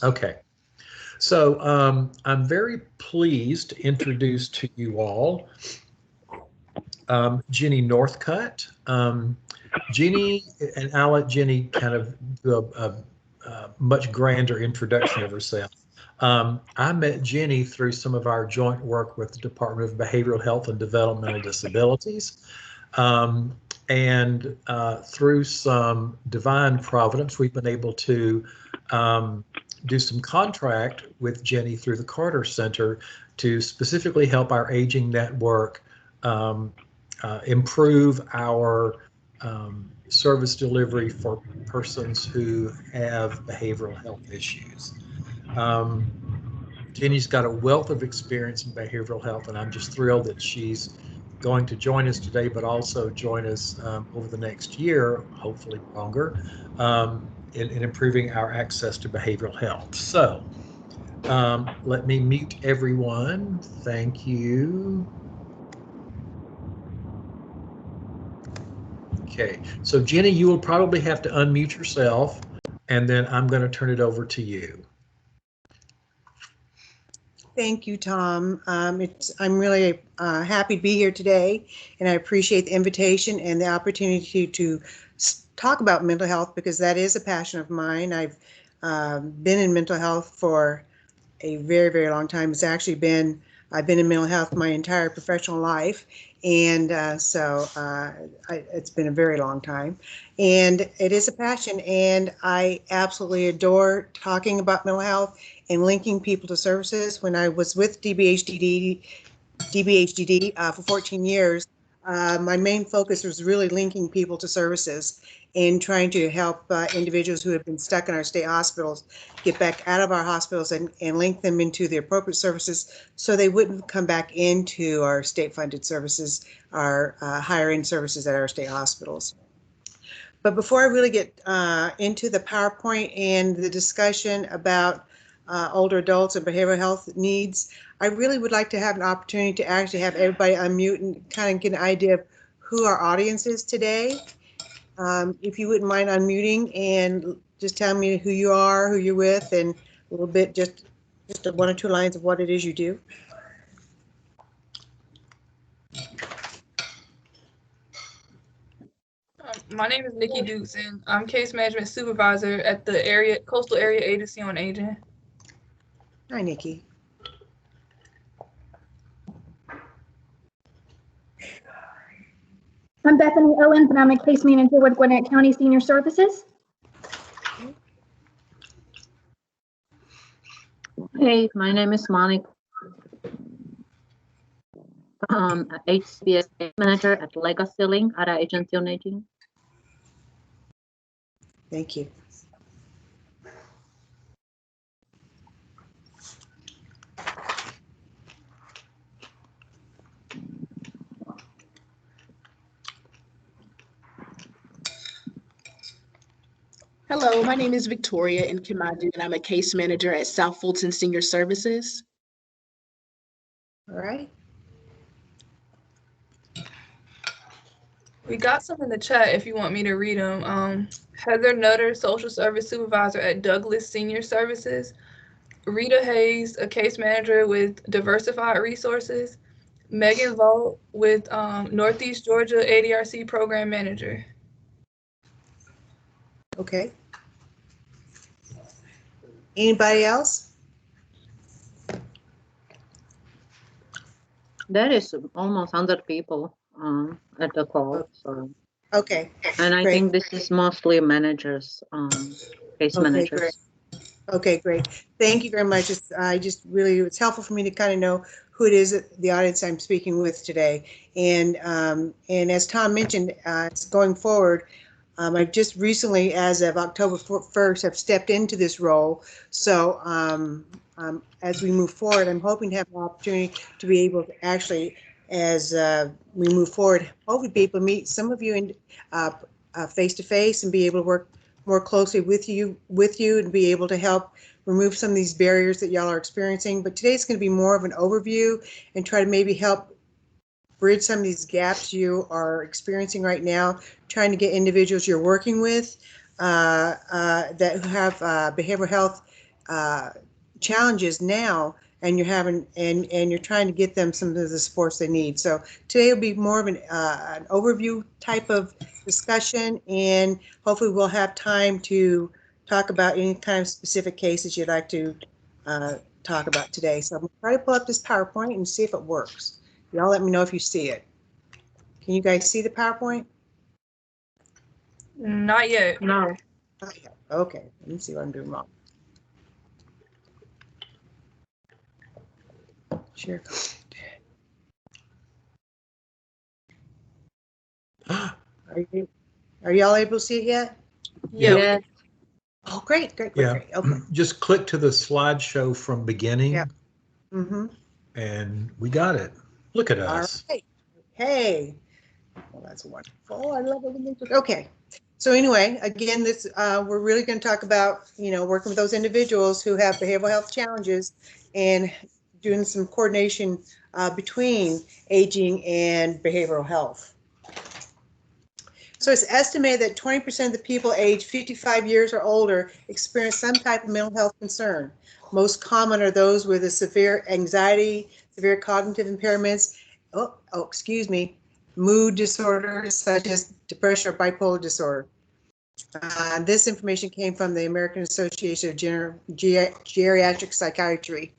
Okay, so I'm very pleased to introduce to you all Jenny Northcutt. Jenny, and I'll let Jenny kind of do a much grander introduction of herself. I met Jenny through some of our joint work with the Department of Behavioral Health and Developmental Disabilities. Um, and through some divine providence, we've been able to do some contract with Jenny through the Carter Center to specifically help our aging network um, improve our service delivery for persons who have behavioral health issues. Um, Jenny's got a wealth of experience in behavioral health, and I'm just thrilled that she's going to join us today, but also join us over the next year, hopefully longer, in improving our access to behavioral health. So let me mute everyone. Thank you. Okay, so Jenny, you will probably have to unmute yourself, and then I'm going to turn it over to you. Thank you, Tom. I'm really happy to be here today, and I appreciate the invitation and the opportunity to talk about mental health because that is a passion of mine. I've been in mental health for a very, very long time. I've been in mental health my entire professional life, and it's been a very long time. And it is a passion, and I absolutely adore talking about mental health and linking people to services. When I was with DBHDD for 14 years, my main focus was really linking people to services and trying to help individuals who have been stuck in our state hospitals get back out of our hospitals and link them into the appropriate services so they wouldn't come back into our state-funded services, our higher-end services at our state hospitals. But before I really get into the PowerPoint and the discussion about older adults and behavioral health needs, I really would like to have an opportunity to actually have everybody unmute and kind of get an idea of who our audience is today. If you wouldn't mind unmuting and just tell me who you are, who you're with, and a little bit, just one or two lines of what it is you do. My name is Nikki Dukes, and I'm case management supervisor at the Coastal Area Agency on Aging. Hi, Nikki. I'm Bethany Owens, and I'm a case manager with Gwinnett County Senior Services. Hey, my name is Monica. HCBS manager at Legacy Link at our agency on aging. Thank you. Hello, my name is Victoria Nkemadu, and I'm a case manager at South Fulton Senior Services. All right. We got some in the chat if you want me to read them. Heather Nutter, social service supervisor at Douglas Senior Services. Rita Hayes, a case manager with Diversified Resources. Megan Volt with Northeast Georgia ADRC program manager. Okay. Anybody else? There is almost 100 people at the call. So. Okay. And I think this is mostly managers, case managers. Great. Okay, great. Thank you very much. It's helpful for me to kind of know who it is, the audience I'm speaking with today. And as Tom mentioned, it's going forward. I've just recently, as of October 1st, have stepped into this role. So as we move forward, I'm hoping to have an opportunity to be able to actually, as we move forward, hopefully be able to meet some of you in face-to-face and be able to work more closely with you and be able to help remove some of these barriers that y'all are experiencing. But today's going to be more of an overview and try to maybe help bridge some of these gaps you are experiencing right now, trying to get individuals you're working with that have behavioral health challenges now, and you're trying to get them some of the supports they need. So today will be more of an overview type of discussion, and hopefully we'll have time to talk about any kind of specific cases you'd like to talk about today. So I'm going to try to pull up this PowerPoint and see if it works. Y'all let me know if you see it. Can you guys see the PowerPoint? Not yet. No. Okay, let me see what I'm doing wrong. Share. Are y'all able to see it yet? Yeah. Yes. Oh, great. Yeah. Okay. Just click to the slideshow from beginning. Yeah. Mm-hmm. And we got it. Look at All us. right. Hey. Well, that's wonderful. I love it when they do. Okay. So anyway, again, this we're really going to talk about, working with those individuals who have behavioral health challenges and doing some coordination between aging and behavioral health. So it's estimated that 20% of the people aged 55 years or older experience some type of mental health concern. Most common are those with a severe anxiety, severe cognitive impairments, mood disorders such as depression or bipolar disorder. This information came from the American Association of Geriatric Psychiatry.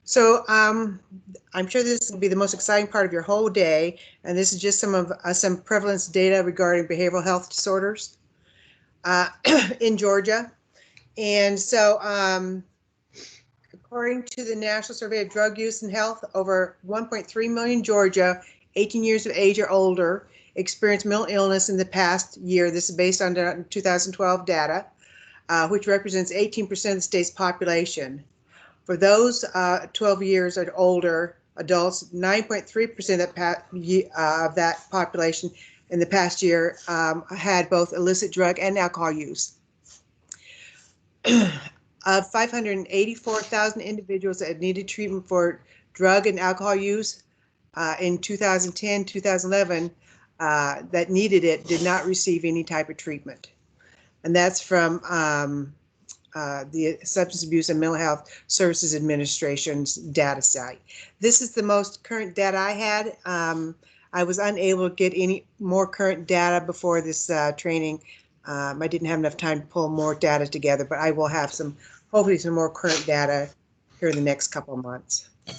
So I'm sure this will be the most exciting part of your whole day, and this is just some prevalence data regarding behavioral health disorders in Georgia. And so according to the National Survey of Drug Use and Health, over 1.3 million Georgia 18 years of age or older experienced mental illness in the past year. This is based on 2012 data, which represents 18% of the state's population. For those 12 years or older adults, 9.3% of that population in the past year had both illicit drug and alcohol use. Of 584,000 individuals that needed treatment for drug and alcohol use in 2010, 2011, that needed it did not receive any type of treatment. And that's from the Substance Abuse and Mental Health Services Administration's data site. This is the most current data I had. I was unable to get any more current data before this training. I didn't have enough time to pull more data together, but I will have hopefully some more current data here in the next couple of months. It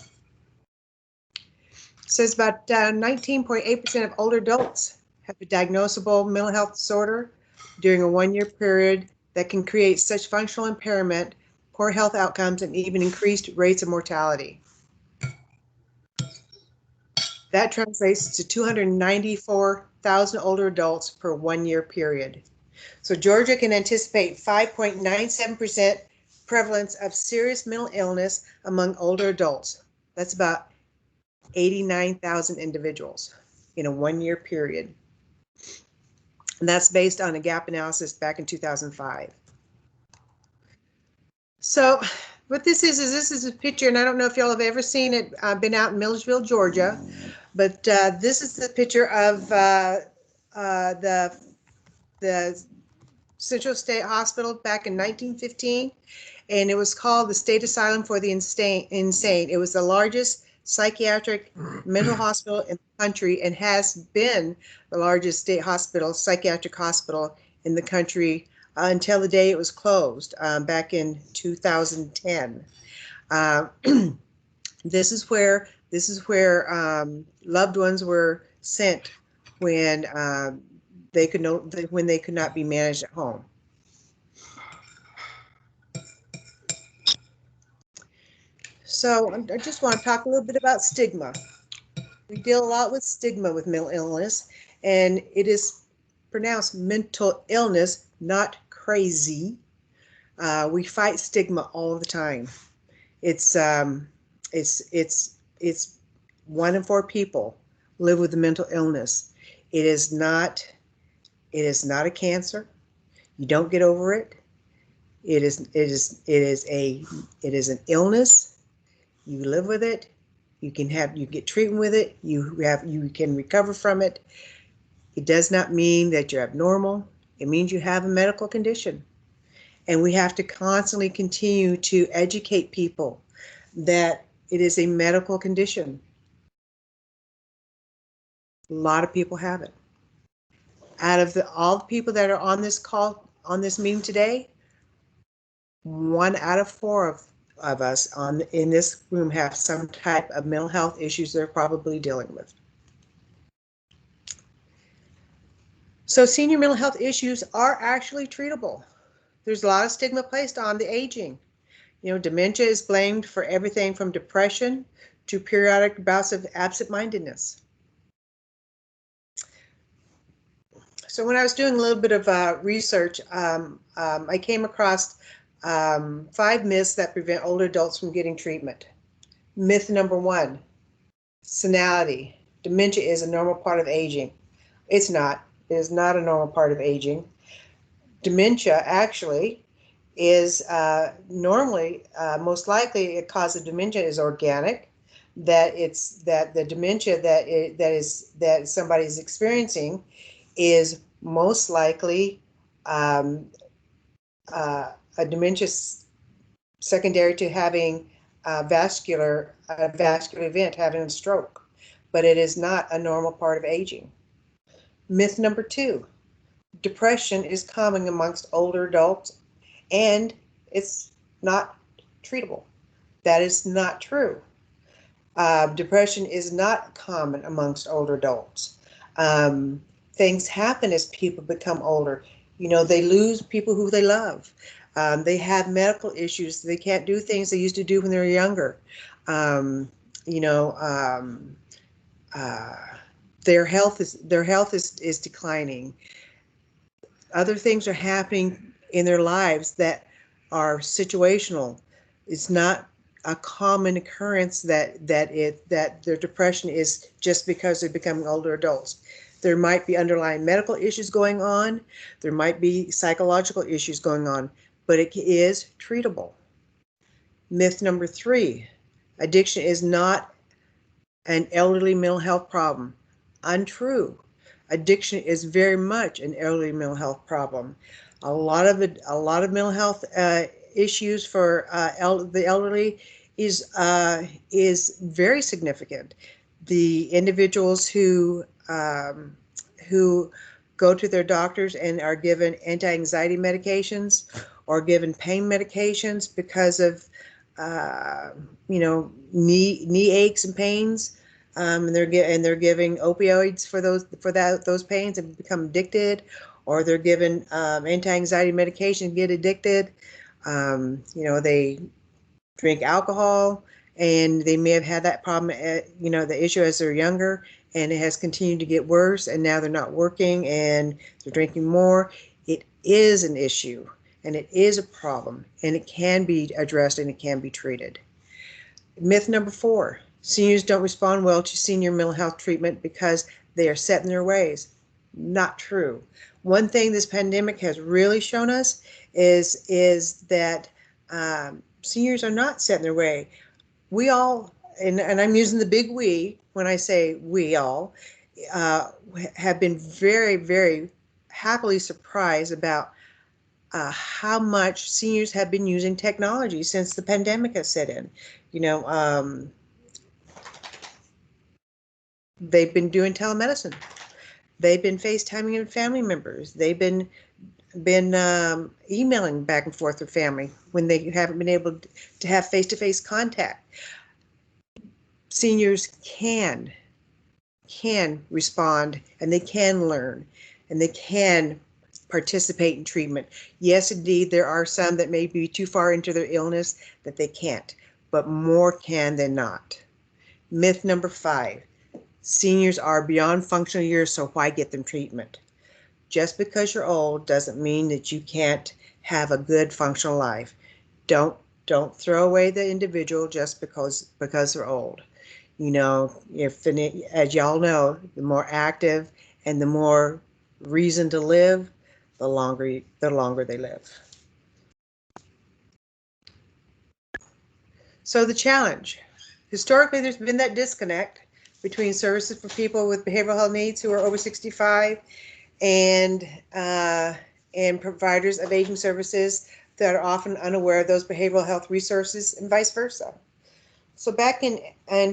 says about 19.8% of older adults have a diagnosable mental health disorder during a one-year period that can create such functional impairment, poor health outcomes, and even increased rates of mortality. That translates to 294,000 older adults per one-year period. So Georgia can anticipate 5.97% prevalence of serious mental illness among older adults. That's about 89,000 individuals in a one-year period. And that's based on a gap analysis back in 2005. So what this is a picture, and I don't know if y'all have ever seen it. I've been out in Millersville, Georgia, but this is the picture of the Central State Hospital back in 1915, and it was called the State Asylum for the Insane. It was the largest psychiatric mental hospital in the country and has been the largest state psychiatric hospital in the country until the day it was closed back in 2010. This is where loved ones were sent when they could not be managed at home. So I just want to talk a little bit about stigma. We deal a lot with stigma with mental illness, and it is pronounced mental illness, not crazy. We fight stigma all the time. It's 1 in 4 people live with a mental illness. It is not a cancer. You don't get over it. It is an illness. You live with it. You get treatment with it. You can recover from it. It does not mean that you're abnormal. It means you have a medical condition. And we have to constantly continue to educate people that it is a medical condition. A lot of people have it. Out of all the people that are on this call, on this meeting today, 1 out of 4 of us in this room have some type of mental health issues they're probably dealing with. So senior mental health issues are actually treatable. There's a lot of stigma placed on the aging. You know, dementia is blamed for everything from depression to periodic bouts of absent-mindedness. So when I was doing a little bit of research, I came across 5 myths that prevent older adults from getting treatment. Myth number 1, senility. Dementia is a normal part of aging. It's not. It is not a normal part of aging. Dementia actually is normally, most likely, a cause of dementia is organic. That the dementia that somebody is experiencing is most likely a dementia secondary to having a vascular event, having a stroke, but it is not a normal part of aging. Myth number 2, depression is common amongst older adults and it's not treatable. That is not true. Depression is not common amongst older adults. Things happen as people become older. You know, they lose people who they love. They have medical issues. They can't do things they used to do when they were younger. Their health is declining. Other things are happening in their lives that are situational. It's not a common occurrence that their depression is just because they're becoming older adults. There might be underlying medical issues going on. There might be psychological issues going on, but it is treatable. Myth number 3, addiction is not an elderly mental health problem. Untrue. Addiction is very much an elderly mental health problem. A lot of mental health issues for the elderly is very significant. The individuals who go to their doctors and are given anti-anxiety medications or given pain medications because of knee aches and pains, and they're giving opioids for those pains and become addicted, or they're given anti-anxiety medication and get addicted. They drink alcohol and they may have had that problem the issue as they're younger, and it has continued to get worse, and now they're not working and they're drinking more. It is an issue and it is a problem, and it can be addressed and it can be treated. Myth number 4, seniors don't respond well to senior mental health treatment because they are set in their ways. Not true. One thing this pandemic has really shown us is that seniors are not set in their way. We all, and I'm using the big we when I say we all, have been very, very happily surprised about how much seniors have been using technology since the pandemic has set in. They've been doing telemedicine. They've been FaceTiming with family members. They've been emailing back and forth with family when they haven't been able to have face-to-face contact. Seniors can respond, and they can learn, and they can participate in treatment. Yes, indeed, there are some that may be too far into their illness that they can't, but more can than not. Myth number 5, seniors are beyond functional years, so why get them treatment? Just because you're old doesn't mean that you can't have a good functional life. Don't throw away the individual just because they're old. As y'all know, the more active and the more reason to live, the longer they live. So the challenge. Historically, there's been that disconnect between services for people with behavioral health needs who are over 65 and providers of aging services that are often unaware of those behavioral health resources and vice versa. So back in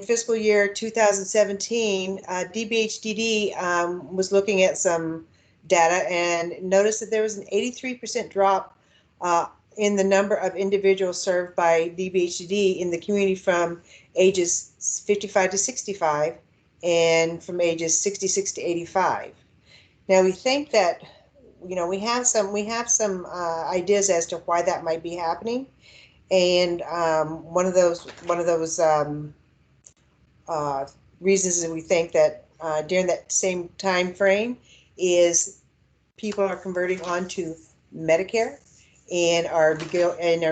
fiscal year 2017, DBHDD was looking at some data and noticed that there was an 83% drop in the number of individuals served by DBHDD in the community from ages 55 to 65 and from ages 66 to 85. Now we think that, you know, we have some ideas as to why that might be happening, and one of those reasons that we think that during that same time frame is people are converting onto Medicare and are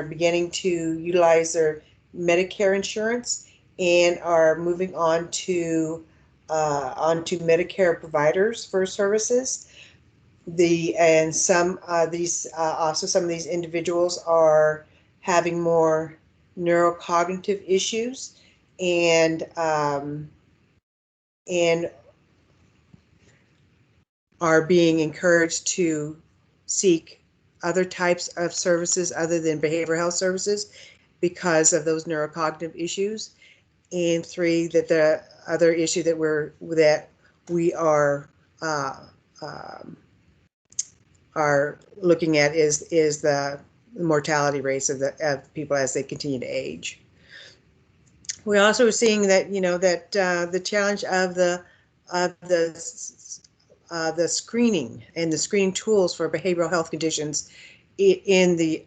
beginning to utilize their Medicare insurance and are moving on to onto Medicare providers for services. Some of these individuals are having more neurocognitive issues and are being encouraged to seek other types of services other than behavioral health services because of those neurocognitive issues. And three, that the other issue that we are looking at is the mortality rates of people as they continue to age. We're also seeing that, you know, that the challenge of the screening and the screening tools for behavioral health conditions in the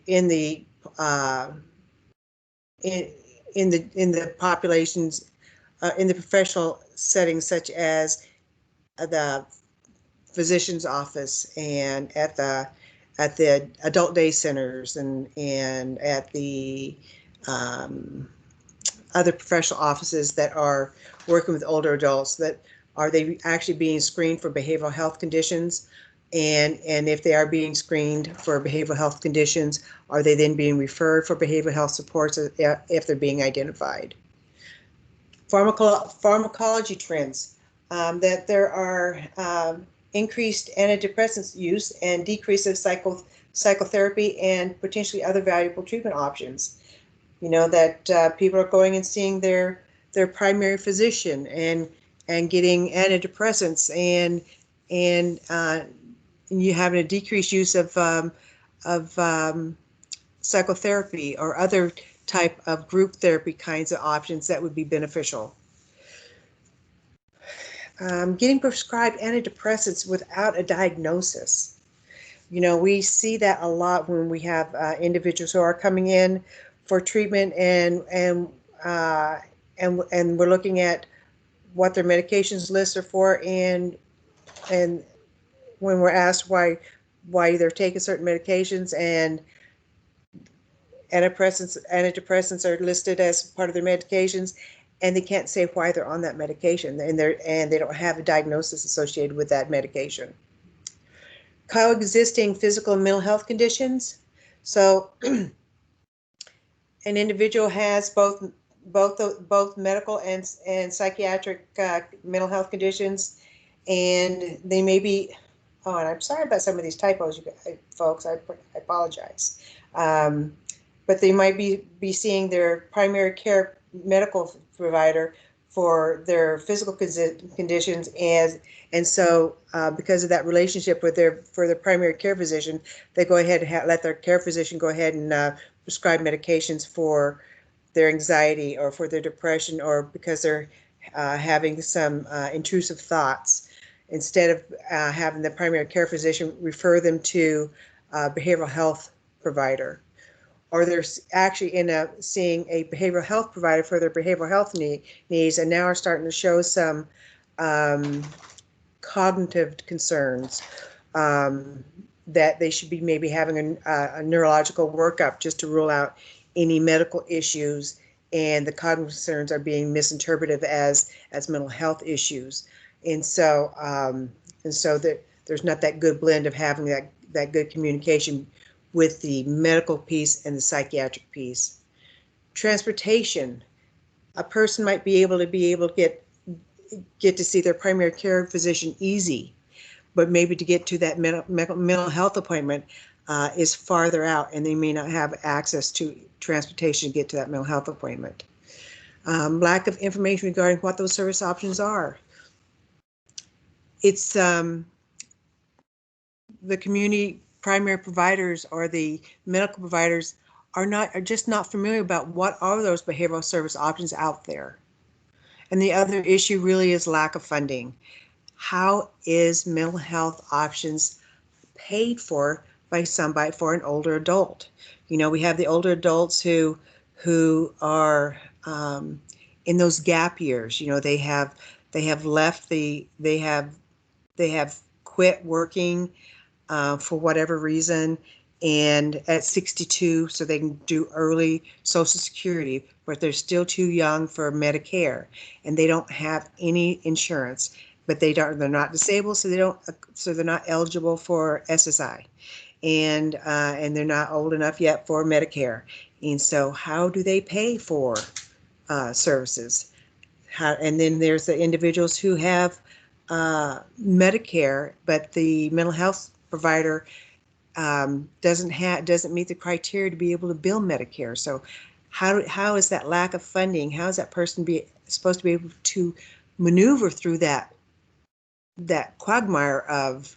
populations in the professional settings, such as the physician's office and at the adult day centers and at the other professional offices that are working with older adults. That are they actually being screened for behavioral health conditions? And if they are being screened for behavioral health conditions, are they then being referred for behavioral health supports if they're being identified? Pharmacology trends, that there are increased antidepressant use and decrease of psychotherapy and potentially other valuable treatment options. You know, that people are going and seeing their primary physician and getting antidepressants and you having a decreased use of psychotherapy or other type of group therapy kinds of options that would be beneficial. Getting prescribed antidepressants without a diagnosis. You know, we see that a lot when we have individuals who are coming in for treatment and we're looking at what their medications lists are for, and when we're asked why they're taking certain medications and antidepressants are listed as part of their medications, and they can't say why they're on that medication, and they don't have a diagnosis associated with that medication. Coexisting physical and mental health conditions. So an individual has both medical and psychiatric mental health conditions, and they may be, oh, and I'm sorry about some of these typos, you guys, folks, I apologize. But they might be seeing their primary care medical provider for their physical conditions, and so because of that relationship with their primary care physician, they go ahead and let their care physician go ahead and prescribe medications for their anxiety or for their depression, or because they're having some intrusive thoughts. Instead of having the primary care physician refer them to a behavioral health provider, or they're actually seeing a behavioral health provider for their behavioral health needs, and now are starting to show some cognitive concerns, that they should be maybe having a neurological workup just to rule out any medical issues, and the cognitive concerns are being misinterpreted as mental health issues. And so that there's not that good blend of having that good communication with the medical piece and the psychiatric piece. Transportation. A person might be able to get to see their primary care physician easy, but maybe to get to that mental health appointment is farther out, and they may not have access to transportation to get to that mental health appointment. Lack of information regarding what those service options are. It's the community primary providers or the medical providers are just not familiar about what are those behavioral service options out there. And the other issue really is lack of funding. How is mental health options paid for by somebody for an older adult? You know, we have the older adults who are in those gap years. You know, they have left they have quit working for whatever reason, and at 62, so they can do early Social Security, but they're still too young for Medicare, and they don't have any insurance. But they're not disabled, so they're not eligible for SSI, and they're not old enough yet for Medicare. And so, how do they pay for services? And then there's the individuals who have Medicare, but the mental health provider doesn't meet the criteria to be able to bill Medicare. So how is that lack of funding? How is that person supposed to be able to maneuver through that quagmire of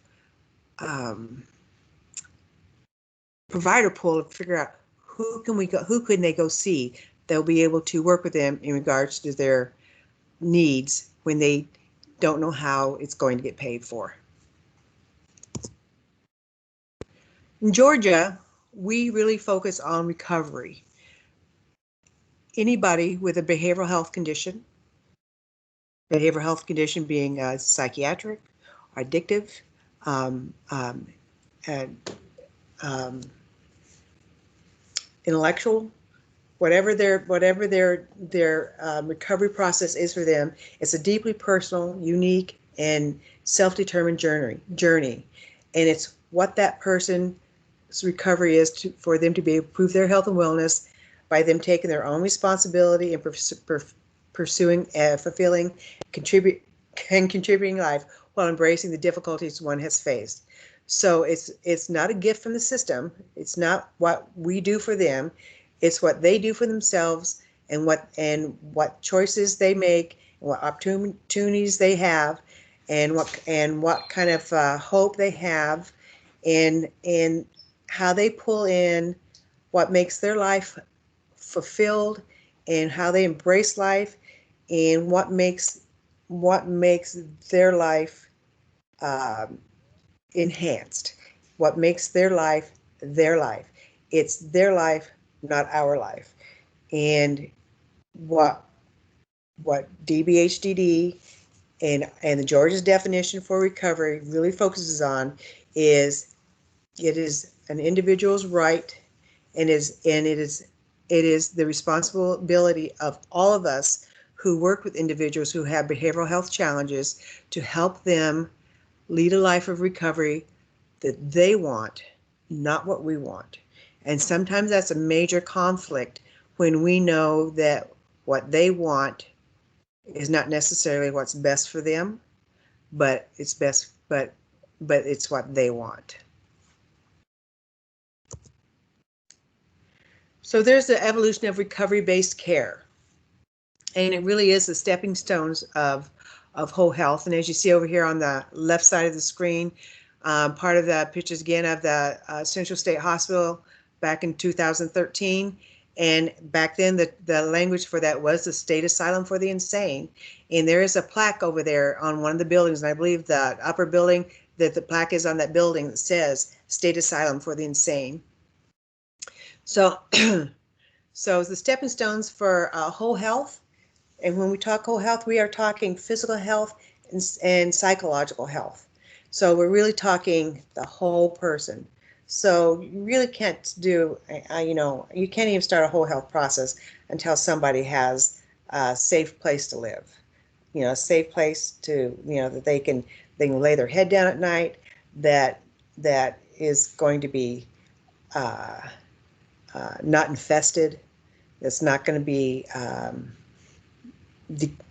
provider pool to figure out who can they go see? They'll be able to work with them in regards to their needs when they don't know how it's going to get paid for. In Georgia, we really focus on recovery. Anybody with a behavioral health condition being psychiatric, addictive, intellectual, whatever their recovery process is for them, it's a deeply personal, unique, and self-determined journey, and it's what that person's recovery is for them to be able to improve their health and wellness by them taking their own responsibility and pursuing a fulfilling, contributing life while embracing the difficulties one has faced. So it's not a gift from the system. It's not what we do for them. It's what they do for themselves, and what choices they make, and what opportunities they have, and what kind of hope they have, and how they pull in what makes their life fulfilled, and how they embrace life, and what makes their life enhanced, what makes their life their life. It's their life, not our life. And what DBHDD and the Georgia's definition for recovery really focuses on is it is an individual's right, and it is the responsibility of all of us who work with individuals who have behavioral health challenges to help them lead a life of recovery that they want, not what we want. And sometimes that's a major conflict when we know that what they want is not necessarily what's best for them, but it's what they want. So there's the evolution of recovery-based care, and it really is the stepping stones of whole health. And as you see over here on the left side of the screen, part of the pictures again of the Central State Hospital back in 2013. And back then the language for that was the State Asylum for the Insane. And there is a plaque over there on one of the buildings, and I believe the upper building that the plaque is on that building that says State Asylum for the Insane. So, so the stepping stones for whole health. And when we talk whole health, we are talking physical health and psychological health. So we're really talking the whole person. So you really can't do, you can't even start a whole health process until somebody has a safe place to live. A safe place to, that they can lay their head down at night, that is going to be not infested, that's not going to be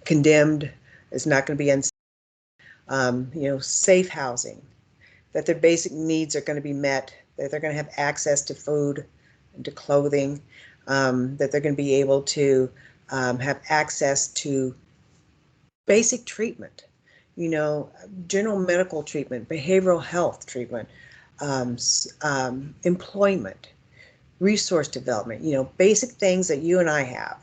condemned, it's not going to be safe housing. that their basic needs are going to be met, that they're going to have access to food and to clothing, that they're going to be able to have access to basic treatment, you know, general medical treatment, behavioral health treatment, employment, resource development, you know, basic things that you and I have,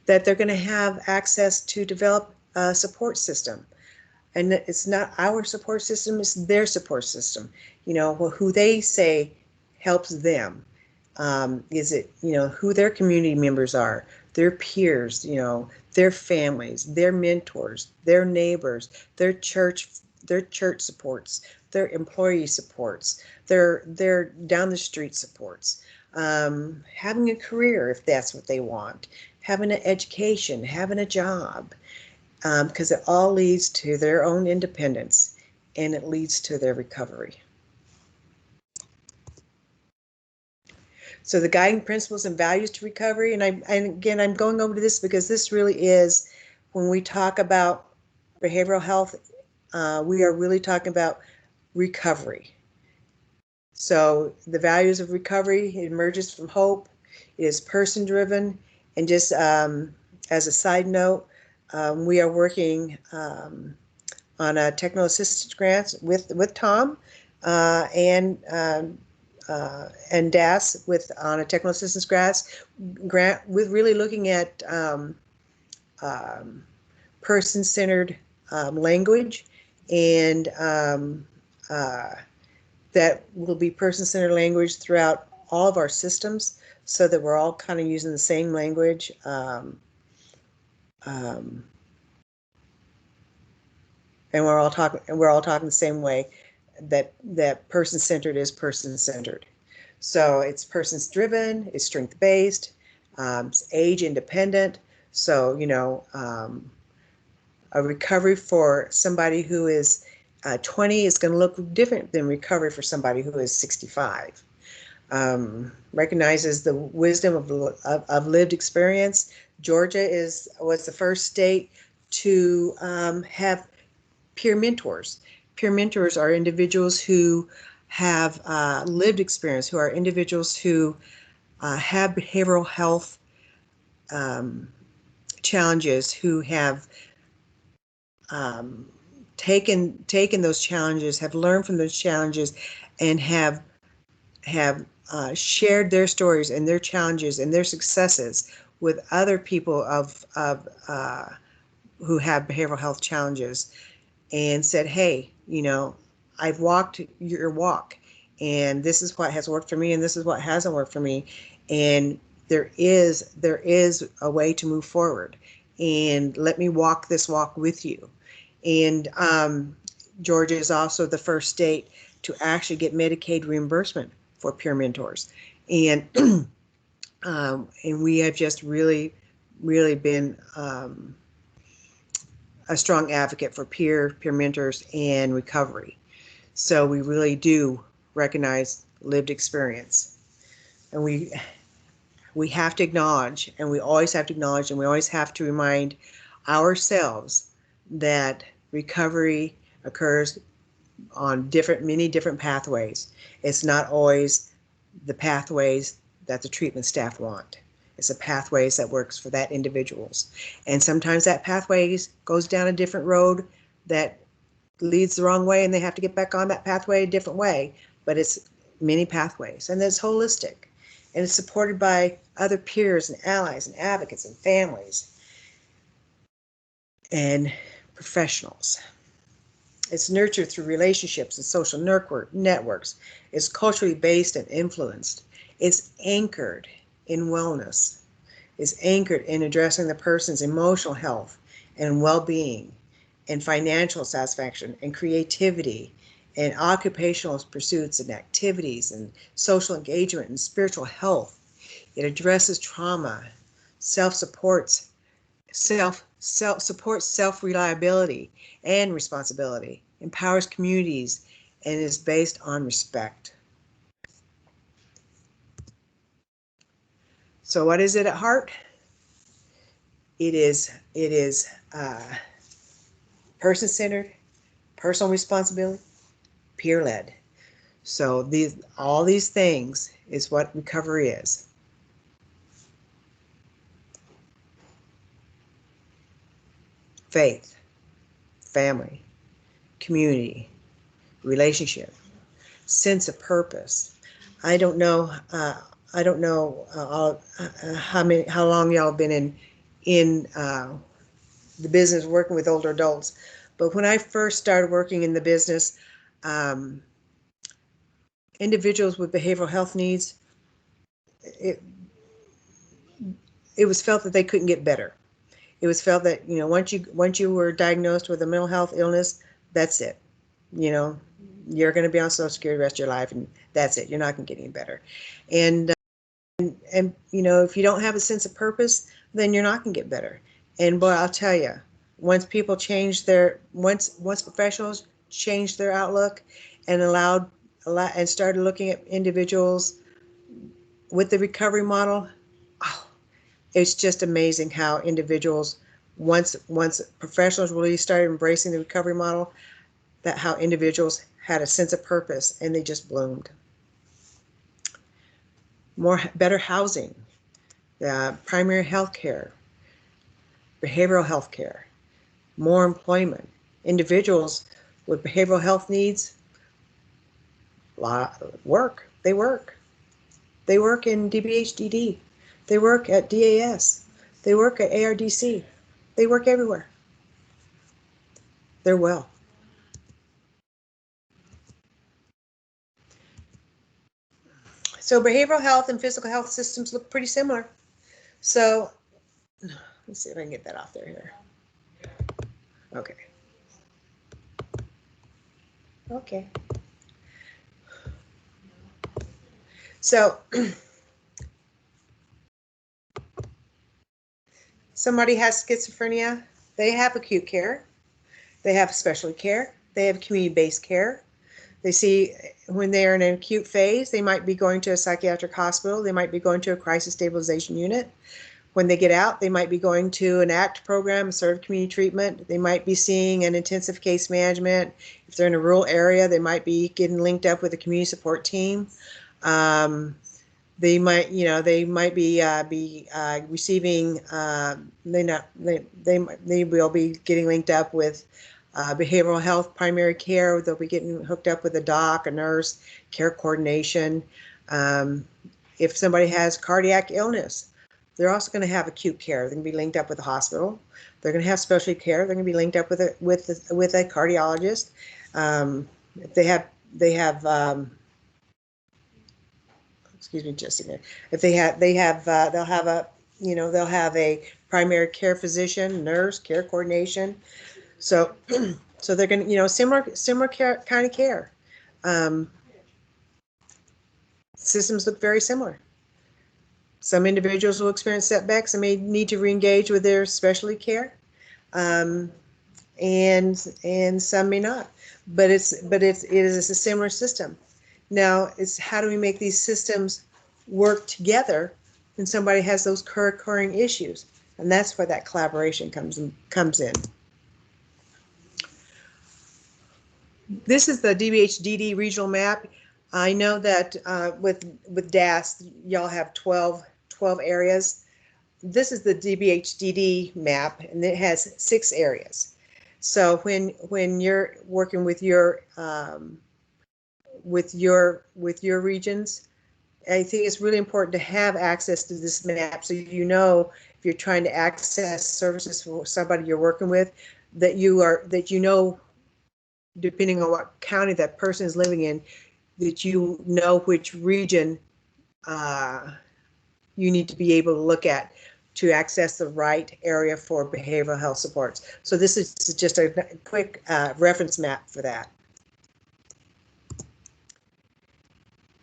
that they're going to have access to develop a support system. And it's not our support system, it's their support system. You know, who they say helps them. Is it, you know, who their community members are, their peers, you know, their families, their mentors, their neighbors, their church supports, their employee supports, their down the street supports, having a career if that's what they want, having an education, having a job, because it all leads to their own independence and it leads to their recovery. So the guiding principles and values to recovery, and again, I'm going over this because this really is, when we talk about behavioral health, we are really talking about recovery. So the values of recovery, it emerges from hope, it is person-driven, and just as a side note, we are working on a technical assistance grant with Tom and DAS on a technical assistance grant with really looking at person-centered language, and that will be person-centered language throughout all of our systems, so that we're all kind of using the same language. And we're all talking the same way, that person-centered is person-centered. So it's persons-driven, it's strength-based, it's age-independent. So, you know, a recovery for somebody who is 20 is going to look different than recovery for somebody who is 65. Recognizes the wisdom of lived experience. Georgia was the first state to have peer mentors. Peer mentors are individuals who have lived experience, who are individuals who have behavioral health challenges, who have taken those challenges, have learned from those challenges, and have shared their stories and their challenges and their successes with other people who have behavioral health challenges, and said, hey, you know, I've walked your walk, and this is what has worked for me, and this is what hasn't worked for me, and there is a way to move forward, and let me walk this walk with you. And Georgia is also the first state to actually get Medicaid reimbursement for peer mentors, and and we have just really been a strong advocate for peer mentors and recovery. So we really do recognize lived experience, and we have to acknowledge, and we always have to acknowledge, and we always have to remind ourselves that recovery occurs on many different pathways. It's not always the pathways that the treatment staff want. It's the pathways that works for that individuals. And sometimes that pathways goes down a different road that leads the wrong way, and they have to get back on that pathway a different way. But it's many pathways, and it's holistic, and it's supported by other peers and allies and advocates and families and professionals. It's nurtured through relationships and social networks. It's culturally based and influenced. It's anchored in wellness. It's anchored in addressing the person's emotional health and well-being, and financial satisfaction, and creativity, and occupational pursuits and activities, and social engagement and spiritual health. It addresses trauma, supports self-reliability and responsibility, empowers communities, and is based on respect. So what is it at heart? It is person-centered, personal responsibility, peer-led. So all these things is what recovery is. Faith, family, community, relationship, sense of purpose. I don't know how long y'all have been in the business working with older adults, but when I first started working in the business, individuals with behavioral health needs, it was felt that they couldn't get better. It was felt that, you know, once you were diagnosed with a mental health illness, that's it. You know, you're going to be on Social Security the rest of your life, and that's it. You're not going to get any better. And you know, if you don't have a sense of purpose, then you're not going to get better. And boy, I'll tell you, once people change once professionals changed their outlook and and started looking at individuals with the recovery model, oh, it's just amazing how individuals, once professionals really started embracing the recovery model, that how individuals had a sense of purpose and they just bloomed. Better housing, primary health care, behavioral health care, more employment. Individuals with behavioral health needs work. They work. They work in DBHDD. They work at DAS. They work at ARDC. They work everywhere. They're well. So behavioral health and physical health systems look pretty similar. So let's see if I can get that off there here. Okay. Okay. So somebody has schizophrenia, they have acute care, they have specialty care, they have community-based care. They see when they're in an acute phase, they might be going to a psychiatric hospital, they might be going to a crisis stabilization unit. When they get out, they might be going to an ACT program, assertive community treatment. They might be seeing an intensive case management. If they're in a rural area, they might be getting linked up with a community support team. They might, you know, they might be receiving. They will be getting linked up with behavioral health, primary care. They'll be getting hooked up with a doc, a nurse, care coordination. If somebody has cardiac illness, they're also going to have acute care. They're going to be linked up with a hospital. They're going to have specialty care. They're going to be linked up with a cardiologist. If they have excuse me just a minute. If they'll have a primary care physician, nurse, care coordination. So so they're going to, you know, similar care, kind of care. Systems look very similar. Some individuals will experience setbacks and may need to re-engage with their specialty care, and some may not. But it is a similar system. Now, it's how do we make these systems work together when somebody has those co-occurring issues, and that's where that collaboration comes in. This is the DBHDD regional map. I know that with DAS, y'all have 12 areas. This is the DBHDD map, and it has 6 areas. So when you're working with your regions, I think it's really important to have access to this map, so you know if you're trying to access services for somebody you're working with, that you know, depending on what county that person is living in, that you know which region you need to be able to look at to access the right area for behavioral health supports. So this is just a quick reference map for that.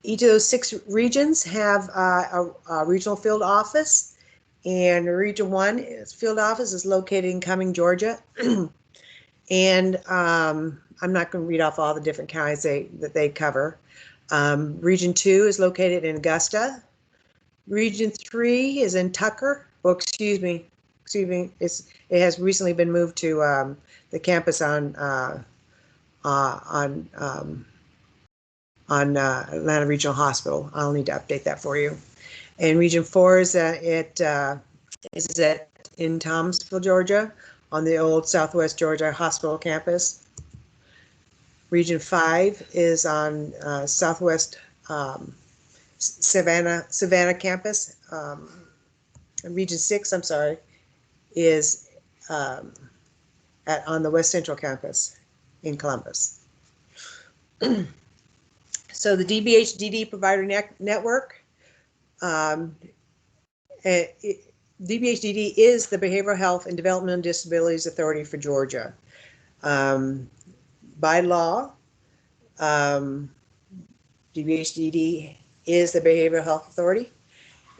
Each of those 6 regions have a regional field office, and Region 1 field office is located in Cumming, Georgia. And I'm not going to read off all the different counties that they cover. Region 2 is located in Augusta. Region 3 is in Tucker. Well, excuse me. It has recently been moved to the campus on Atlanta Regional Hospital. I'll need to update that for you. And Region 4 is in Thomasville, Georgia, on the old Southwest Georgia Hospital campus. Region 5 is on Southwest Savannah campus. And Region 6, I'm sorry, is on the West Central campus in Columbus. So the DBHDD provider network, DBHDD is the Behavioral Health and Developmental Disabilities Authority for Georgia. By law, DBHDD is the Behavioral Health Authority,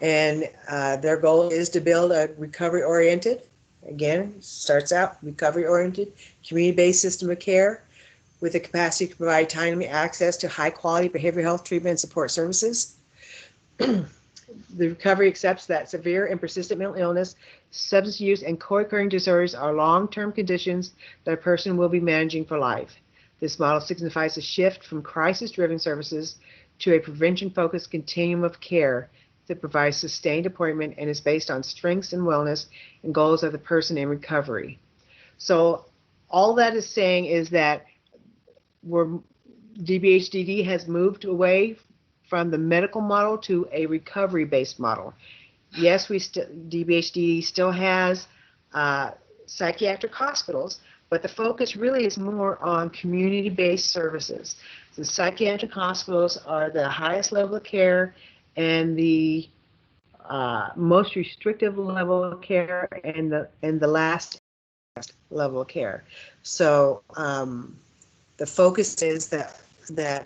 and their goal is to build a recovery-oriented, again, starts out recovery-oriented, community-based system of care with the capacity to provide timely access to high-quality behavioral health treatment and support services. The recovery accepts that severe and persistent mental illness, substance use, and co-occurring disorders are long-term conditions that a person will be managing for life. This model signifies a shift from crisis-driven services to a prevention-focused continuum of care that provides sustained appointment and is based on strengths and wellness and goals of the person in recovery. So all that is saying is that DBHDD has moved away from the medical model to a recovery-based model. Yes, DBHDD still has psychiatric hospitals, but the focus really is more on community-based services. The psychiatric hospitals are the highest level of care and the most restrictive level of care and the last level of care. So the focus is that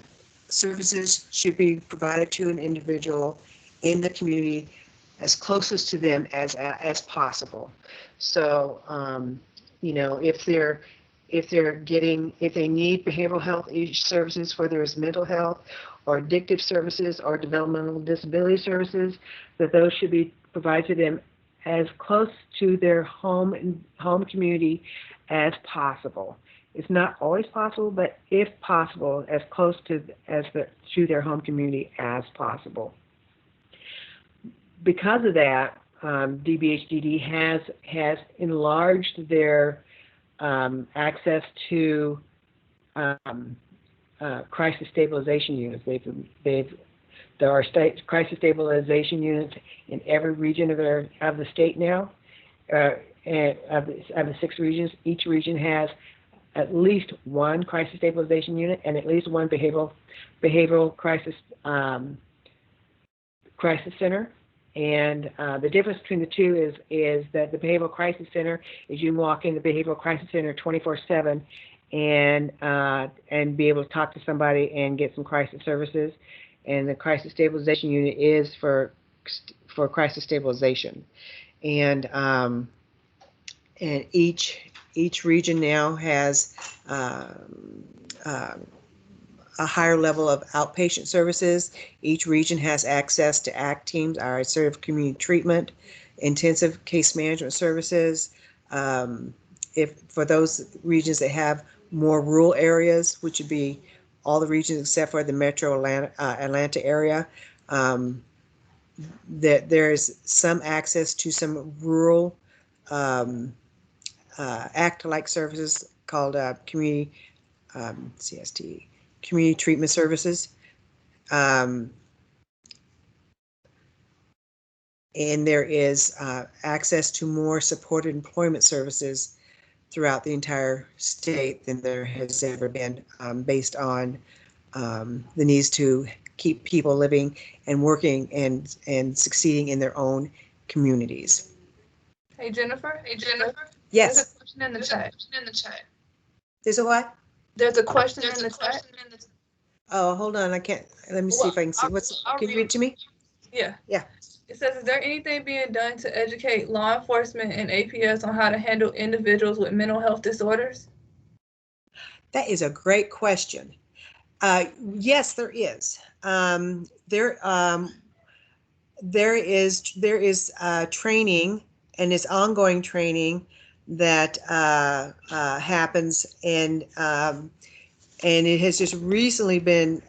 services should be provided to an individual in the community as closest to them as possible. So you know, if they need behavioral health services, whether it's mental health or addictive services or developmental disability services, that those should be provided to them as close to their home community as possible. It's not always possible, but if possible, as close to their home community as possible. Because of that, DBHDD has enlarged their access to crisis stabilization units. There are crisis stabilization units in every region of the state now. And of the 6 regions, each region has at least one crisis stabilization unit and at least one behavioral crisis center. And the difference between the two is that the behavioral crisis center is you can walk in the behavioral crisis center 24/7 and be able to talk to somebody and get some crisis services. And the crisis stabilization unit is for crisis stabilization. And each region now has a higher level of outpatient services. Each region has access to ACT teams, our assertive community treatment, intensive case management services. If for those regions that have more rural areas, which would be all the regions except for the metro Atlanta area, that there is some access to some rural ACT-like services called community CST. Community treatment services. And there is access to more supported employment services throughout the entire state than there has ever been, based on the needs to keep people living and working and succeeding in their own communities. Hey Jennifer. Yes. There's a question in the chat. There's a what? There's a question in the chat. Oh, hold on. I can't. Let me see if I can see. Can you read it to me? Yeah. Yeah. It says, is there anything being done to educate law enforcement and APS on how to handle individuals with mental health disorders? That is a great question. Yes, there is. There is training, and it's ongoing training that happens, and and it has just recently been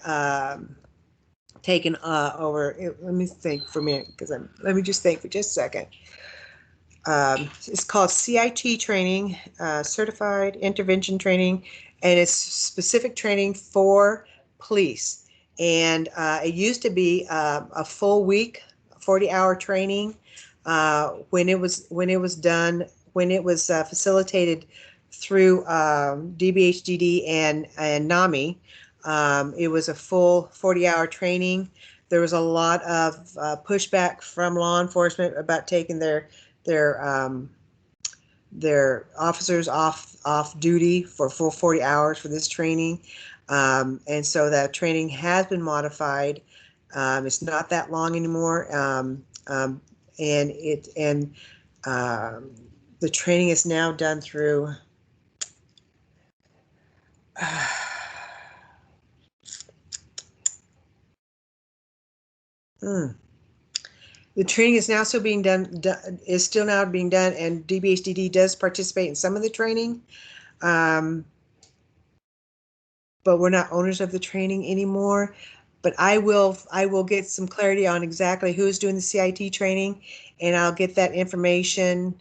taken over. Let me think for a minute, because let me just think for just a second. It's called CIT training, Certified Intervention Training, and it's specific training for police. And it used to be a full week, 40-hour training. When it was facilitated through DBHDD and NAMI, it was a full 40-hour training. There was a lot of pushback from law enforcement about taking their officers off duty for full 40 hours for this training. And so that training has been modified. It's not that long anymore. And the training is now done through the training is now still being done, is still now being done, and DBHDD does participate in some of the training. But we're not owners of the training anymore. But I will get some clarity on exactly who's doing the CIT training, and I'll get that information.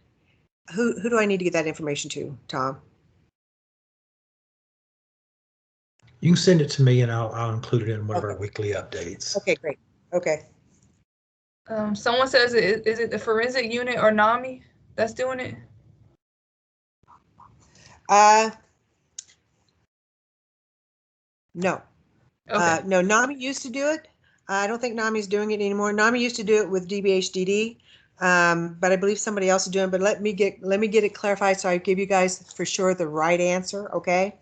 Who do I need to get that information to, Tom? You can send it to me, and I'll include it in one of our weekly updates. Okay, great. Okay. Someone says, is it the forensic unit or NAMI that's doing it? No. Okay. No, NAMI used to do it. I don't think NAMI is doing it anymore. NAMI used to do it with DBHDD, but I believe somebody else is doing it. But let me get it clarified so I give you guys for sure the right answer, okay?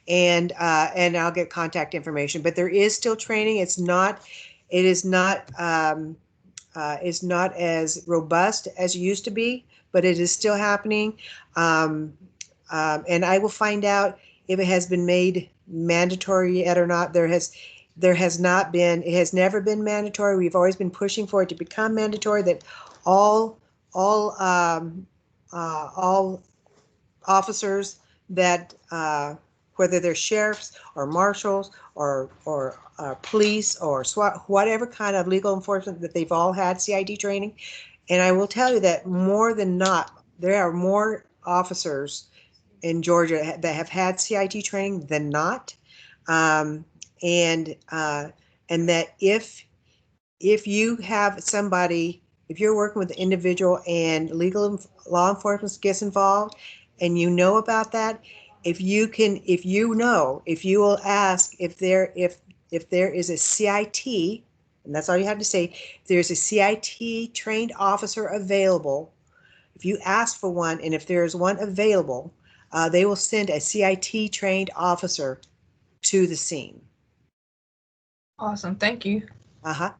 And I'll get contact information. But there is still training. It is not as robust as it used to be, but it is still happening. And I will find out if it has been made mandatory yet or not. There has not been. It has never been mandatory. We've always been pushing for it to become mandatory. That all officers that whether they're sheriffs or marshals or police or SWAT, whatever kind of legal enforcement, that they've all had CIT training. And I will tell you that more than not, there are more officers in Georgia that have had CIT training than not. And that if you have somebody, if you're working with an individual and law enforcement gets involved and you know about that, if you will ask if there is a CIT, and that's all you have to say, if there's a CIT trained officer available, if you ask for one and if there's one available, they will send a CIT trained officer to the scene. Awesome. Thank you. Uh-huh.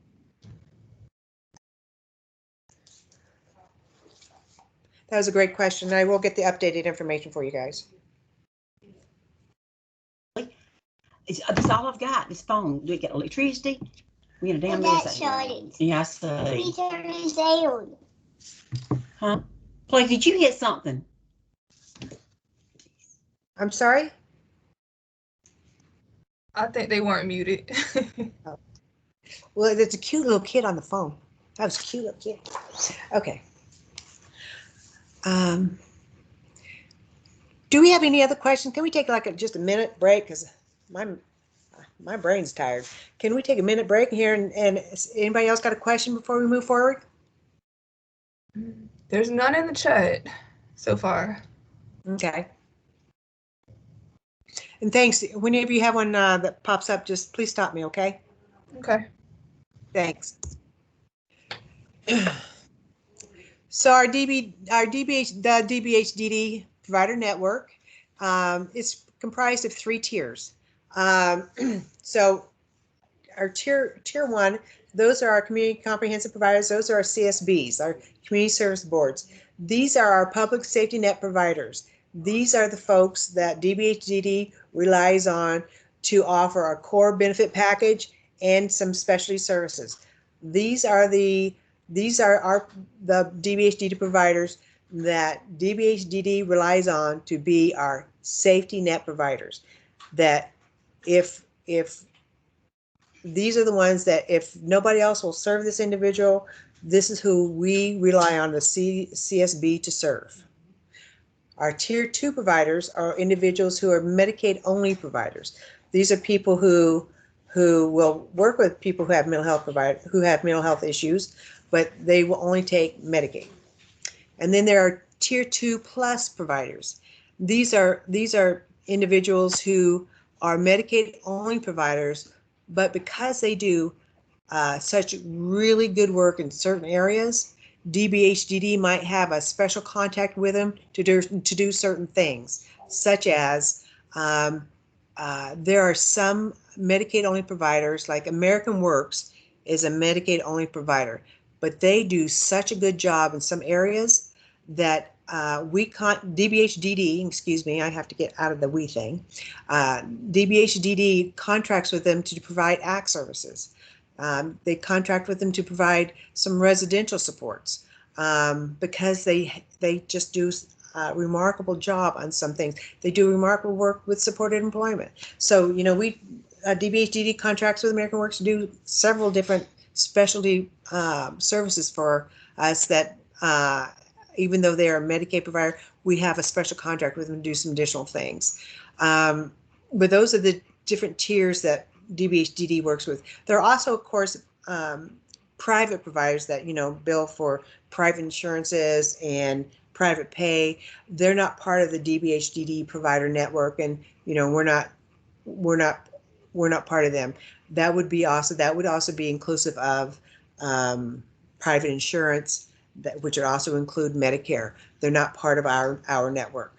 That was a great question. I will get the updated information for you guys. That's all I've got. This phone. Do we get electricity? We get a damn mess. Yeah, I see. Huh? Clay, did you get something? I'm sorry? I think they weren't muted. Oh. Well, there's a cute little kid on the phone. That was a cute little kid. Okay. Do we have any other questions? Can we take like just a minute break? Because my brain's tired. Can we take a minute break here and anybody else got a question before we move forward? There's none in the chat so far. Okay. And thanks. Whenever you have one that pops up, just please stop me, okay? Okay. Thanks. So our DBHDD provider network is comprised of 3 tiers. So our tier 1, those are our community comprehensive providers. Those are our CSBs, our community service boards. These are our public safety net providers. These are the folks that DBHDD relies on to offer our core benefit package and some specialty services. These are the DBHDD providers that DBHDD relies on to be our safety net providers, that if these are the ones that if nobody else will serve this individual, this is who we rely on the CSB to serve. Our tier 2 providers are individuals who are Medicaid only providers. These are people who will work with people who have mental health issues, but they will only take Medicaid. And then there are tier 2 plus providers. These are individuals who are Medicaid only providers, but because they do such really good work in certain areas, DBHDD might have a special contact with them to do certain things, such as there are some Medicaid only providers, like American Works is a Medicaid only provider, but they do such a good job in some areas that DBHDD, excuse me, I have to get out of the we thing. DBHDD contracts with them to provide ACT services. They contract with them to provide some residential supports because they just do a remarkable job on some things. They do remarkable work with supported employment. So, you know, DBHDD contracts with American Works to do several different specialty services for us that even though they are a Medicaid provider, we have a special contract with them to do some additional things. But those are the different tiers that DBHDD works with. There are also, of course, private providers that, you know, bill for private insurances and private pay. They're not part of the DBHDD provider network, and you know, we're not part of them. That would also be inclusive of private insurance, which would also include Medicare. They're not part of our network.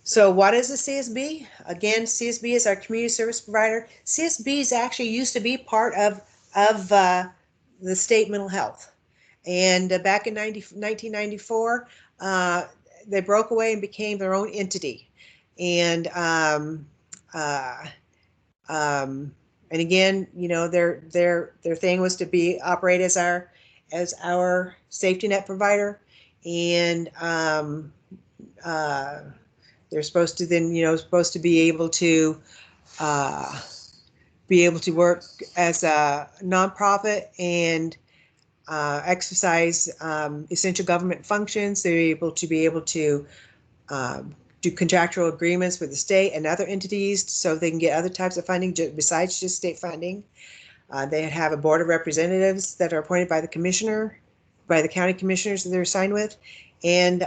So what is a CSB? Again, CSB is our community service provider. CSBs actually used to be part of the state mental health. And back in 1994, they broke away and became their own entity. And again, you know, their thing was to operate as our safety net provider. And they're supposed to then, you know, be able to work as a nonprofit and exercise essential government functions. They're able to do contractual agreements with the state and other entities so they can get other types of funding besides just state funding. They have a board of representatives that are appointed by the county commissioners that they're assigned with, and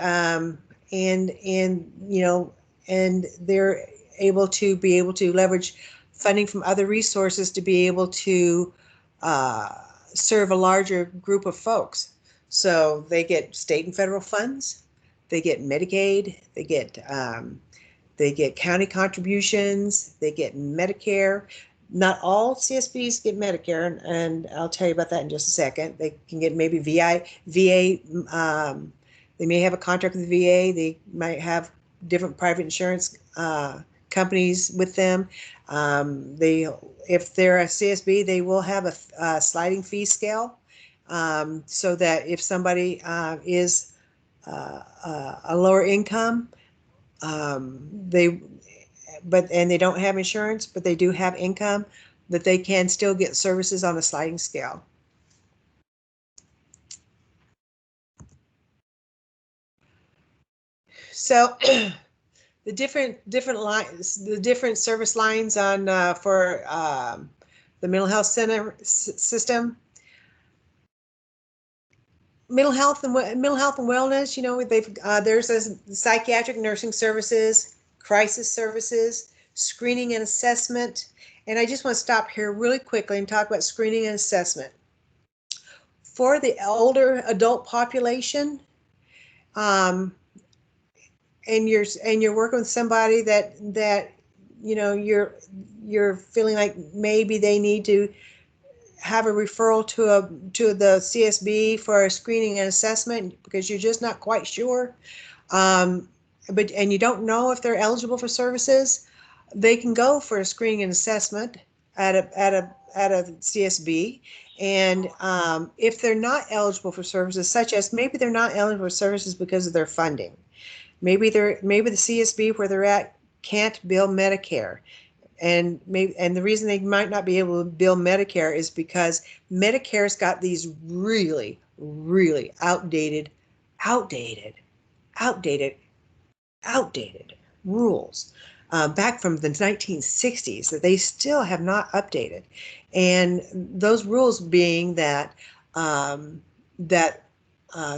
you know, and they're able to leverage funding from other resources to be able to serve a larger group of folks. So they get state and federal funds, they get Medicaid, they get county contributions, they get Medicare. Not all CSBs get Medicare, and I'll tell you about that in just a second. They can get maybe VA. They may have a contract with the VA. They might have different private insurance companies with them. If they're a CSB, they will have a sliding fee scale, so that if somebody is a lower income, they don't have insurance, but they do have income, that they can still get services on a sliding scale. So the different service lines on for the mental health center system. Mental health and wellness. You know, there's psychiatric nursing services, crisis services, screening and assessment. And I just want to stop here really quickly and talk about screening and assessment. For the older adult population, and you're working with somebody that you know, you're feeling like maybe they need to have a referral to the CSB for a screening and assessment because you're just not quite sure, and you don't know if they're eligible for services, they can go for a screening and assessment at a CSB. And if they're not eligible for services, such as maybe they're not eligible for services because of their funding, maybe the CSB where they're at can't bill Medicare. And the reason they might not be able to bill Medicare is because Medicare's got these really, really outdated rules back from the 1960s that they still have not updated. And those rules being that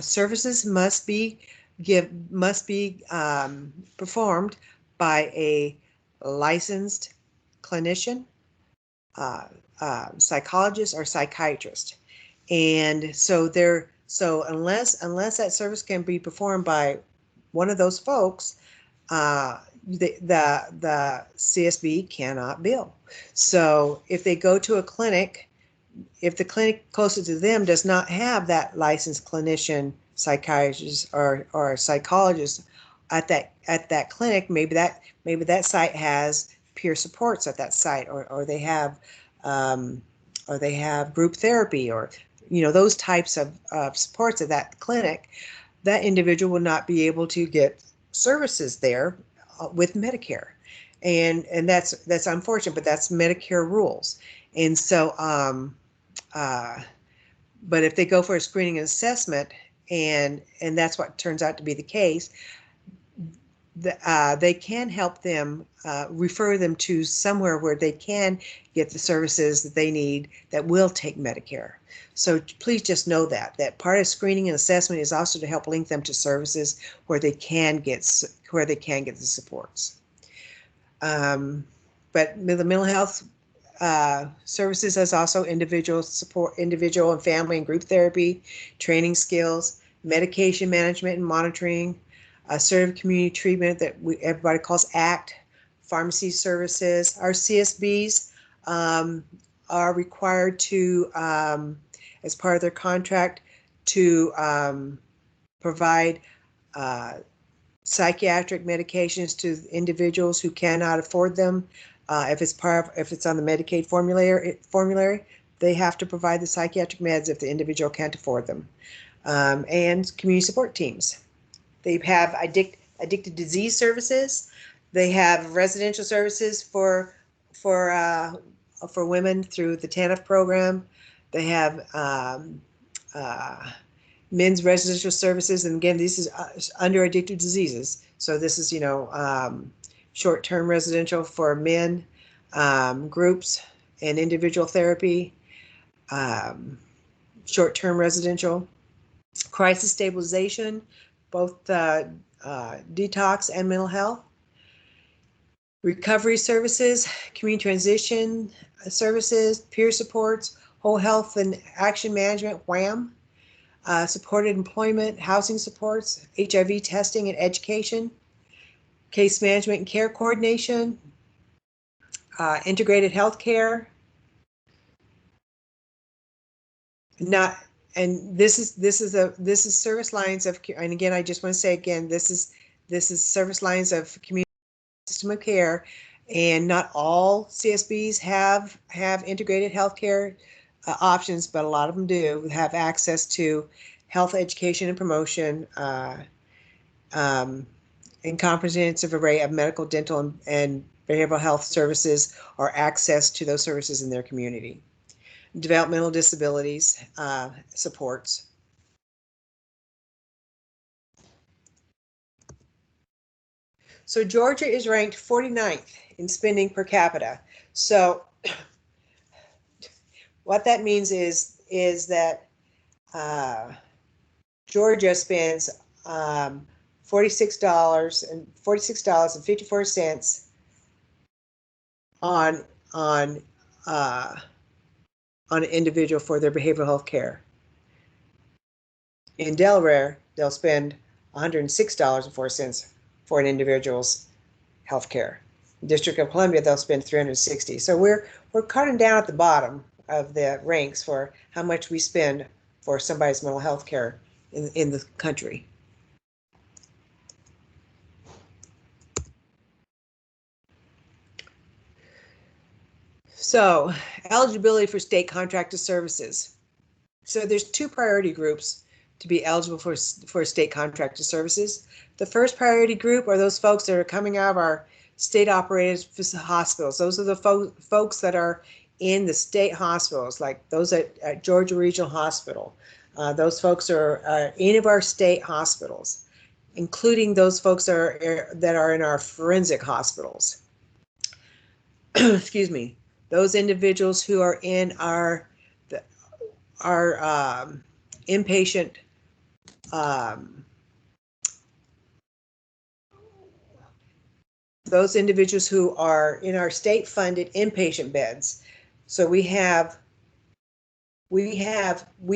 services must be performed by a licensed clinician, psychologist, or psychiatrist. And so unless that service can be performed by one of those folks, the CSB cannot bill. So if they go to a clinic, if the clinic closest to them does not have that licensed clinician, psychiatrist, or psychologist at that clinic, maybe that site has peer supports at that site, or they have group therapy, or those types of supports at that clinic, that individual will not be able to get services there with Medicare. And that's unfortunate, but that's Medicare rules. And so but if they go for a screening and assessment, and that's what turns out to be the case, they can help them, refer them to somewhere where they can get the services that they need that will take Medicare. So please just know that part of screening and assessment is also to help link them to services where they can get the supports. But the mental health services has also individual support, individual and family and group therapy, training skills, medication management and monitoring, assertive community treatment that everybody calls ACT, pharmacy services. Our CSBs are required to, as part of their contract, to provide psychiatric medications to individuals who cannot afford them. If it's on the Medicaid formulary, they have to provide the psychiatric meds if the individual can't afford them. And community support teams. They have addicted disease services. They have residential services for women through the TANF program. They have men's residential services, and again, this is under addicted diseases. So this is short-term residential for men, groups and individual therapy, short-term residential, crisis stabilization, both detox and mental health, recovery services, community transition services, peer supports, whole health and action management, WHAM, supported employment, housing supports, HIV testing and education, case management and care coordination, integrated health care. This is service lines of, and again, I just want to say again, this is service lines of community system of care, and not all CSBs have integrated health care options, but a lot of them do have access to health education and promotion, and comprehensive array of medical, dental, and behavioral health services, or access to those services in their community. Developmental disabilities supports. So Georgia is ranked 49th in spending per capita. So what that means is that Georgia spends $46.54 on an individual for their behavioral health care. In Delaware, they'll spend $106.04 for an individual's health care. District of Columbia, they'll spend $360. So we're cutting down at the bottom of the ranks for how much we spend for somebody's mental health care in the country. So eligibility for state contracted services. So there's two priority groups to be eligible for state contracted services. The first priority group are those folks that are coming out of our state-operated hospitals. Those are the folks that are in the state hospitals, like those at Georgia Regional Hospital. Those folks are any of our state hospitals, including those folks that are in our forensic hospitals. Excuse me. Those individuals who are in our inpatient those individuals who are in our state-funded inpatient beds. So we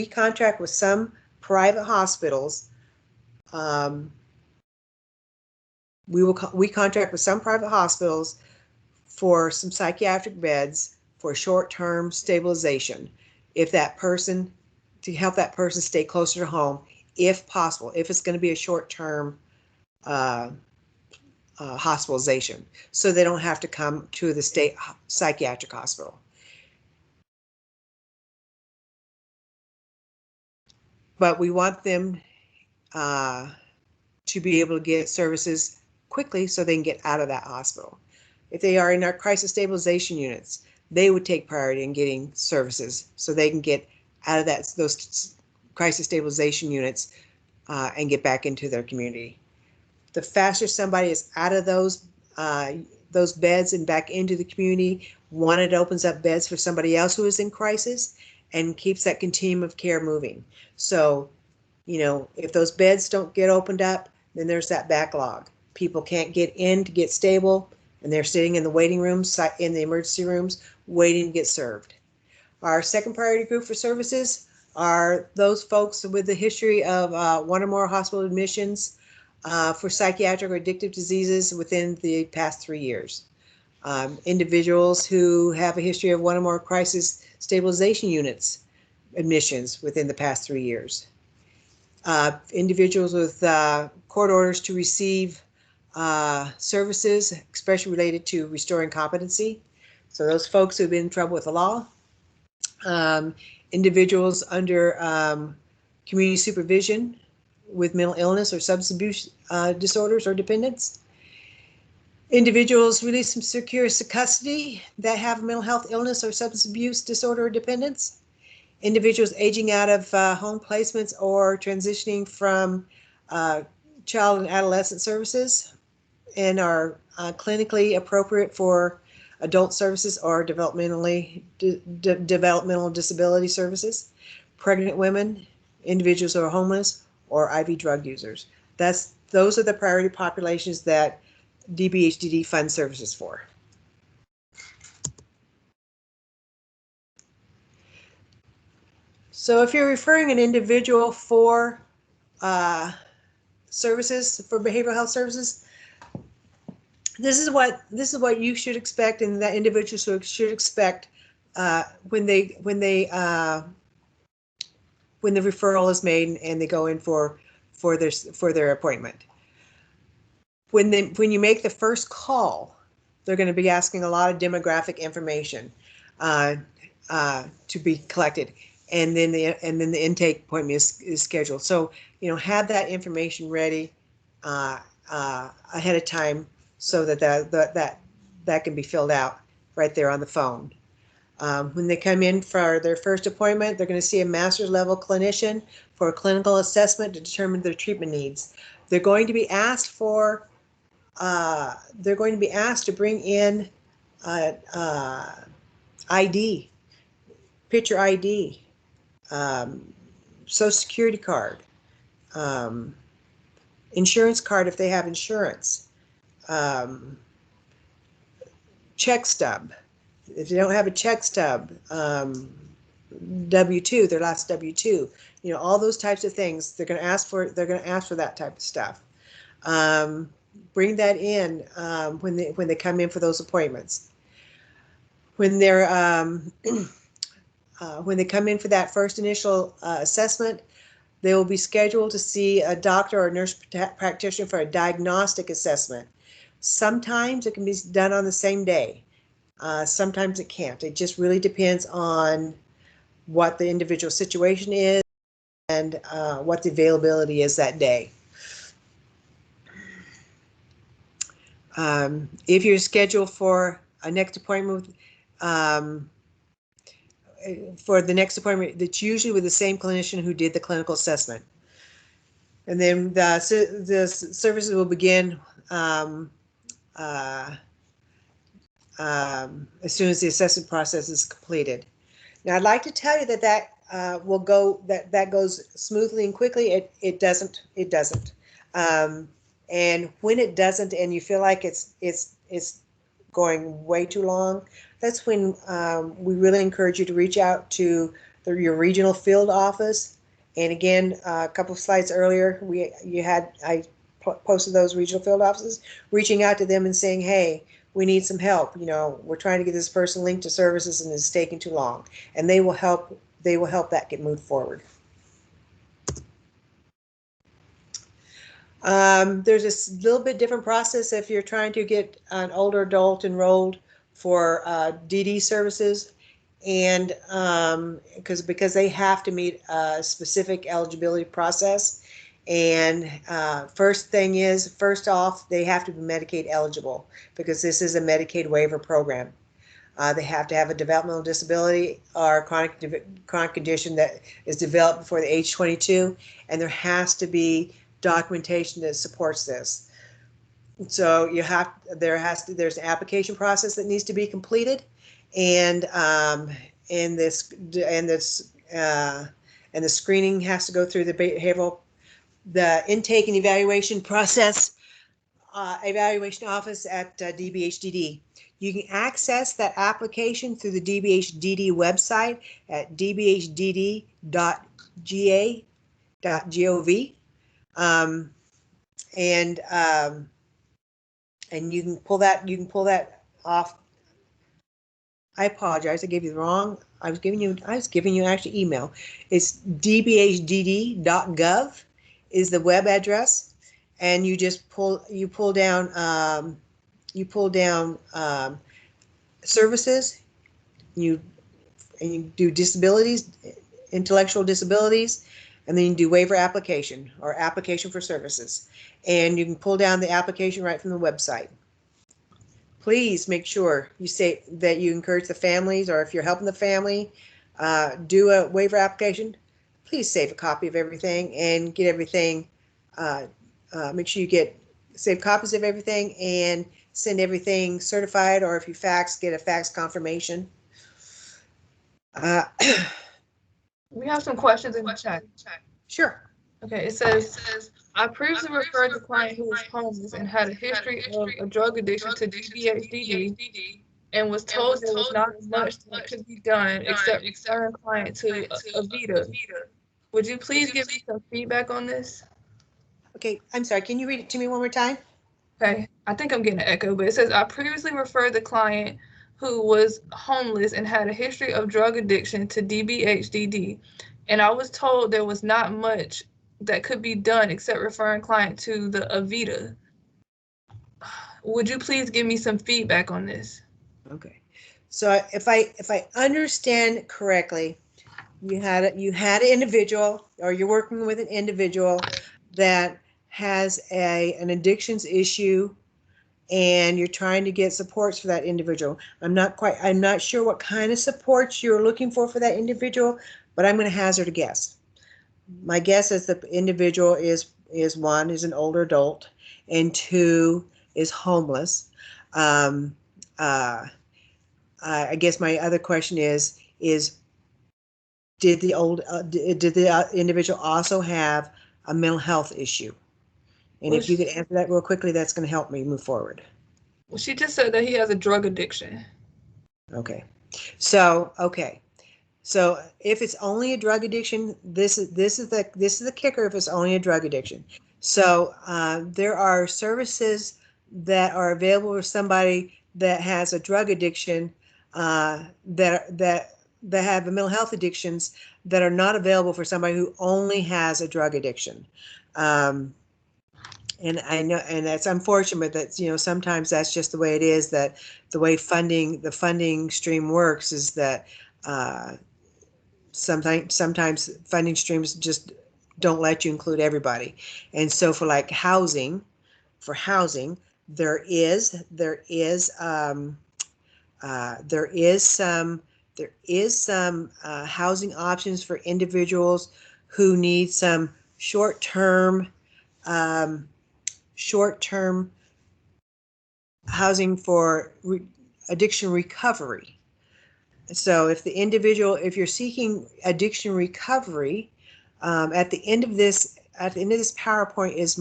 contract with some private hospitals. We contract with some private hospitals for some psychiatric beds for short-term stabilization, if that person, to help that person stay closer to home, if possible, if it's going to be a short-term hospitalization, so they don't have to come to the state psychiatric hospital. But we want them to be able to get services quickly so they can get out of that hospital. If they are in our crisis stabilization units, they would take priority in getting services so they can get out of those crisis stabilization units and get back into their community. The faster somebody is out of those beds and back into the community, one, it opens up beds for somebody else who is in crisis and keeps that continuum of care moving. So, you know, if those beds don't get opened up, then there's that backlog. People can't get in to get stable, and they're sitting in the waiting rooms, in the emergency rooms, waiting to get served. Our second priority group for services are those folks with the history of one or more hospital admissions for psychiatric or addictive diseases within the past 3 years. Individuals who have a history of one or more crisis stabilization units admissions within the past 3 years. Individuals with court orders to receive services, especially related to restoring competency. So those folks who've been in trouble with the law. Individuals under community supervision with mental illness or substance abuse disorders or dependence. Individuals released from secure custody that have mental health illness or substance abuse disorder or dependence. Individuals aging out of home placements or transitioning from child and adolescent services and are clinically appropriate for adult services or developmental disability services. Pregnant women, individuals who are homeless, or IV drug users. Those are the priority populations that DBHDD funds services for. So if you're referring an individual for services, for behavioral health services, this is what you should expect, and that individuals should expect when the referral is made and they go in for their appointment. When you make the first call, they're going to be asking a lot of demographic information to be collected, and then the intake appointment is scheduled. So, you know, have that information ready ahead of time so that can be filled out right there on the phone. When they come in for their first appointment, they're going to see a master's level clinician for a clinical assessment to determine their treatment needs. They're going to be asked to bring in ID, picture ID, Social Security card, insurance card if they have insurance, check stub. If they don't have a check stub, W-2, their last W-2, you know, all those types of things, they're going to ask for that type of stuff. Bring that in when they come in for those appointments. When they come in for that first initial assessment, they will be scheduled to see a doctor or a nurse practitioner for a diagnostic assessment. Sometimes it can be done on the same day. Sometimes it can't. It just really depends on what the individual situation is. and what the availability is that day. If you're scheduled for a next appointment, for the next appointment, that's usually with the same clinician who did the clinical assessment. And then the services will begin as soon as the assessment process is completed. Now, I'd like to tell you that that goes smoothly and quickly. It doesn't. And when it doesn't, and you feel like it's going way too long, that's when we really encourage you to reach out to your regional field office. And again, a couple of slides earlier, I posted those regional field offices, reaching out to them and saying, hey, we need some help. You know, we're trying to get this person linked to services and it's taking too long. And they will help that get moved forward. There's a little bit different process if you're trying to get an older adult enrolled for DD services, and because they have to meet a specific eligibility process. And first off, they have to be Medicaid eligible because this is a Medicaid waiver program. They have to have a developmental disability or chronic condition that is developed before the age 22, and there has to be documentation that supports this. So there's an application process that needs to be completed, and the screening has to go through the intake and evaluation process, evaluation office at DBHDD. You can access that application through the DBHDD website at dbhdd.ga.gov. And you can pull that off. I apologize, I gave you the wrong. I was giving you actually email. It's dbhdd.gov is the web address, and you just pull down services. You do disabilities, intellectual disabilities, and then you do waiver application or application for services. And you can pull down the application right from the website. Please make sure you say that you encourage the families, or if you're helping the family do a waiver application, please save a copy of everything and get everything. Make sure you save copies of everything and send everything certified, or if you fax, get a fax confirmation. We have some questions in the chat. Sure. Okay, it says, I previously referred the client who was homeless and had a history of a drug addiction to DBHDD and was told there was not much that could be done except refer a client to Avita. Would you please give me some feedback on this? Okay, I'm sorry, can you read it to me one more time? Okay, I think I'm getting an echo, but it says, I previously referred the client who was homeless and had a history of drug addiction to DBHDD, and I was told there was not much that could be done except referring client to the Avita. Would you please give me some feedback on this? Okay, so if I understand correctly, you had an individual, or you're working with an individual that has an addictions issue, and you're trying to get supports for that individual. I'm not sure what kind of supports you're looking for that individual, but I'm going to hazard a guess. My guess is the individual is one, is an older adult, and two, is homeless. I guess my other question is did the individual also have a mental health issue? And if you could answer that real quickly, that's going to help me move forward. Well, she just said that he has a drug addiction. Okay. So if it's only a drug addiction, this is the kicker. If it's only a drug addiction, so there are services that are available for somebody that has a drug addiction, that have a mental health addictions that are not available for somebody who only has a drug addiction. And I know, and that's unfortunate, but that, sometimes that's just the way it is, that the way the funding stream works is that sometimes funding streams just don't let you include everybody. And so for like housing, there is some housing options for individuals who need some short-term housing for addiction recovery. So if you're seeking addiction recovery, at the end of this PowerPoint is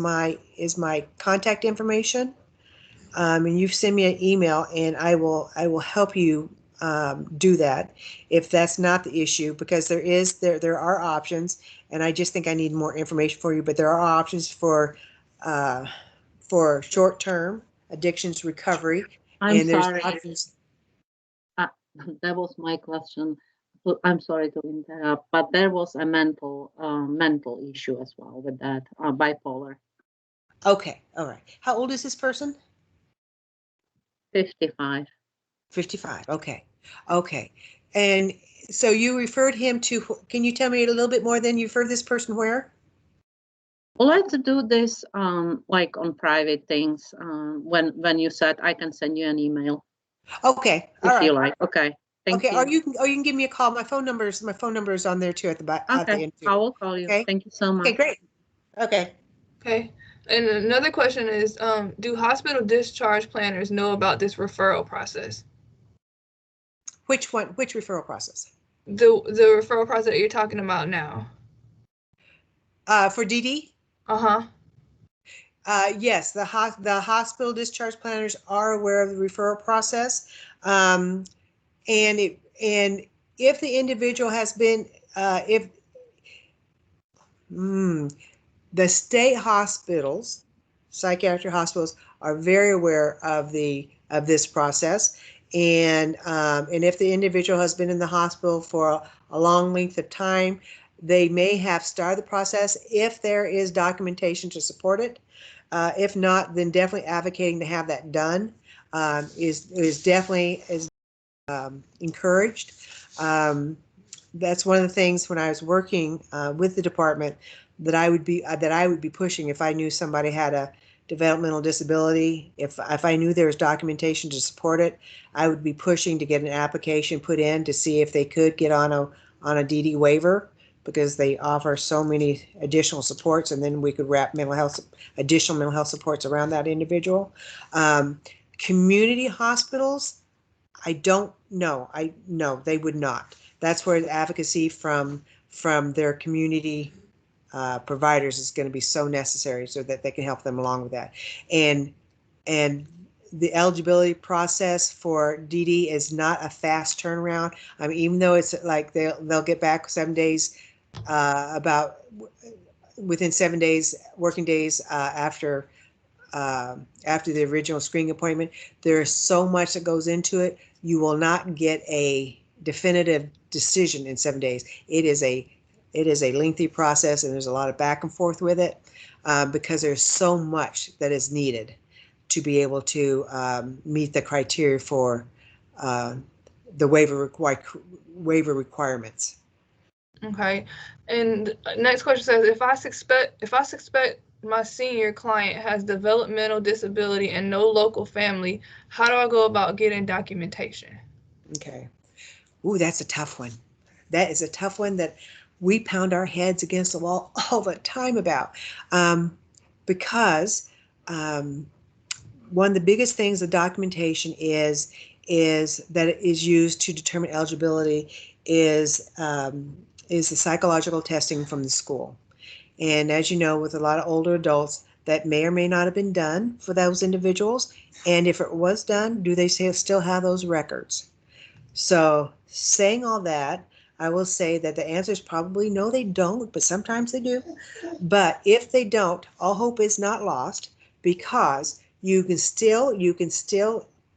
my contact information, and you send me an email, and I will help you do that if that's not the issue, because there are options, and I just think I need more information for you. But there are options for short-term addictions recovery, I'm and there's sorry. options. That was my question. I'm sorry to interrupt, but there was a mental issue as well with that, bipolar. Okay, all right. How old is this person? 55. 55. Okay. And so you referred him to, can you tell me a little bit more then? You referred this person where? I like to do this like on private things. When you said I can send you an email. Okay. If All right. you like. Okay. Thank you. Or you can give me a call. My phone number is on there too at the back. Okay. I will call you. Okay. Thank you so much. Okay, great. Okay. Okay. And another question is, do hospital discharge planners know about this referral process? Which one? Which referral process? The referral process that you're talking about now. For DD? Uh-huh. Yes, the hospital discharge planners are aware of the referral process, and if the individual has been the state hospitals, psychiatric hospitals, are very aware of this process, and if the individual has been in the hospital for a long length of time, they may have started the process if there is documentation to support it. If not, then definitely advocating to have that done is definitely encouraged. That's one of the things when I was working with the department that I would be pushing if I knew somebody had a developmental disability. If I knew there was documentation to support it, I would be pushing to get an application put in to see if they could get on a DD waiver, because they offer so many additional supports, and then we could wrap additional mental health supports around that individual. Community hospitals, I don't know. No, they would not. That's where the advocacy from their community providers is going to be so necessary, so that they can help them along with that. And the eligibility process for DD is not a fast turnaround. I mean, even though it's like they'll get back 7 days, within 7 days, working days after the original screening appointment. There is so much that goes into it. You will not get a definitive decision in 7 days. It is a lengthy process, and there's a lot of back and forth with it, because there's so much that is needed to be able to meet the criteria for the waiver requirements. Okay. And next question says, if I suspect my senior client has developmental disability and no local family, how do I go about getting documentation? Okay. Ooh, that's a tough one. That is a tough one that we pound our heads against the wall all the time about, because one of the biggest things the documentation is that it is used to determine eligibility is the psychological testing from the school. And as you know, with a lot of older adults, that may or may not have been done for those individuals. And if it was done, do they still have those records? So saying all that, I will say that the answer is probably no, they don't, but sometimes they do. But if they don't, all hope is not lost, because you can still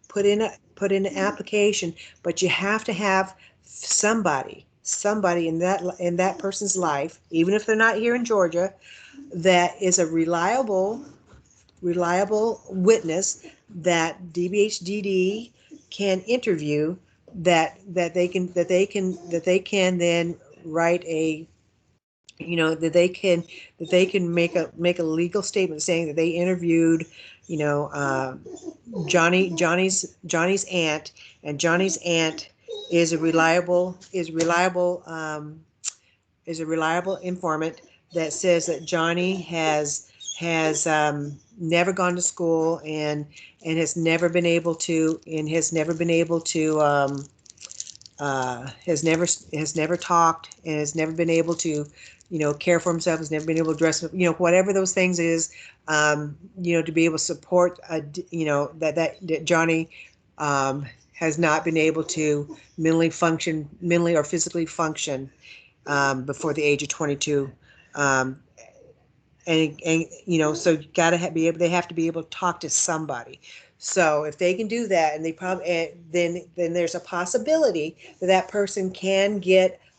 put in an application, but you have to have somebody in that person's life, even if they're not here in Georgia, that is a reliable witness that DBHDD can interview, that they can then write a, you know, that they can make a legal statement saying that they interviewed, you know, Johnny's aunt, and Johnny's aunt is a reliable informant that says that Johnny has never gone to school and has never been able to has never talked and has never been able to, you know, care for himself, has never been able to dress, you know, whatever those things is, you know, to be able to support, you know, that Johnny has not been able to mentally or physically function before the age of 22. And you know, so you gotta they have to be able to talk to somebody. So if they can do that, and they probably, then there's a possibility that that person can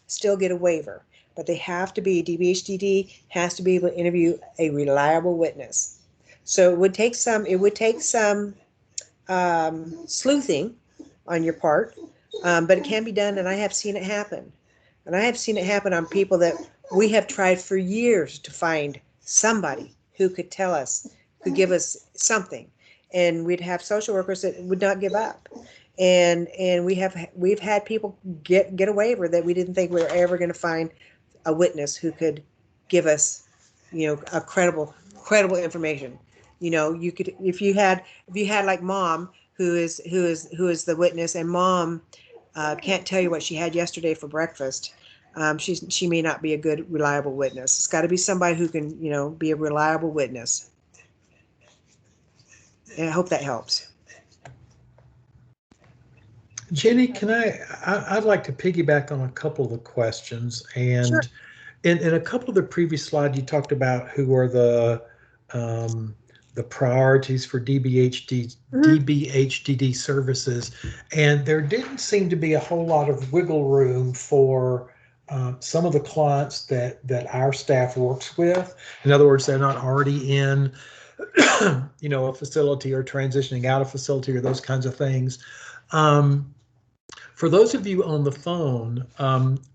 still get a waiver, but they have to be, DBHDD has to be able to interview a reliable witness. So it would take some sleuthing on your part, but it can be done, and I have seen it happen. And I have seen it happen on people that we have tried for years to find somebody who could tell us, could give us something. And we'd have social workers that would not give up. And we've had people get a waiver that we didn't think we were ever going to find a witness who could give us, you know, a credible information. You know, you could, if you had like mom who is the witness, and mom can't tell you what she had yesterday for breakfast. She may not be a good, reliable witness. It's got to be somebody who can, you know, be a reliable witness. And I hope that helps. Jenny, can I'd like to piggyback on a couple of the questions. And sure. In a couple of the previous slides, you talked about who are the priorities for DBHDD services, and there didn't seem to be a whole lot of wiggle room for some of the clients that our staff works with. In other words, they're not already in, you know, a facility or transitioning out of facility or those kinds of things. For those of you on the phone,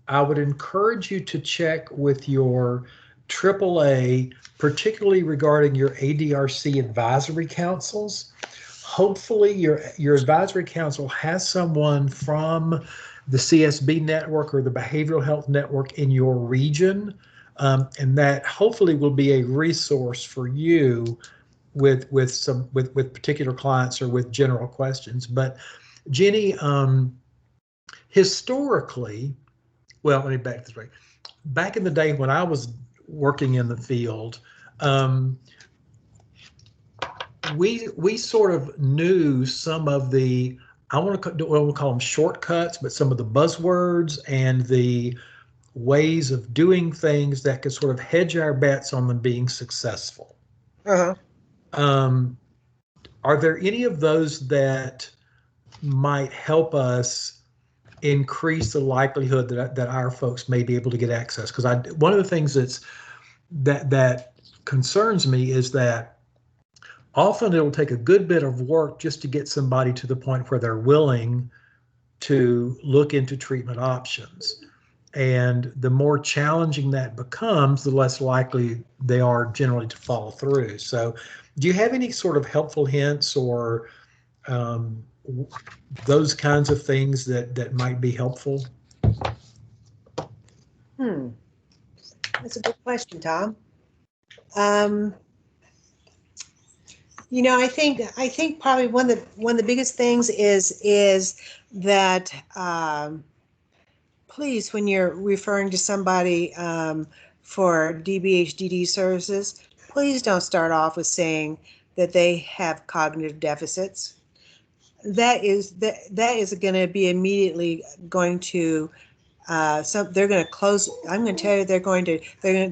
I would encourage you to check with your AAA, particularly regarding your ADRC advisory councils. Hopefully your advisory council has someone from the CSB network or the behavioral health network in your region, and that hopefully will be a resource for you with particular clients or with general questions. But Jenny, historically, well, let me back this way. Back in the day when I was working in the field, we sort of knew some of the, I want to call them shortcuts, but some of the buzzwords and the ways of doing things that could sort of hedge our bets on them being successful. Uh-huh. Are there any of those that might help us increase the likelihood that our folks may be able to get access? Because one of the things that concerns me is that often it'll take a good bit of work just to get somebody to the point where they're willing to look into treatment options. And the more challenging that becomes, the less likely they are generally to follow through. So do you have any sort of helpful hints or those kinds of things that might be helpful? That's a good question, Tom. You know, I think probably one of the biggest things is that please, when you're referring to somebody for DBHDD services, please don't start off with saying that they have cognitive deficits. That is going to be immediately going to they're going to close. I'm going to tell you, they're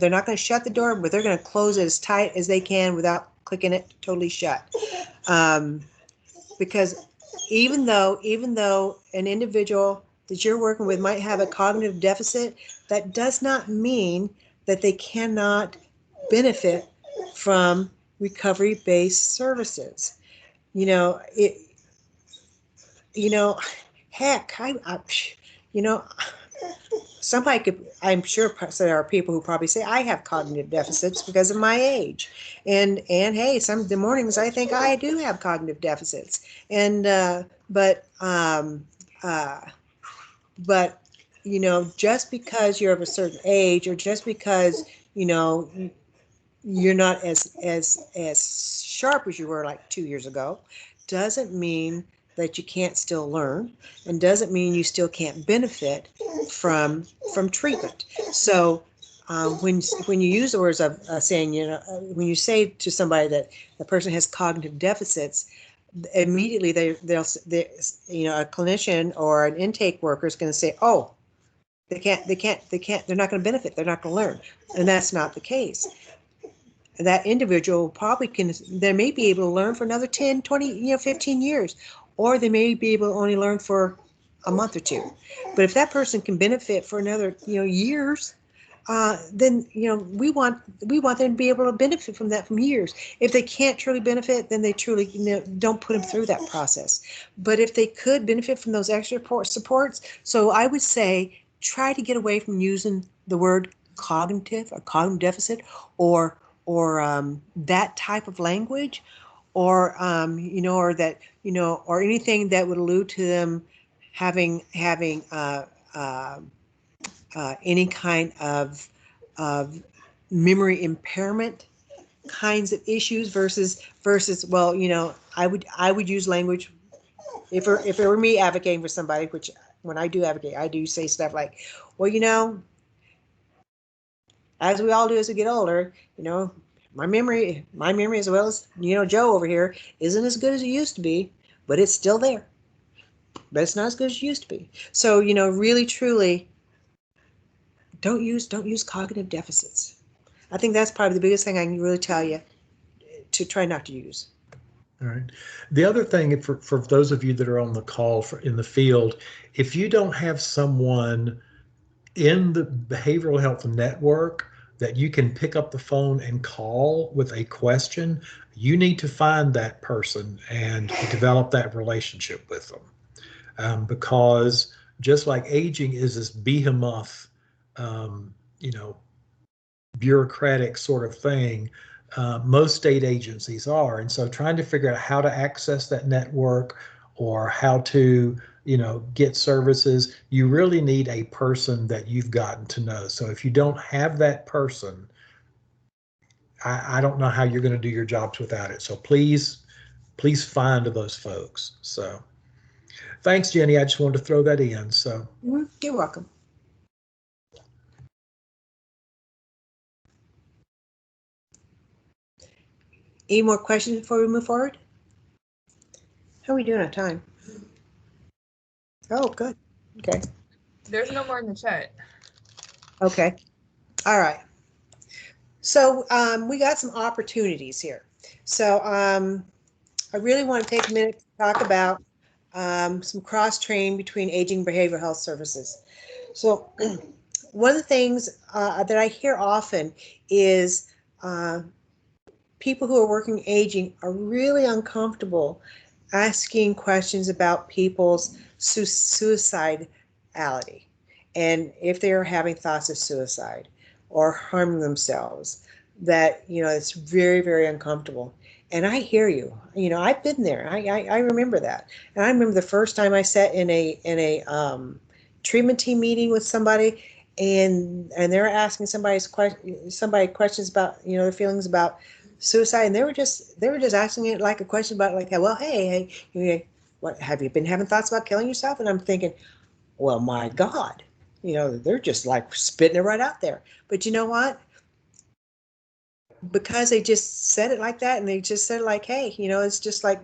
not going to shut the door, but they're going to close it as tight as they can without clicking it totally shut. Because even though an individual that you're working with might have a cognitive deficit, that does not mean that they cannot benefit from recovery-based services. You know, heck, somebody could, I'm sure there are people who probably say, I have cognitive deficits because of my age. And hey, some of the mornings I think I do have cognitive deficits. And, but, you know, just because you're of a certain age, or just because, you know, you're not as sharp as you were like 2 years ago, doesn't mean that you can't still learn, and doesn't mean you still can't benefit from treatment. So when you use the words of saying, you know, when you say to somebody that the person has cognitive deficits, immediately they'll you know, a clinician or an intake worker is going to say, oh, they're not going to benefit, they're not going to learn. And that's not the case. That individual probably they may be able to learn for another 10, 20, you know, 15 years, or they may be able to only learn for a month or two. But if that person can benefit for another, you know, years, then, you know, we want them to be able to benefit from that from years. If they can't truly benefit, then they truly, you know, don't put them through that process. But if they could benefit from those extra supports, so I would say try to get away from using the word cognitive or cognitive deficit, or that type of language, or you know, or that, you know, or anything that would allude to them having any kind of memory impairment kinds of issues versus well, you know, I would use language, if it were me advocating for somebody, which when I do advocate, I do say stuff like, well, you know, as we all do as we get older, you know, my memory as well as, you know, Joe over here isn't as good as it used to be, but it's still there. But it's not as good as it used to be. So, you know, really truly, don't use cognitive deficits. I think that's probably the biggest thing I can really tell you to try not to use. All right. The other thing for those of you that are on the call in the field, if you don't have someone in the behavioral health network that you can pick up the phone and call with a question, you need to find that person and develop that relationship with them. Because just like aging is this behemoth, you know, bureaucratic sort of thing, most state agencies are. And so trying to figure out how to access that network, or how to, you know, get services, you really need a person that you've gotten to know. So if you don't have that person, I don't know how you're going to do your jobs without it. So please find those folks. So thanks, Jenny. I just wanted to throw that in. So You're welcome. Any more questions before we move forward? How are we doing on time? Oh, good. Okay. There's no more in the chat. Okay. All right. So we got some opportunities here. So I really want to take a minute to talk about some cross-training between aging and behavioral health services. So one of the things that I hear often is people who are working aging are really uncomfortable asking questions about people's suicidality, and if they're having thoughts of suicide or harming themselves, that, you know, it's very, very uncomfortable. And I hear you. You know, I've been there. I remember that. And I remember the first time I sat in a treatment team meeting with somebody, and they're asking somebody questions about, you know, their feelings about suicide, and they were just asking it like a question about, like, well, hey, you know, what, have you been having thoughts about killing yourself? And I'm thinking, well, my God, you know, they're just like spitting it right out there. But you know what? Because they just said it like that, and they just said like, hey, you know, it's just like,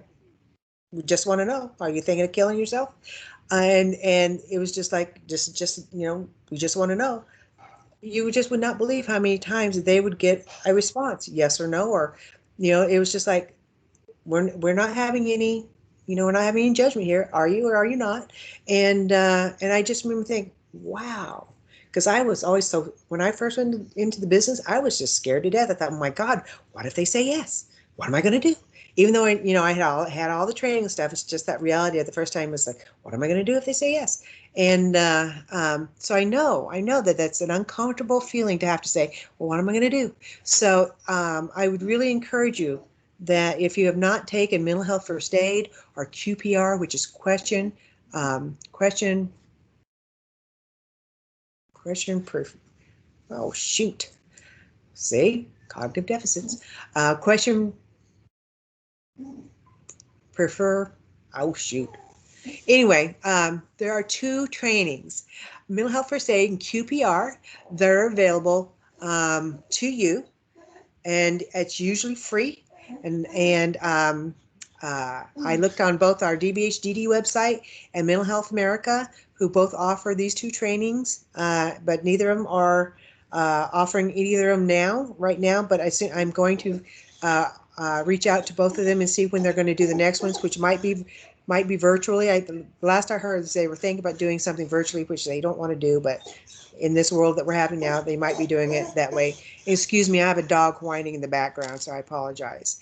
we just want to know, are you thinking of killing yourself? And it was just like, just you know, we just want to know. You just would not believe how many times they would get a response, yes or no, or, you know, it was just like, we're not having any, you know, we're not having any judgment here. Are you or are you not? And I just remember thinking, wow, because I was always so, when I first went into the business, I was just scared to death. I thought, oh my God, what if they say yes? What am I going to do? even though I had all the training and stuff, it's just that reality of the first time was like, what am I going to do if they say yes? And so I know that that's an uncomfortable feeling to have to say, well, what am I going to do? So I would really encourage you that if you have not taken mental health first aid or QPR, which is question proof. Oh, shoot. See, cognitive deficits. Question prefer. Oh, shoot. Anyway, there are 2 trainings, mental health first aid and QPR, that are available to you, and it's usually free. And I looked on both our DBHDD website and Mental Health America, who both offer these 2 trainings, but neither of them are offering either of them right now. But I'm going to reach out to both of them and see when they're going to do the next ones, which might be virtually. The last I heard is they were thinking about doing something virtually, which they don't want to do, but in this world that we're having now, they might be doing it that way. Excuse me, I have a dog whining in the background, so I apologize.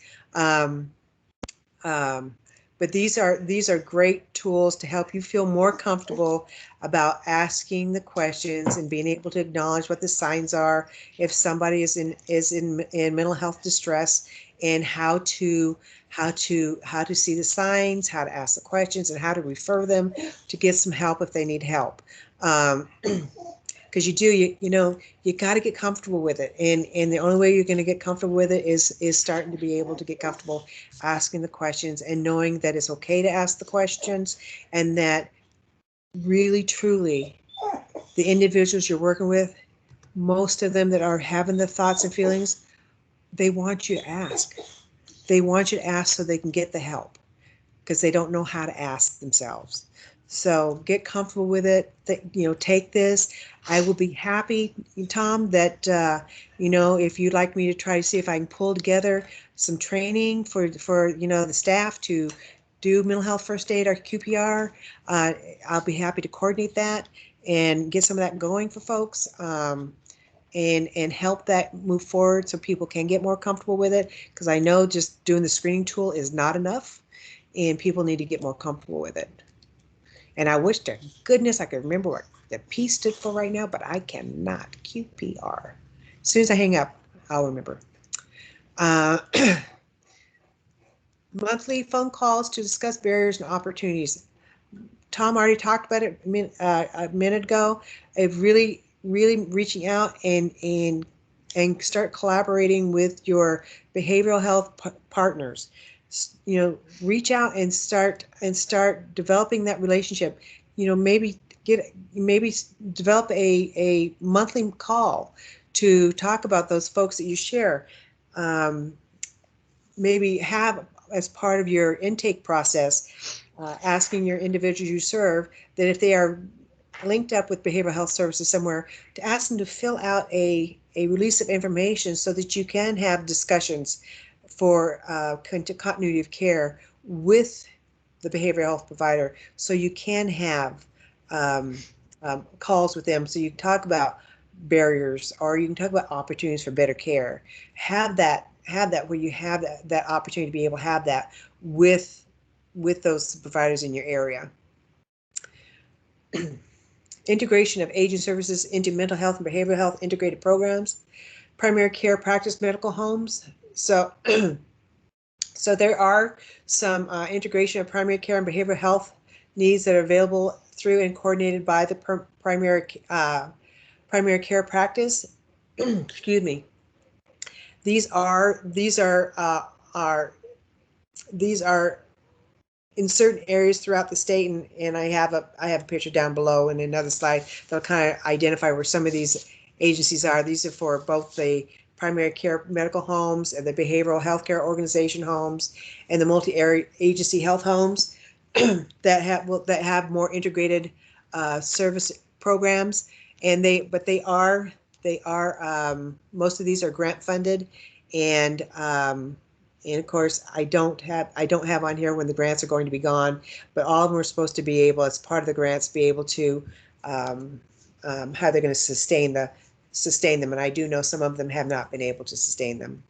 But these are great tools to help you feel more comfortable about asking the questions and being able to acknowledge what the signs are if somebody is in mental health distress, and how to see the signs, how to ask the questions, and how to refer them to get some help if they need help. Because you got to get comfortable with it, and the only way you're going to get comfortable with it is starting to be able to get comfortable asking the questions and knowing that it's okay to ask the questions, and that really truly the individuals you're working with, most of them that are having the thoughts and feelings, they want you to ask. They want you to ask so they can get the help, because they don't know how to ask themselves. So get comfortable with it. Take this. I will be happy, Tom, that if you'd like me to try to see if I can pull together some training for the staff to do mental health first aid or QPR. I'll be happy to coordinate that and get some of that going for folks. And help that move forward so people can get more comfortable with it, because I know just doing the screening tool is not enough, and people need to get more comfortable with it. And I wish to goodness I could remember what the P stood for right now, but I cannot. QPR. As soon as I hang up, I'll remember. Monthly phone calls to discuss barriers and opportunities. Tom already talked about it a minute ago. Of really reaching out and start collaborating with your behavioral health partners. Reach out and start developing that relationship. Maybe develop a monthly call to talk about those folks that you share. Maybe have as part of your intake process, asking your individuals you serve that if they are linked up with behavioral health services somewhere, to ask them to fill out a release of information so that you can have discussions for continuity of care with the behavioral health provider, so you can have calls with them, so you can talk about barriers, or you can talk about opportunities for better care. Have that where you have that opportunity to be able to have that with those providers in your area. Integration of aging services into mental health and behavioral health integrated programs, primary care practice medical homes. So there are some integration of primary care and behavioral health needs that are available through and coordinated by the primary care practice. Excuse me. These are in certain areas throughout the state, and I have a picture down below and another slide that'll kind of identify where some of these agencies are. These are for both the primary care medical homes and the behavioral health care organization homes and the multi-area agency health homes that have more integrated service programs. And they are most of these are grant funded, and of course, I don't have on here when the grants are going to be gone, but all of them are supposed to be able, as part of the grants, be able to how they're going to sustain them. And I do know some of them have not been able to sustain them.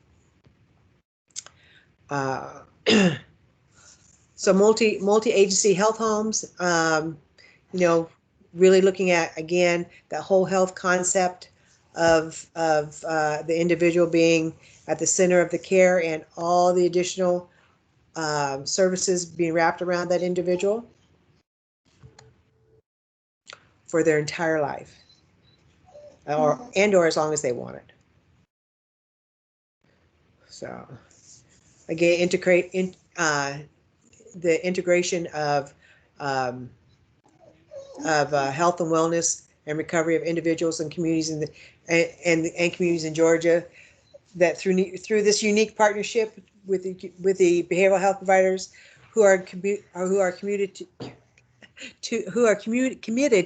So multi-agency health homes, you know, really looking at, again, that whole health concept of the individual being at the center of the care and all the additional services being wrapped around that individual for their entire life, or as long as they want it. So again, integrate in the integration of health and wellness and recovery of individuals and communities in and communities in Georgia. That through this unique partnership with the behavioral health providers who are committed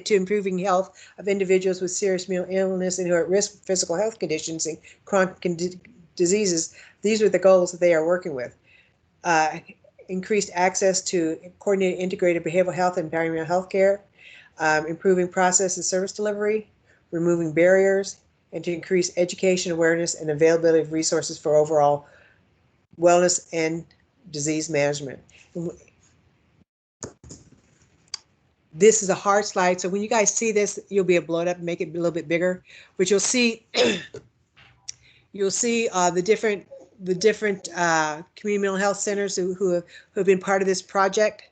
to improving health of individuals with serious mental illness and who are at risk for physical health conditions and chronic diseases. These are the goals that they are working with. Increased access to coordinated integrated behavioral health and environmental health care, improving process and service delivery, removing barriers, and to increase education, awareness, and availability of resources for overall wellness and disease management. This is a hard slide, so when you guys see this, you'll be able to blow it up and make it a little bit bigger. But you'll see, the different community mental health centers who have been part of this project.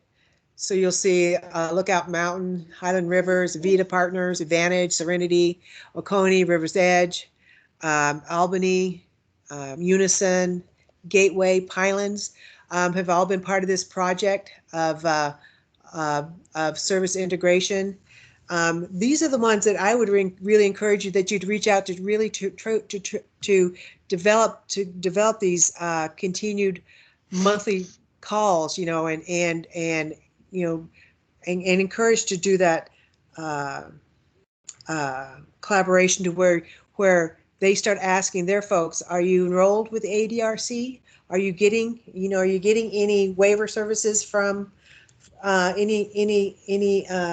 So you'll see Lookout Mountain, Highland Rivers, Vita Partners, Advantage, Serenity, Oconee, River's Edge, Albany, Unison, Gateway, Pinelands have all been part of this project of service integration. These are the ones that I would really encourage you that you'd reach out to really to develop these continued monthly calls, you know, and you know, and encouraged to do that collaboration to where they start asking their folks, are you enrolled with ADRC? Are you getting any waiver services from any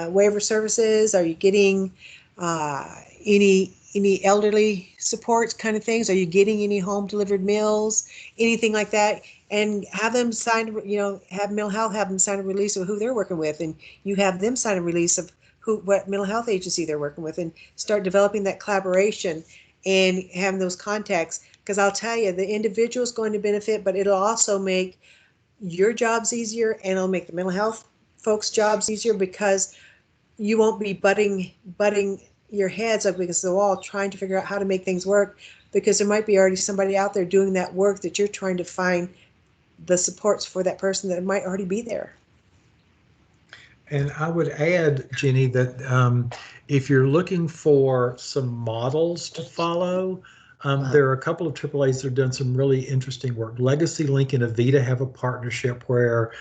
waiver services? Are you getting any elderly supports kind of things? Are you getting any home delivered meals, anything like that? And have them sign, have mental health, have them sign a release of who they're working with, and you have them sign a release of what mental health agency they're working with, and start developing that collaboration and having those contacts. Because I'll tell you, the individual is going to benefit, but it'll also make your jobs easier, and it'll make the mental health folks' jobs easier, because you won't be butting your heads up against the wall trying to figure out how to make things work, because there might be already somebody out there doing that work that you're trying to find the supports for that person that might already be there. And I would add, Jenny, that if you're looking for some models to follow, there are a couple of AAAs that have done some really interesting work. Legacy Link and Avita have a partnership where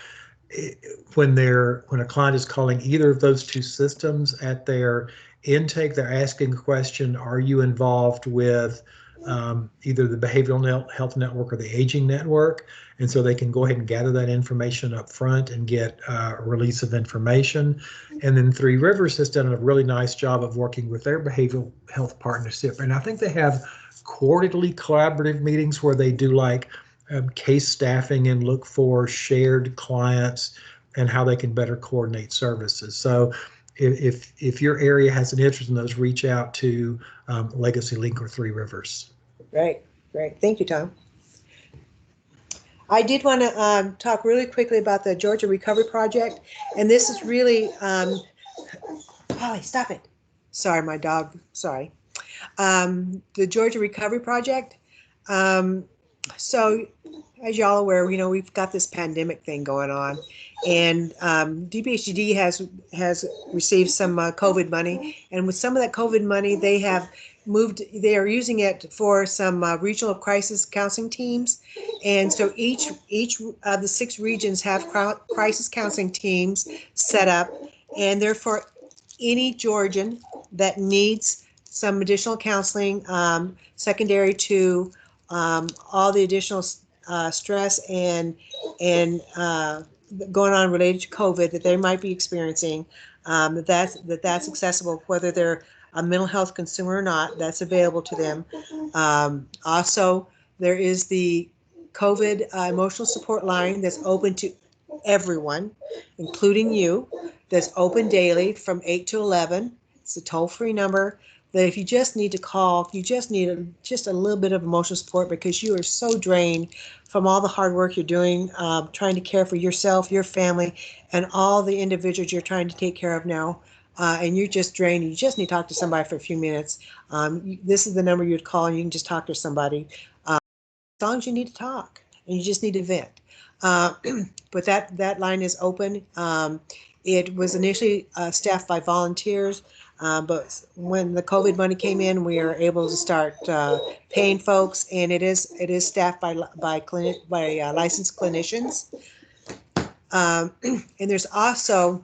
when a client is calling either of those two systems at their intake, they're asking a question, are you involved with either the behavioral health network or the aging network? And so they can go ahead and gather that information up front and get a release of information. And then Three Rivers has done a really nice job of working with their behavioral health partnership. And I think they have quarterly collaborative meetings where they do like case staffing and look for shared clients and how they can better coordinate services. So if your area has an interest in those, reach out to Legacy Link or Three Rivers. Great. Thank you, Tom. I did want to talk really quickly about the Georgia Recovery Project, and this is really, Polly, stop it. Sorry, my dog, sorry. The Georgia Recovery Project. So as y'all aware, we've got this pandemic thing going on, and DBHGD has received some COVID money, and with some of that COVID money, they are using it for some regional crisis counseling teams. And so each of the 6 regions have crisis counseling teams set up, and therefore any Georgian that needs some additional counseling secondary to all the additional stress and going on related to COVID that they might be experiencing, that's accessible, whether they're a mental health consumer or not. That's available to them. Also, there is the COVID emotional support line that's open to everyone, including you, that's open daily from 8 to 11. It's a toll-free number that if you just need to call, you just need just a little bit of emotional support because you are so drained from all the hard work you're doing, trying to care for yourself, your family, and all the individuals you're trying to take care of now. And you're just drained. You just need to talk to somebody for a few minutes. This is the number you'd call, and you can just talk to somebody. As long as you need to talk, and you just need to vent. But that line is open. It was initially staffed by volunteers, but when the COVID money came in, we are able to start paying folks, and it is staffed by licensed clinicians. And there's also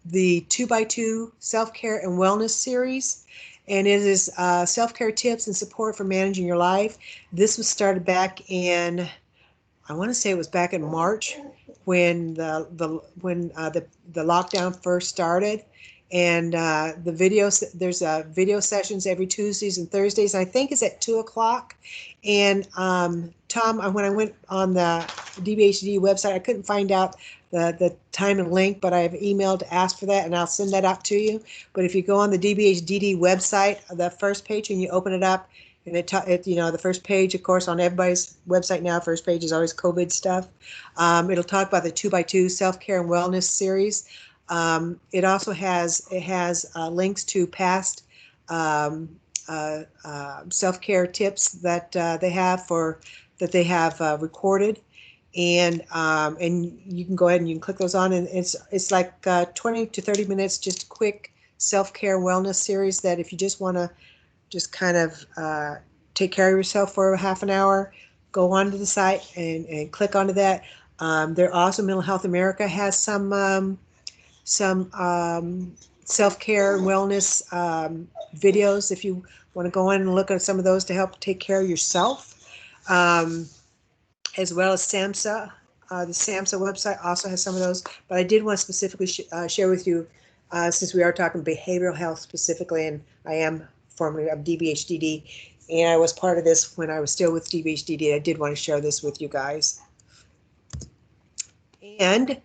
the 2x2 self-care and wellness series, and it is self-care tips and support for managing your life. This was started back in, I want to say it was back in March when the lockdown first started, and the videos, there's video sessions every Tuesdays and Thursdays. I think it's at 2:00. And Tom, when I went on the DBHD website, I couldn't find out the time and link, but I have emailed to ask for that, and I'll send that out to you. But if you go on the DBHDD website, the first page, and you open it up, and it the first page, of course, on everybody's website now, first page is always COVID stuff. It'll talk about the 2x2 self-care and wellness series. It also has links to past self-care tips that they have recorded. And you can go ahead and you can click those on, and it's like 20 to 30 minutes, just quick self-care wellness series that if you just want to just kind of take care of yourself for a half an hour, go onto the site and click onto that. There also, Mental Health America has some self-care and wellness videos if you want to go in and look at some of those to help take care of yourself. As well as SAMHSA. The SAMHSA website also has some of those, but I did want to specifically share with you, since we are talking behavioral health specifically, and I am formerly of DBHDD, and I was part of this when I was still with DBHDD. I did want to share this with you guys. And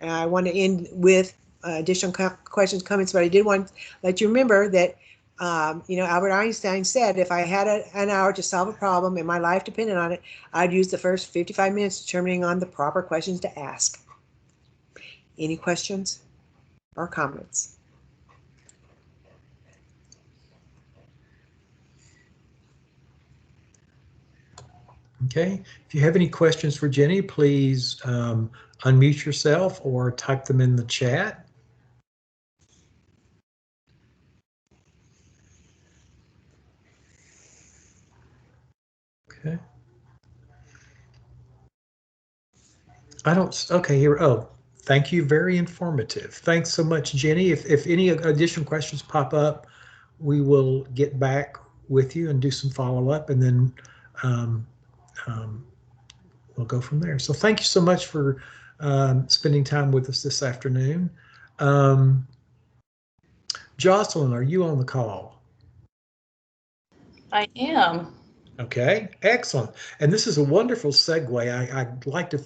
I want to end with additional questions, comments, but I did want to let you remember that Albert Einstein said, if I had an hour to solve a problem and my life depended on it, I'd use the first 55 minutes determining on the proper questions to ask. Any questions or comments? Okay, if you have any questions for Jenny, please unmute yourself or type them in the chat. Okay. Okay, here, thank you, very informative. Thanks so much, Jenny. If any additional questions pop up, we will get back with you and do some follow-up, and then we'll go from there. So thank you so much for spending time with us this afternoon. Jocelyn, are you on the call? I am. Okay, excellent. And this is a wonderful segue. I'd like to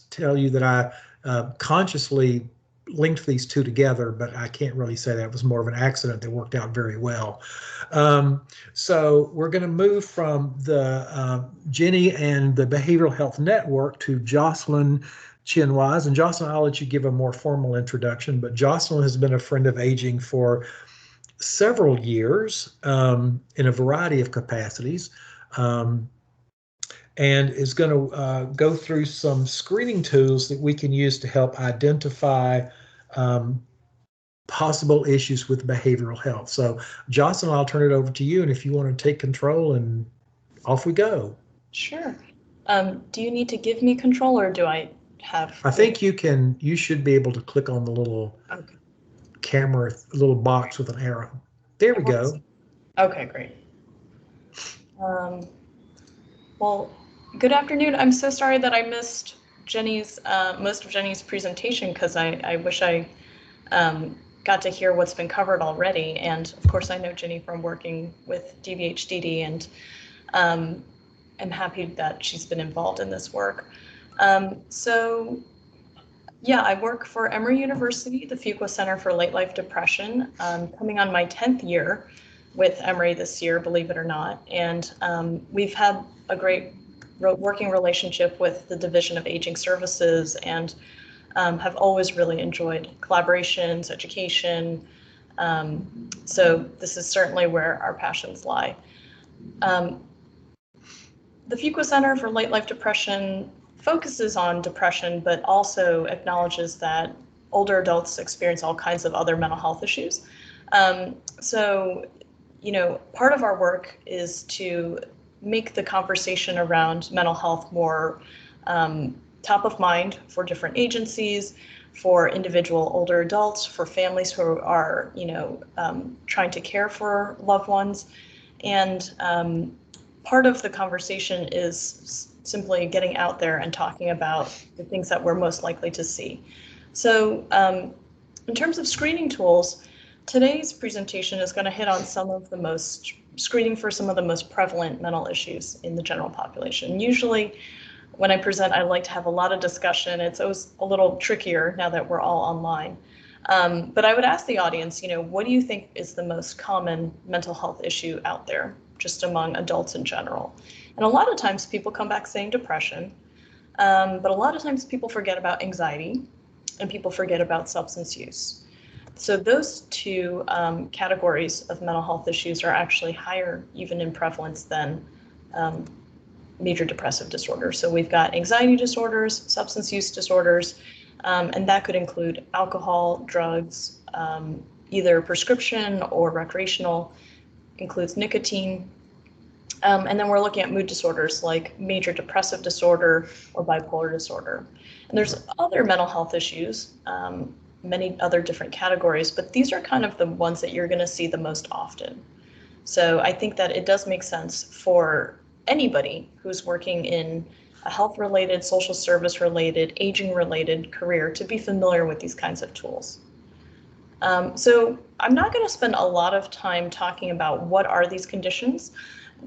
tell you that I consciously linked these two together, but I can't really say that. It was more of an accident that worked out very well. So we're going to move from the Jenny and the Behavioral Health Network to Jocelyn Chinwise. And Jocelyn, I'll let you give a more formal introduction, but Jocelyn has been a friend of aging for several years in a variety of capacities. And is going to go through some screening tools that we can use to help identify possible issues with behavioral health. So Jocelyn, I'll turn it over to you, and if you want to take control, and off we go. Sure. Do you need to give me control, or do I have? I think you should be able to click on the little camera, little box with an arrow. There we go. Okay, great. Well, good afternoon. I'm so sorry that I missed Jenny's most of Jenny's presentation, because I wish I got to hear what's been covered already. And of course, I know Jenny from working with DBHDD, and am happy that she's been involved in this work. So yeah, I work for Emory University, the Fuqua Center for Late Life Depression. Coming on my 10th year with Emory this year, believe it or not. And we've had a great working relationship with the Division of Aging Services, and have always really enjoyed collaborations, education. So this is certainly where our passions lie. The Fuqua Center for Late Life Depression focuses on depression, but also acknowledges that older adults experience all kinds of other mental health issues. So, you know, part of our work is to make the conversation around mental health more top of mind for different agencies, for individual older adults, for families who are, you know, trying to care for loved ones. And part of the conversation is simply getting out there and talking about the things that we're most likely to see. So in terms of screening tools, today's presentation is going to hit on screening for some of the most prevalent mental issues in the general population. Usually when I present, I like to have a lot of discussion. It's always a little trickier now that we're all online. But I would ask the audience, you know, what do you think is the most common mental health issue out there, just among adults in general? And a lot of times people come back saying depression, but a lot of times people forget about anxiety and people forget about substance use. So those two categories of mental health issues are actually higher even in prevalence than major depressive disorder. So we've got anxiety disorders, substance use disorders, and that could include alcohol, drugs, either prescription or recreational, includes nicotine. And then we're looking at mood disorders like major depressive disorder or bipolar disorder. And there's other mental health issues, many other different categories, but these are kind of the ones that you're going to see the most often. So I think that it does make sense for anybody who's working in a health-related, social service-related, aging-related career to be familiar with these kinds of tools. So I'm not going to spend a lot of time talking about what are these conditions.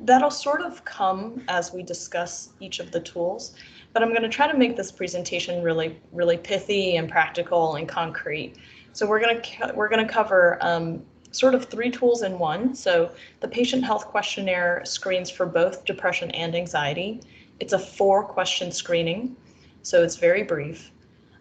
That'll sort of come as we discuss each of the tools, but I'm going to try to make this presentation really, really pithy and practical and concrete. So we're going to cover sort of 3 tools in one. So the patient health questionnaire screens for both depression and anxiety. It's a 4-question screening, so it's very brief.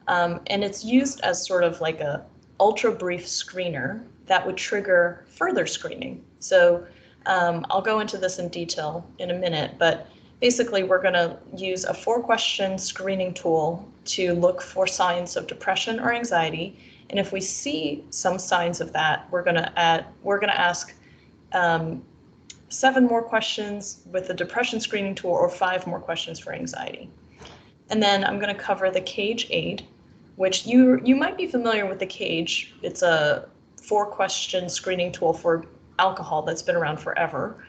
And it's used as sort of like a ultra brief screener that would trigger further screening. So I'll go into this in detail in a minute, but basically we're going to use a 4-question screening tool to look for signs of depression or anxiety. And if we see some signs of that, we're going to ask 7 more questions with the depression screening tool or 5 more questions for anxiety. And then I'm going to cover the CAGE aid, which you might be familiar with the CAGE. It's a 4-question screening tool for alcohol that's been around forever.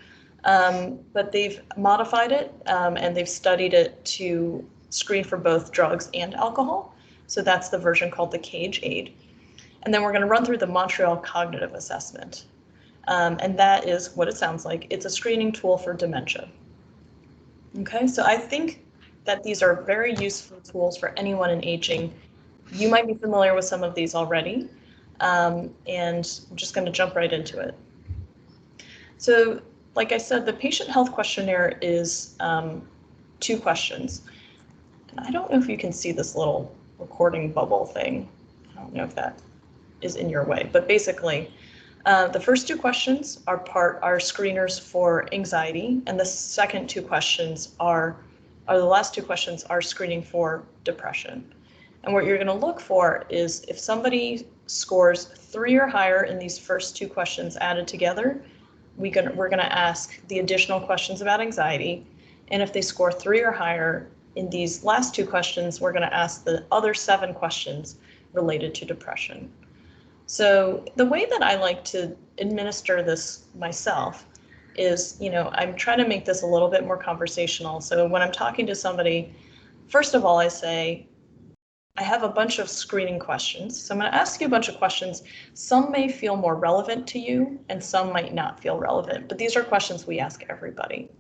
But they've modified it and they've studied it to screen for both drugs and alcohol. So that's the version called the CAGE aid. And then we're going to run through the Montreal Cognitive Assessment. And that is what it sounds like. It's a screening tool for dementia. Okay, so I think that these are very useful tools for anyone in aging. You might be familiar with some of these already, and I'm just going to jump right into it. So, like I said, the patient health questionnaire is 2 questions. And I don't know if you can see this little recording bubble thing. I don't know if that is in your way, but basically, the first 2 questions are screeners for anxiety, and the second 2 questions the last 2 questions are screening for depression. And what you're going to look for is if somebody scores 3 or higher in these first 2 questions added together, we're going to ask the additional questions about anxiety. And if they score 3 or higher in these last 2 questions, we're going to ask the other 7 questions related to depression. So the way that I like to administer this myself is, you know, I'm trying to make this a little bit more conversational. So when I'm talking to somebody, first of all, I say, I have a bunch of screening questions. So I'm going to ask you a bunch of questions. Some may feel more relevant to you and some might not feel relevant, but these are questions we ask everybody.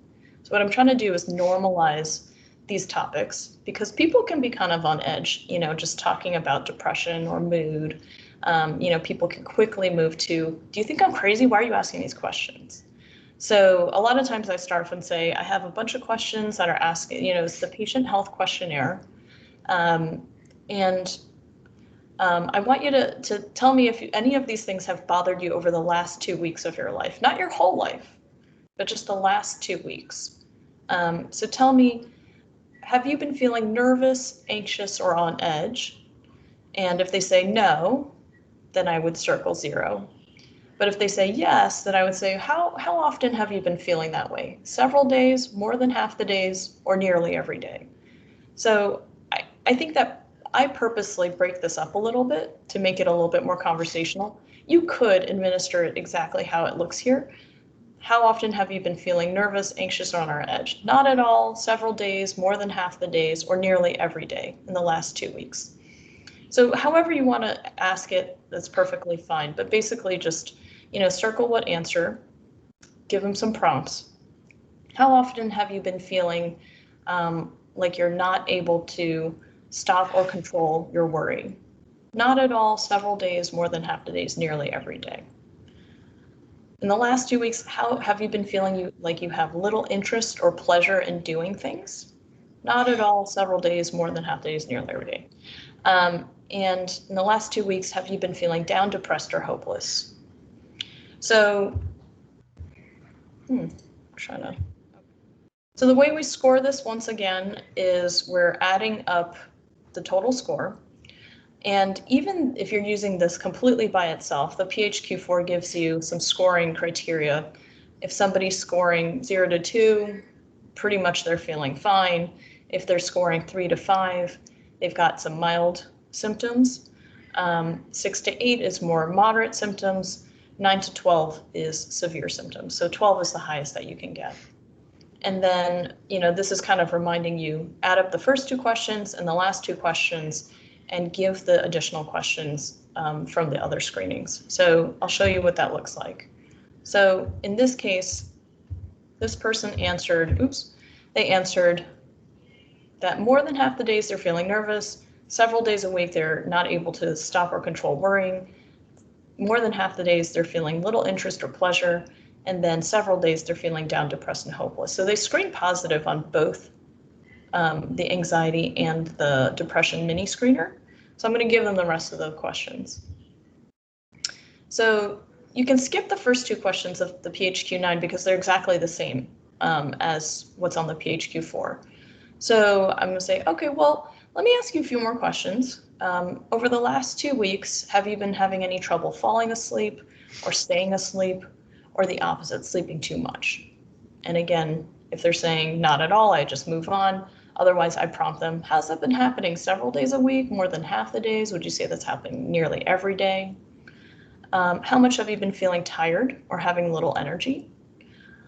So what I'm trying to do is normalize these topics, because people can be kind of on edge, just talking about depression or mood. People can quickly move to, do you think I'm crazy? Why are you asking these questions? So a lot of times I start off and say, I have a bunch of questions that are asking, it's the patient health questionnaire. I want you to tell me if any of these things have bothered you over the last 2 weeks of your life, not your whole life, but just the last 2 weeks. So tell me, have you been feeling nervous, anxious, or on edge? And if they say no, then I would circle 0. But if they say yes, then I would say, how often have you been feeling that way? Several days, more than half the days, or nearly every day? So I think that I purposely break this up a little bit to make it a little bit more conversational. You could administer it exactly how it looks here. How often have you been feeling nervous, anxious, or on our edge? Not at all, several days, more than half the days, or nearly every day in the last 2 weeks. So however you want to ask it, that's perfectly fine. But basically just, circle what answer, give them some prompts. How often have you been feeling like you're not able to stop or control your worry? Not at all, several days, more than half the days, nearly every day. In the last 2 weeks, how have you been feeling like you have little interest or pleasure in doing things? Not at all, several days, more than half the days, nearly every day. And in the last 2 weeks, have you been feeling down, depressed, or hopeless? So, So the way we score this, once again, is we're adding up the total score. And even if you're using this completely by itself, the PHQ-4 gives you some scoring criteria. If somebody's scoring 0 to 2, pretty much they're feeling fine. If they're scoring 3 to 5, they've got some mild symptoms. 6 to 8 is more moderate symptoms. 9 to 12 is severe symptoms. So 12 is the highest that you can get. And then, this is kind of reminding you, add up the first 2 questions and the last 2 questions and give the additional questions from the other screenings. So I'll show you what that looks like. So in this case, this person answered, they answered that more than half the days they're feeling nervous, several days a week they're not able to stop or control worrying, more than half the days they're feeling little interest or pleasure, and then several days they're feeling down, depressed, and hopeless. So they screen positive on both the anxiety and the depression mini screener. So I'm going to give them the rest of the questions. So you can skip the first 2 questions of the PHQ-9 because they're exactly the same as what's on the PHQ-4. So I'm going to say, okay, well, let me ask you a few more questions. Over the last 2 weeks, have you been having any trouble falling asleep or staying asleep, or the opposite, sleeping too much? And again, if they're saying not at all, I just move on. Otherwise, I prompt them, has that been happening several days a week, more than half the days? Would you say that's happening nearly every day? How much have you been feeling tired or having little energy?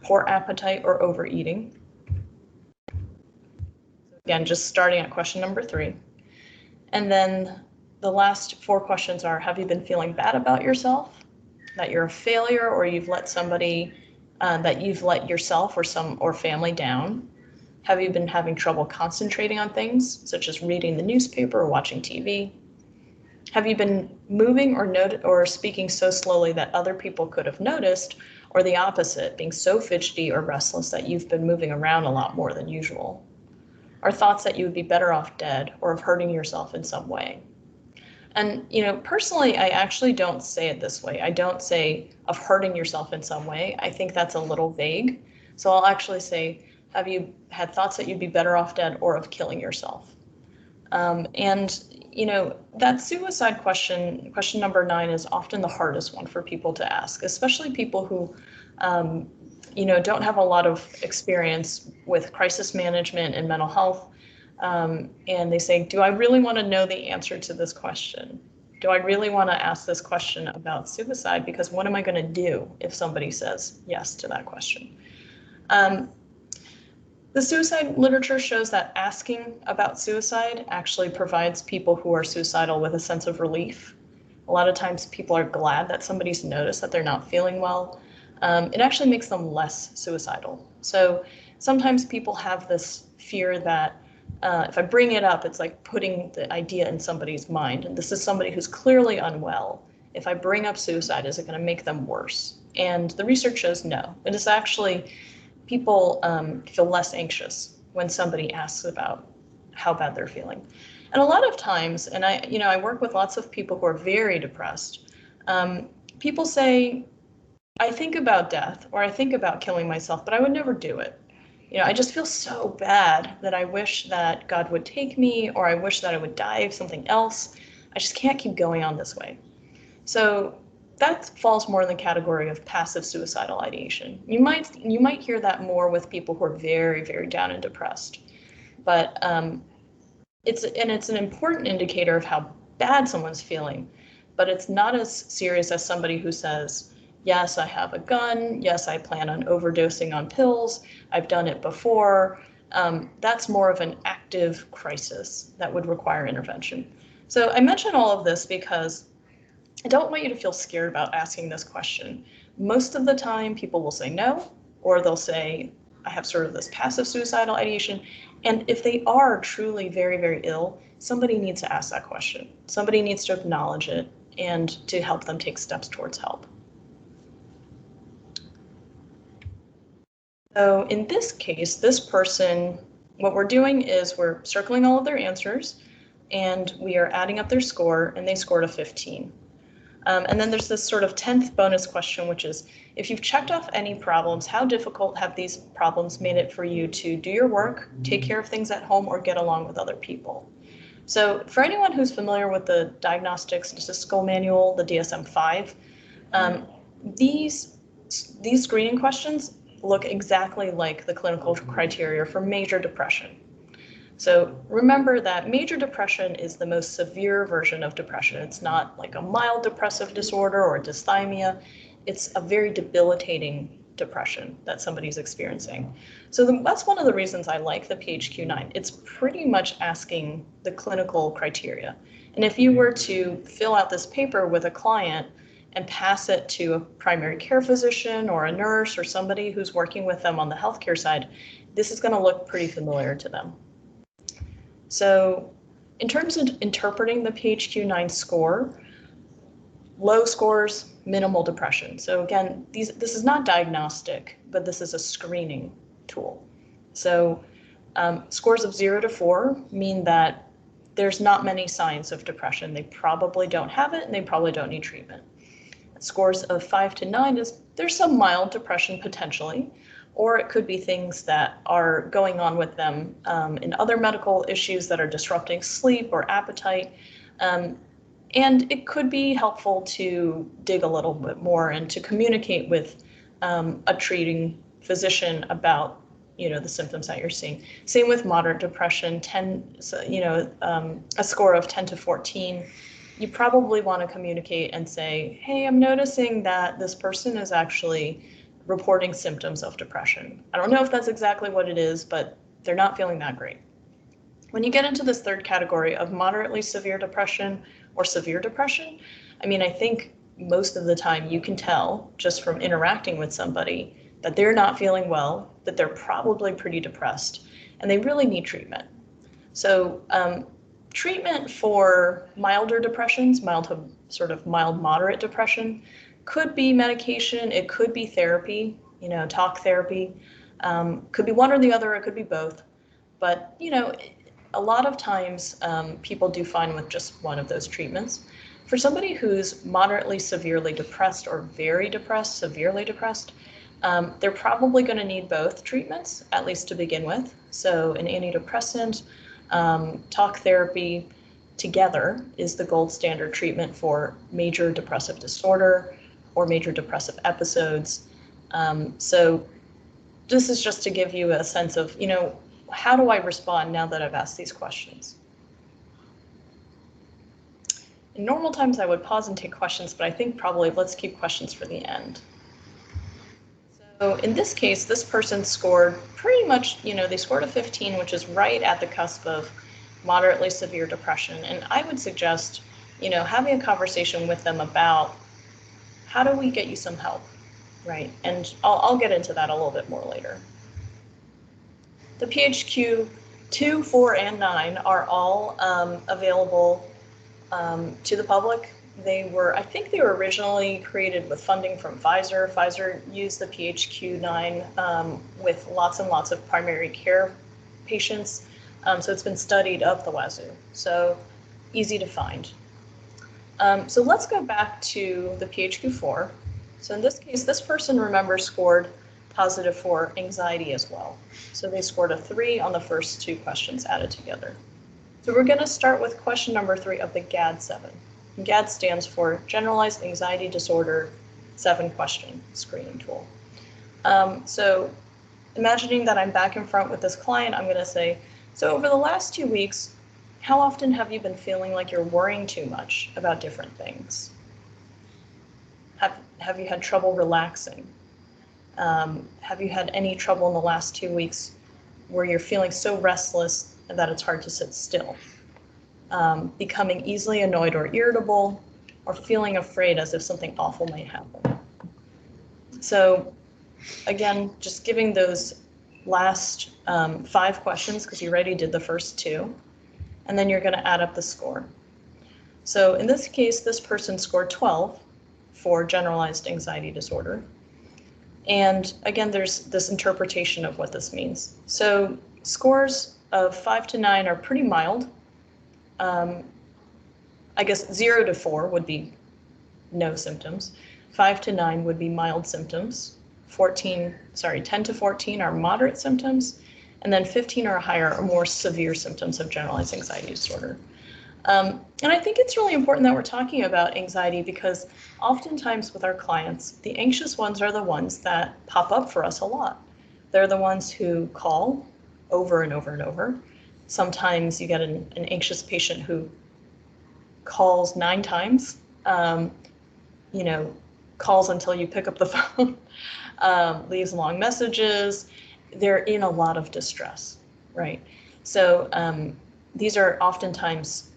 Poor appetite or overeating? Again, just starting at question number 3. And then the last 4 questions are, have you been feeling bad about yourself, that you're a failure, or you've let somebody, that you've let yourself or family down? Have you been having trouble concentrating on things, such as reading the newspaper or watching TV? Have you been moving or speaking so slowly that other people could have noticed, or the opposite, being so fidgety or restless that you've been moving around a lot more than usual? Are thoughts that you would be better off dead or of hurting yourself in some way? And, personally, I actually don't say it this way. I don't say of hurting yourself in some way. I think that's a little vague. So I'll actually say, have you had thoughts that you'd be better off dead or of killing yourself? That suicide question number 9, is often the hardest one for people to ask, especially people who, don't have a lot of experience with crisis management and mental health. And they say, do I really want to know the answer to this question? Do I really want to ask this question about suicide? Because what am I going to do if somebody says yes to that question? The suicide literature shows that asking about suicide actually provides people who are suicidal with a sense of relief. A lot of times people are glad that somebody's noticed that they're not feeling well. It actually makes them less suicidal. So sometimes people have this fear that if I bring it up, it's like putting the idea in somebody's mind. And this is somebody who's clearly unwell. If I bring up suicide, is it going to make them worse? And the research shows no. It is actually, people feel less anxious when somebody asks about how bad they're feeling. And a lot of times, and I work with lots of people who are very depressed, people say, I think about death, or I think about killing myself, but I would never do it. I just feel so bad that I wish that God would take me, or I wish that I would die of something else. I just can't keep going on this way. So that falls more in the category of passive suicidal ideation. You might hear that more with people who are very, very down and depressed. But it's an important indicator of how bad someone's feeling, but it's not as serious as somebody who says, yes, I have a gun. Yes, I plan on overdosing on pills. I've done it before. That's more of an active crisis that would require intervention. So I mention all of this because I don't want you to feel scared about asking this question. Most of the time, people will say no, or they'll say, I have sort of this passive suicidal ideation. And if they are truly very, very ill, somebody needs to ask that question. Somebody needs to acknowledge it and to help them take steps towards help. So in this case, this person, what we're doing is we're circling all of their answers and we are adding up their score, and they scored a 15. And then there's this sort of 10th bonus question, which is, if you've checked off any problems, how difficult have these problems made it for you to do your work, take care of things at home, or get along with other people? So for anyone who's familiar with the Diagnostic Statistical Manual, the DSM-5, these screening questions look exactly like the clinical criteria for major depression. So remember that major depression is the most severe version of depression. It's not like a mild depressive disorder or dysthymia. It's a very debilitating depression that somebody's experiencing. So that's one of the reasons I like the PHQ-9. It's pretty much asking the clinical criteria. And if you were to fill out this paper with a client and pass it to a primary care physician or a nurse or somebody who's working with them on the healthcare side, this is going to look pretty familiar to them. So in terms of interpreting the PHQ-9 score, low scores, minimal depression. So again, this is not diagnostic, but this is a screening tool. So scores of 0 to 4 mean that there's not many signs of depression. They probably don't have it, and they probably don't need treatment. Scores of 5 to 9 is there's some mild depression potentially, or it could be things that are going on with them in other medical issues that are disrupting sleep or appetite. And it could be helpful to dig a little bit more and to communicate with a treating physician about the symptoms that you're seeing. Same with moderate depression, a score of 10 to 14. You probably want to communicate and say, hey, I'm noticing that this person is actually reporting symptoms of depression. I don't know if that's exactly what it is, but they're not feeling that great. When you get into this third category of moderately severe depression or severe depression, I think most of the time you can tell just from interacting with somebody that they're not feeling well, that they're probably pretty depressed, and they really need treatment. So treatment for milder depressions, mild to sort of mild moderate depression, could be medication, it could be therapy, talk therapy, could be one or the other, it could be both. But, a lot of times people do fine with just one of those treatments. For somebody who's moderately severely depressed or very depressed, severely depressed, they're probably going to need both treatments, at least to begin with. So an antidepressant, talk therapy together is the gold standard treatment for major depressive disorder or major depressive episodes. So this is just to give you a sense of, how do I respond now that I've asked these questions? In normal times, I would pause and take questions, but I think probably let's keep questions for the end. So in this case, this person scored pretty much, they scored a 15, which is right at the cusp of moderately severe depression. And I would suggest, having a conversation with them about how do we get you some help, right? And I'll get into that a little bit more later. The PHQ 2, 4, and 9 are all available to the public. I think they were originally created with funding from Pfizer. Pfizer used the PHQ-9 with lots and lots of primary care patients. So it's been studied up the wazoo. So easy to find. So let's go back to the PHQ-4. So in this case, this person, remember, scored positive for anxiety as well. So they scored a 3 on the first 2 questions added together. So we're going to start with question number 3 of the GAD-7. GAD stands for Generalized Anxiety Disorder 7-question screening tool. So imagining that I'm back in front with this client, I'm going to say, so over the last 2 weeks, how often have you been feeling like you're worrying too much about different things? Have you had trouble relaxing? Have you had any trouble in the last 2 weeks where you're feeling so restless that it's hard to sit still? Becoming easily annoyed or irritable, or feeling afraid as if something awful may happen. So again, just giving those last 5 questions, because you already did the first 2, and then you're going to add up the score. So in this case, this person scored 12 for generalized anxiety disorder. And again, there's this interpretation of what this means. So scores of 5 to 9 are pretty mild. I guess 0 to 4 would be no symptoms. 5 to 9 would be mild symptoms. 10 to 14 are moderate symptoms. And then 15 or higher are more severe symptoms of generalized anxiety disorder. And I think it's really important that we're talking about anxiety, because oftentimes with our clients, the anxious ones are the ones that pop up for us a lot. They're the ones who call over and over and over. Sometimes you get an anxious patient who calls 9 times, calls until you pick up the phone, leaves long messages. They're in a lot of distress, right? So these are oftentimes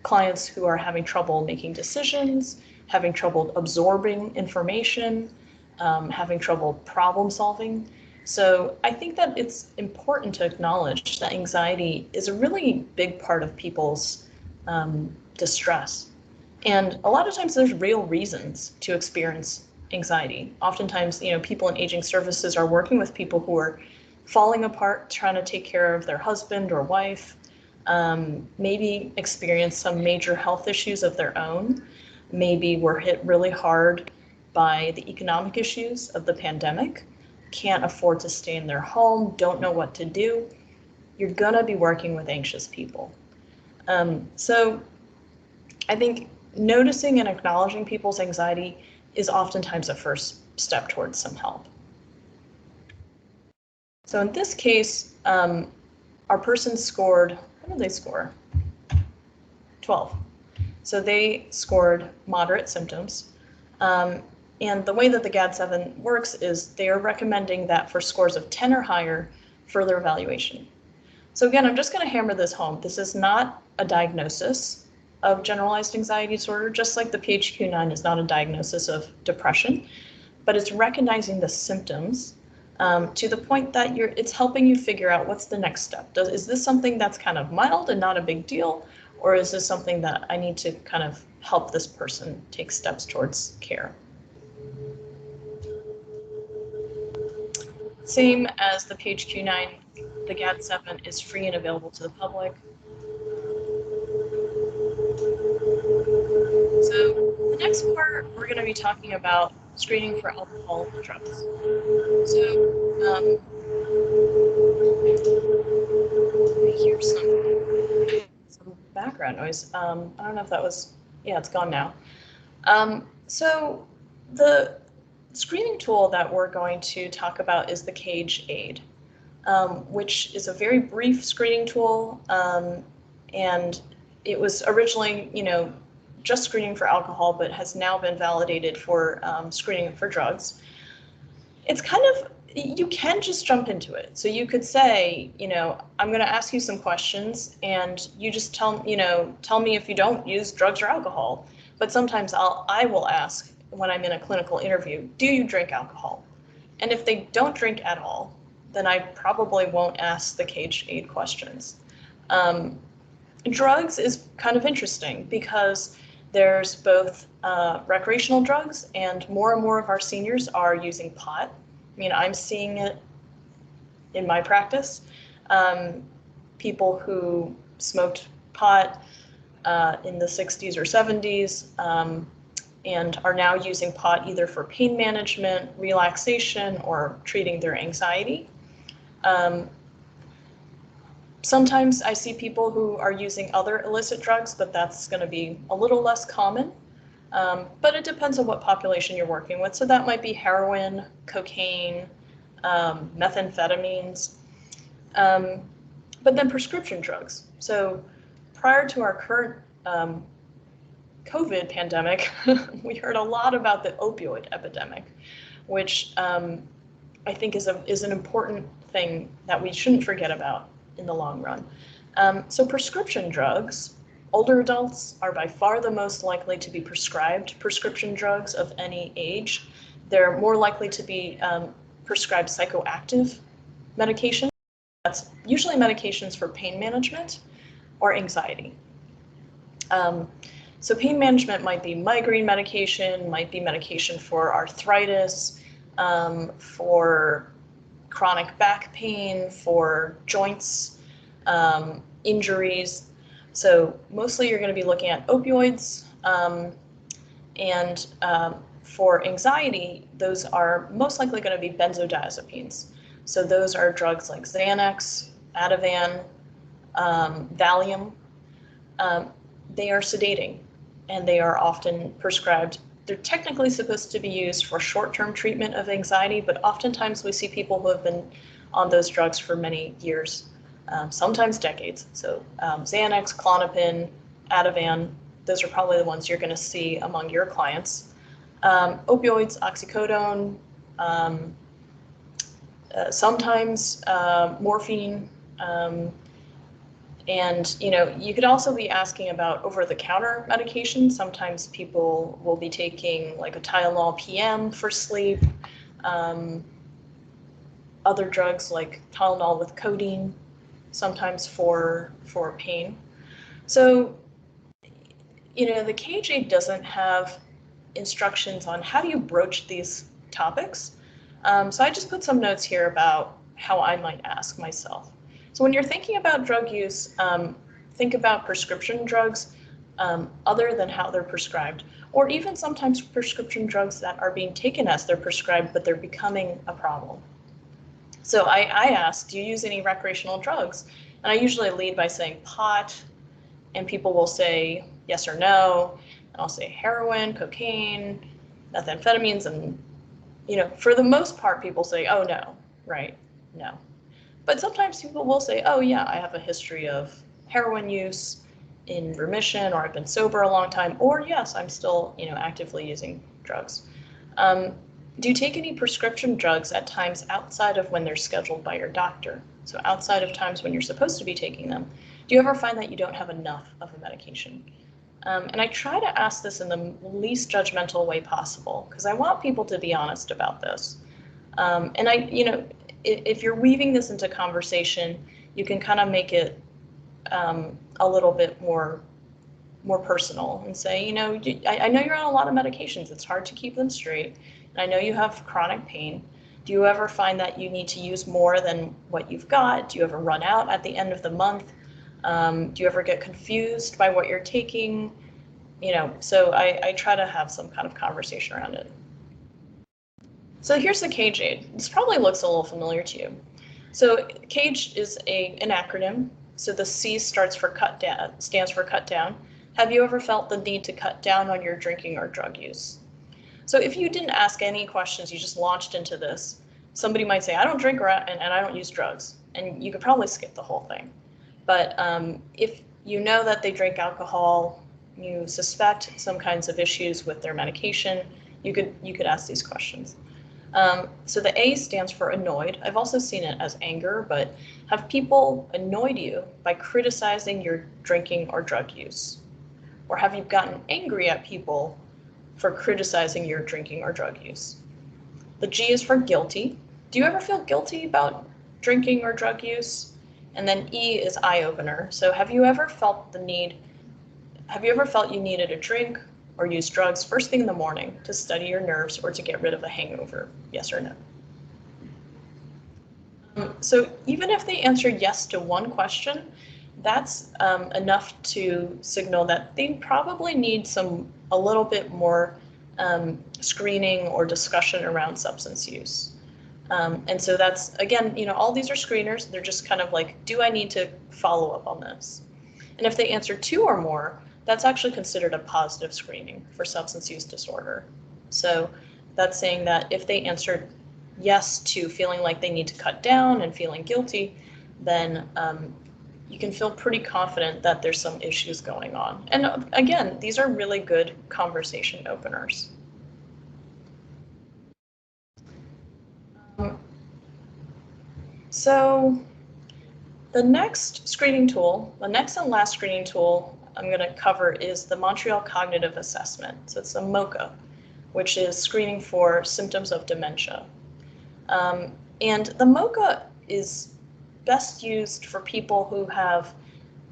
clients who are having trouble making decisions, having trouble absorbing information, having trouble problem solving. So I think that it's important to acknowledge that anxiety is a really big part of people's distress. And a lot of times there's real reasons to experience anxiety. Oftentimes, people in aging services are working with people who are falling apart, trying to take care of their husband or wife, maybe experience some major health issues of their own, maybe were hit really hard by the economic issues of the pandemic, can't afford to stay in their home, don't know what to do. You're gonna be working with anxious people. So I think noticing and acknowledging people's anxiety is oftentimes a first step towards some help. So in this case, our person scored, what did they score? 12. So they scored moderate symptoms. And the way that the GAD-7 works is they are recommending that for scores of 10 or higher, further evaluation. So again, I'm just going to hammer this home. This is not a diagnosis of generalized anxiety disorder, just like the PHQ-9 is not a diagnosis of depression, but it's recognizing the symptoms to the point that it's helping you figure out what's the next step. Is this something that's kind of mild and not a big deal, or is this something that I need to kind of help this person take steps towards care? Same as the PHQ-9, the GAD-7 is free and available to the public. So the next part, we're going to be talking about screening for alcohol and drugs. So I hear some background noise. I don't know if that was, yeah, it's gone now. So the screening tool that we're going to talk about is the CAGE aid, which is a very brief screening tool. And it was originally, just screening for alcohol, but has now been validated for screening for drugs. It's kind of, you can just jump into it. So you could say, I'm going to ask you some questions, and you just tell me if you don't use drugs or alcohol. But sometimes I will ask when I'm in a clinical interview, do you drink alcohol? And if they don't drink at all, then I probably won't ask the cage aid questions. Drugs is kind of interesting because there's both recreational drugs, and more of our seniors are using pot. I mean, I'm seeing it in my practice. People who smoked pot in the 60s or 70s and are now using pot either for pain management, relaxation, or treating their anxiety. Sometimes I see people who are using other illicit drugs, but that's going to be a little less common. But it depends on what population you're working with. So that might be heroin, cocaine, methamphetamines, but then prescription drugs. So prior to our current COVID pandemic, we heard a lot about the opioid epidemic, which I think is an important thing that we shouldn't forget about in the long run. So prescription drugs, older adults are by far the most likely to be prescribed prescription drugs of any age. They're more likely to be prescribed psychoactive medication. That's usually medications for pain management or anxiety. So pain management might be migraine medication, might be medication for arthritis, for chronic back pain, for joints, injuries. So mostly you're going to be looking at opioids, and for anxiety, those are most likely going to be benzodiazepines. So those are drugs like Xanax, Ativan, Valium. They are sedating, and they are often prescribed. They're technically supposed to be used for short-term treatment of anxiety, but oftentimes we see people who have been on those drugs for many years, sometimes decades. So Xanax, Klonopin, Ativan, those are probably the ones you're going to see among your clients. Opioids, oxycodone, sometimes morphine, and you could also be asking about over-the-counter medication. Sometimes people will be taking like a Tylenol PM for sleep, other drugs like Tylenol with codeine, sometimes for pain. So the KJ doesn't have instructions on how do you broach these topics. So I just put some notes here about how I might ask myself. So when you're thinking about drug use, think about prescription drugs other than how they're prescribed, or even sometimes prescription drugs that are being taken as they're prescribed, but they're becoming a problem. So I ask, do you use any recreational drugs? And I usually lead by saying pot, and people will say yes or no. And I'll say heroin, cocaine, methamphetamines, and for the most part, people say, oh no, right, no. But sometimes people will say, oh yeah, I have a history of heroin use in remission, or I've been sober a long time, or yes, I'm still actively using drugs. Do you take any prescription drugs at times outside of when they're scheduled by your doctor? So outside of times when you're supposed to be taking them. Do you ever find that you don't have enough of a medication? And I try to ask this in the least judgmental way possible, because I want people to be honest about this. And if you're weaving this into conversation, you can kind of make it a little bit more personal and say, I know you're on a lot of medications. It's hard to keep them straight. And I know you have chronic pain. Do you ever find that you need to use more than what you've got? Do you ever run out at the end of the month? Do you ever get confused by what you're taking? So I try to have some kind of conversation around it. So here's the CAGE aid. This probably looks a little familiar to you. So CAGE is an acronym. So the C stands for cut down. Have you ever felt the need to cut down on your drinking or drug use? So if you didn't ask any questions, you just launched into this, somebody might say, I don't drink and I don't use drugs. And you could probably skip the whole thing. But if you know that they drink alcohol, you suspect some kinds of issues with their medication, you could ask these questions. So the A stands for annoyed. I've also seen it as anger, but have people annoyed you by criticizing your drinking or drug use? Or have you gotten angry at people for criticizing your drinking or drug use? The G is for guilty. Do you ever feel guilty about drinking or drug use. And then E is eye opener. So have you ever felt you needed a drink or use drugs first thing in the morning to steady your nerves or to get rid of a hangover? Yes or no? So even if they answer yes to one question, that's enough to signal that they probably need a little bit more screening or discussion around substance use. And so that's, again, all these are screeners. They're just kind of like, do I need to follow up on this? And if they answer 2 or more, that's actually considered a positive screening for substance use disorder. So that's saying that if they answered yes to feeling like they need to cut down and feeling guilty, then you can feel pretty confident that there's some issues going on. And again, these are really good conversation openers. So the next and last screening tool I'm going to cover is the Montreal Cognitive Assessment. So it's a MoCA, which is screening for symptoms of dementia. And the MoCA is best used for people who have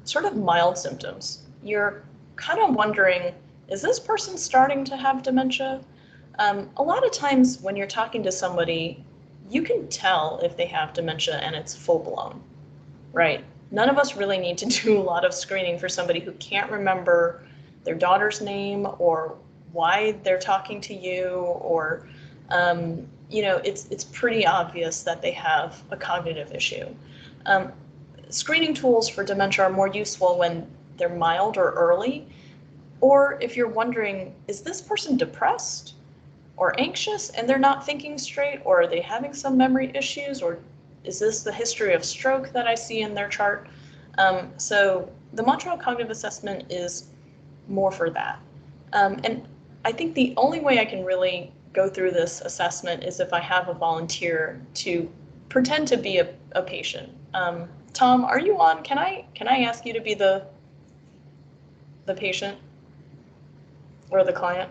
sort of mild symptoms. You're kind of wondering, is this person starting to have dementia? A lot of times when you're talking to somebody, you can tell if they have dementia and it's full blown, right? None of us really need to do a lot of screening for somebody who can't remember their daughter's name or why they're talking to you, or it's pretty obvious that they have a cognitive issue. Screening tools for dementia are more useful when they're mild or early, or if you're wondering, is this person depressed or anxious and they're not thinking straight, or are they having some memory issues, or is this the history of stroke that I see in their chart? So the Montreal Cognitive Assessment is more for that. And I think the only way I can really go through this assessment is if I have a volunteer to pretend to be a patient. Tom, are you on? Can I ask you to be the patient or the client?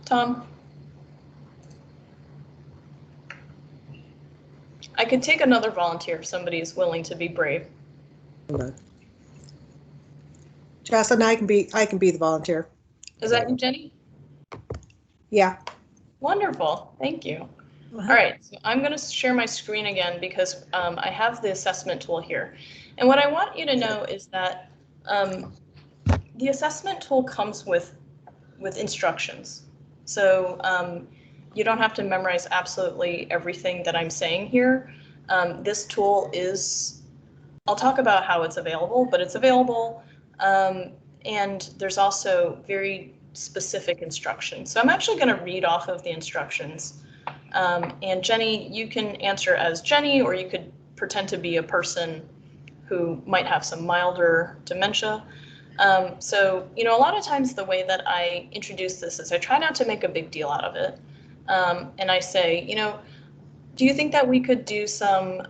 Tom? I could take another volunteer if somebody is willing to be brave. Jocelyn, I can be the volunteer. Is that you, Jenny? Yeah. Wonderful, thank you. All right, so I'm going to share my screen again because I have the assessment tool here. And what I want you to know is that the assessment tool comes with instructions. So you don't have to memorize absolutely everything that I'm saying here. This tool is, I'll talk about how it's available, but it's available. And there's also very specific instructions. So I'm actually going to read off of the instructions. And Jenny, you can answer as Jenny, or you could pretend to be a person who might have some milder dementia. So, a lot of times the way that I introduce this is I try not to make a big deal out of it. And I say, do you think that we could do some,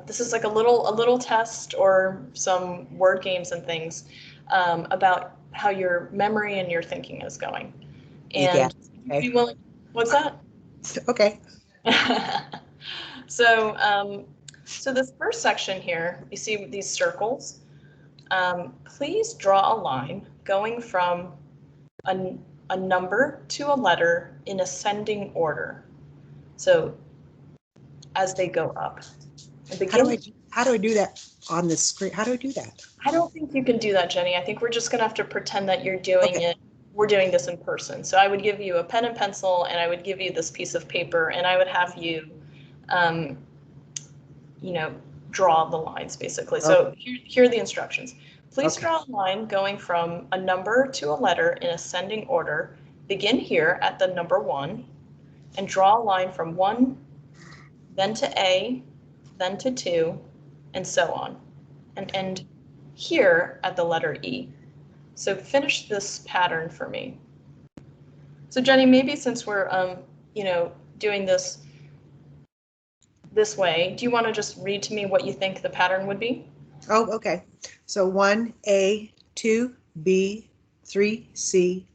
this is like a little test or some word games and things about how your memory and your thinking is going. And Yeah. Okay. be willing, what's that? Okay. So, so this first section here, you see these circles. Please draw a line going from a number to a letter in ascending order. So as they go up. How do I do that on the screen? How do I do that? I don't think you can do that, Jenny. I think we're just gonna have to pretend that you're doing it. We're doing this in person. So I would give you a pen and pencil, and I would give you this piece of paper, and I would have you, draw the lines basically. So here are the instructions. Please draw a line going from a number to a letter in ascending order. Begin here at the number 1 and draw a line from 1, then to A, then to 2, and so on. And end here at the letter E. So finish this pattern for me. So Jenny, maybe since we're, doing this way, do you want to just read to me what you think the pattern would be? Oh, okay. So 1A, 2B, 3C,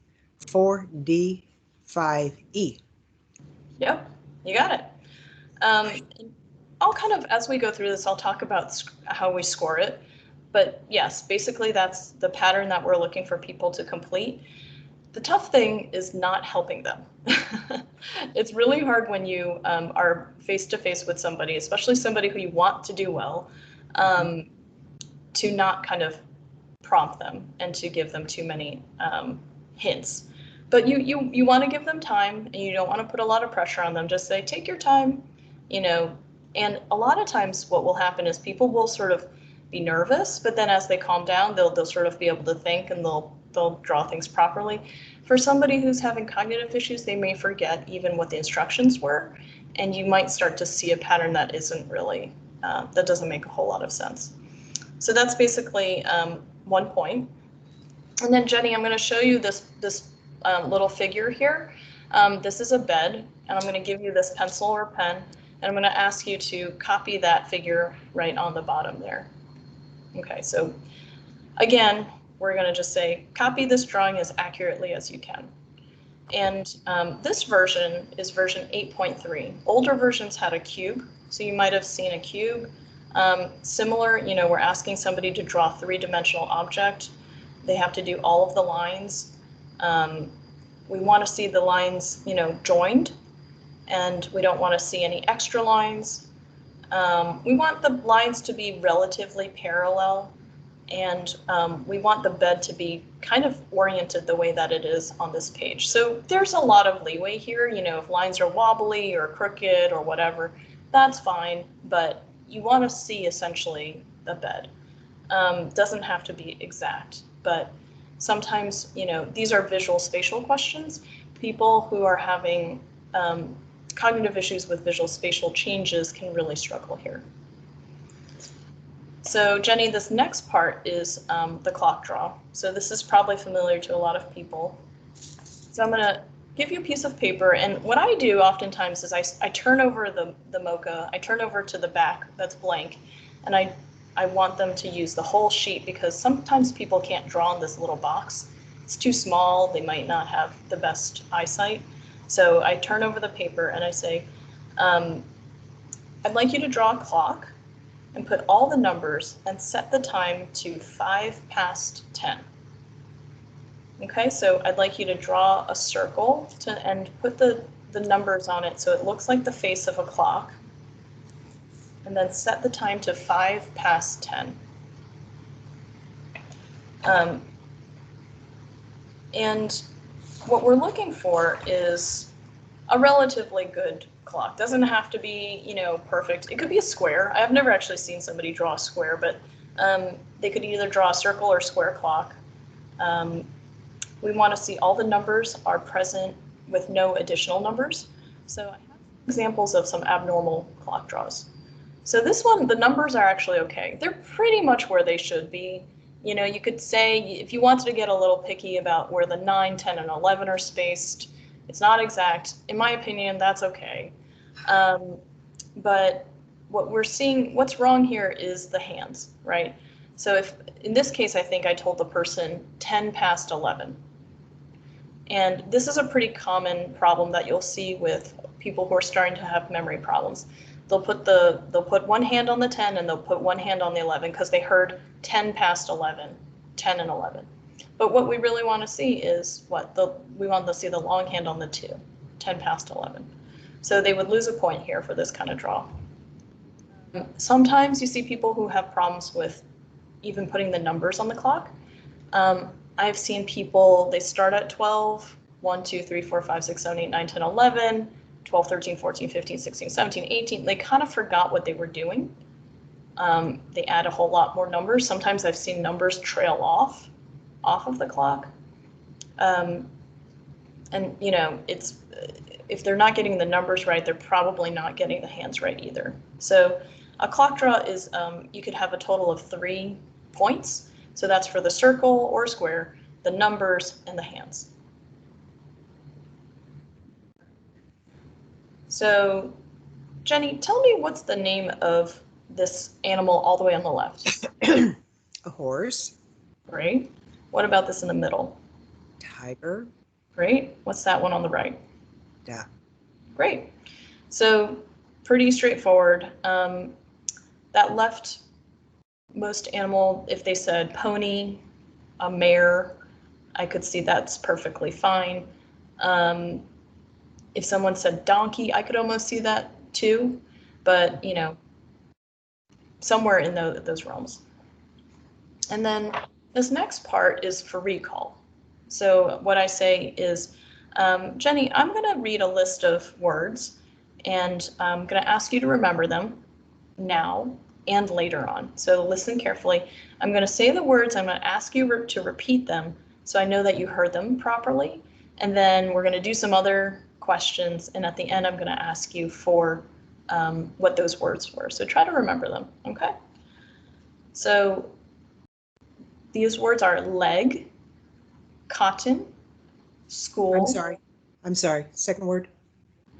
4D5E. Yep, you got it. I'll kind of, as we go through this, I'll talk about how we score it. But yes, basically that's the pattern that we're looking for people to complete. The tough thing is not helping them. It's really hard when you are face-to-face with somebody, especially somebody who you want to do well, to not kind of prompt them and to give them too many hints. But you want to give them time, and you don't want to put a lot of pressure on them. Just say, take your time, you know. And a lot of times what will happen is people will sort of be nervous, but then as they calm down, they'll sort of be able to think, and they'll draw things properly. For somebody who's having cognitive issues, they may forget even what the instructions were, and you might start to see a pattern that isn't really, that doesn't make a whole lot of sense. So that's basically 1 point. And then Jenny, I'm going to show you this little figure here. This is a bed, and I'm going to give you this pencil or pen, and I'm going to ask you to copy that figure right on the bottom there. Okay, so again, we're going to just say, copy this drawing as accurately as you can. And this version is version 8.3. Older versions had a cube, so you might have seen a cube. Similar, you know, we're asking somebody to draw a three-dimensional object. They have to do all of the lines. We want to see the lines, you know, joined, and we don't want to see any extra lines. We want the lines to be relatively parallel, and we want the bed to be kind of oriented the way that it is on this page. So there's a lot of leeway here. You know, if lines are wobbly or crooked or whatever, that's fine, but you want to see essentially the bed. Doesn't have to be exact, but sometimes, you know, these are visual spatial questions. People who are having cognitive issues with visual spatial changes can really struggle here. So Jenny, this next part is the clock draw. So this is probably familiar to a lot of people. So I'm going to give you a piece of paper, and what I do oftentimes is I turn over the mocha, I turn over to the back that's blank, and I want them to use the whole sheet, because sometimes people can't draw in this little box. It's too small, they might not have the best eyesight. So I turn over the paper and I say, I'd like you to draw a clock and put all the numbers and set the time to 5 past 10. Okay, so I'd like you to draw a circle and put the numbers on it so it looks like the face of a clock, and then set the time to 5 past 10. And what we're looking for is a relatively good clock. Doesn't have to be, you know, perfect. It could be a square. I've never actually seen somebody draw a square, but they could either draw a circle or square clock. We want to see all the numbers are present with no additional numbers. So I have examples of some abnormal clock draws. So this one, the numbers are actually okay. They're pretty much where they should be. You know, you could say, if you wanted to get a little picky about where the 9, 10, and 11 are spaced, it's not exact. In my opinion, that's okay. But what we're seeing, what's wrong here is the hands, right? So if, in this case, I think I told the person 10 past 11. And this is a pretty common problem that you'll see with people who are starting to have memory problems. They'll put one hand on the 10 and they'll put one hand on the 11 because they heard 10 past 11, 10 and 11. But what we really want to see is we want to see the long hand on the 2, 10 past 11. So they would lose a point here for this kind of draw. Sometimes you see people who have problems with even putting the numbers on the clock. I've seen people, they start at 12, 1, 2, 3, 4, 5, 6, 7, 8, 9, 10, 11, 12, 13, 14, 15, 16, 17, 18. They kind of forgot what they were doing. They add a whole lot more numbers. Sometimes I've seen numbers trail off of the clock. And you know, it's, if they're not getting the numbers right, they're probably not getting the hands right either. So a clock draw is, you could have a total of 3 points. So that's for the circle or square, the numbers, and the hands. So Jenny, tell me what's the name of this animal all the way on the left? A horse. Great. What about this in the middle? Tiger. Great. What's that one on the right? Yeah. Great. So pretty straightforward. That left most animal, if they said pony, a mare, I could see that's perfectly fine. If someone said donkey, I could almost see that too, but you know, somewhere in those realms. And then this next part is for recall. So what I say is, Jenny, I'm going to read a list of words, and I'm going to ask you to remember them now and later on. So listen carefully. I'm going to say the words. I'm going to ask you to repeat them so I know that you heard them properly. And then we're going to do some other questions. And at the end, I'm going to ask you for what those words were. So try to remember them. Okay. So these words are leg, cotton, school. I'm sorry. Second word?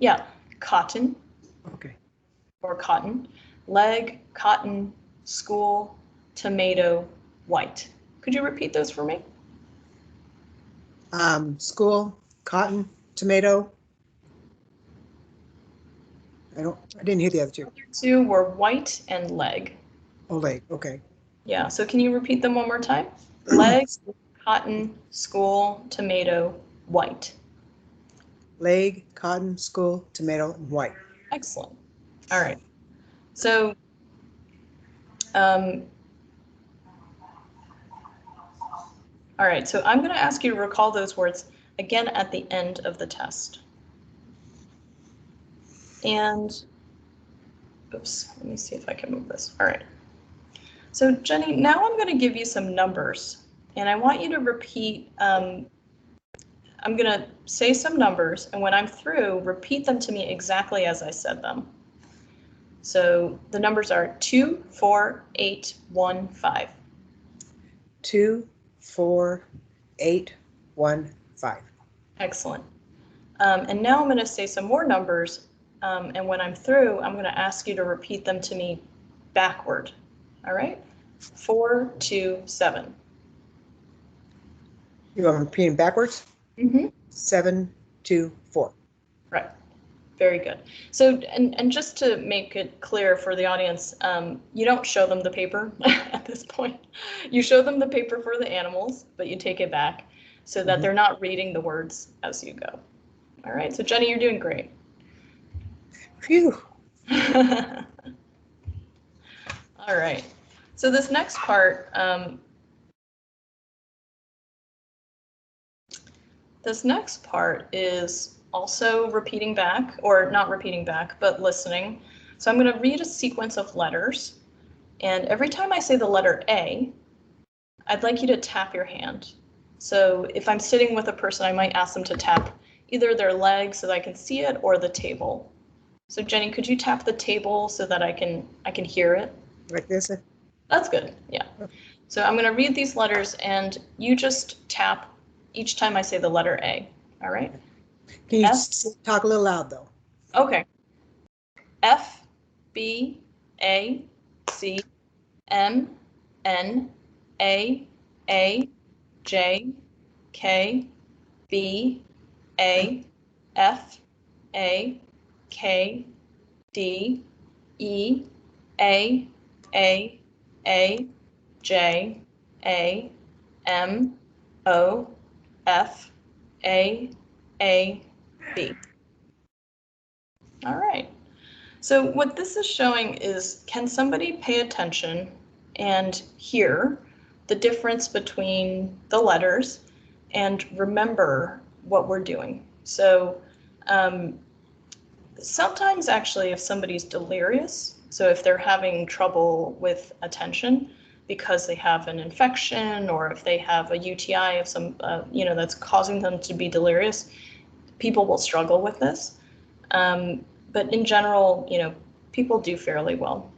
Yeah, cotton. Okay. Or cotton. Leg, cotton, school, tomato, white. Could you repeat those for me? School, cotton, tomato. I didn't hear the other two. The other two were white and leg. Oh, leg. Okay. Yeah, so can you repeat them one more time? Leg, cotton, school, tomato, white. Leg, cotton, school, tomato, and white. Excellent. All right. So, all right, so I'm going to ask you to recall those words again at the end of the test. And, oops, let me see if I can move this. All right. So Jenny, now I'm going to give you some numbers, and I want you to repeat, I'm going to say some numbers, and when I'm through, repeat them to me exactly as I said them. So the numbers are 2, 4, 8, 1, 5. 2, 4, 8, 1, 5. Excellent. And now I'm going to say some more numbers, and when I'm through, I'm going to ask you to repeat them to me backward. All right? 4, 2, 7. You want me repeating backwards? Mm-hmm. 7, 2, 4. Right. Very good. So, and just to make it clear for the audience, you don't show them the paper at this point. You show them the paper for the animals, but you take it back so that they're not reading the words as you go. All right. So, Jenny, you're doing great. Phew. All right. So this next part, is also repeating back, or not repeating back, but listening. So I'm going to read a sequence of letters, and every time I say the letter A, I'd like you to tap your hand. So if I'm sitting with a person, I might ask them to tap either their leg so that I can see it, or the table. So Jenny, could you tap the table so that I can hear it? Like this? That's good. Yeah. So I'm going to read these letters, and you just tap each time I say the letter A. All right? Can you talk a little loud, though? Okay. F, B, A, C, M, N, A, J, K, B, A, F, A, K, D, E, A, J, A, M, O, F, A, B. All right. So what this is showing is, can somebody pay attention and hear the difference between the letters and remember what we're doing? So sometimes actually if somebody's delirious, so if they're having trouble with attention because they have an infection, or if they have a UTI of some, that's causing them to be delirious, people will struggle with this. But in general, people do fairly well.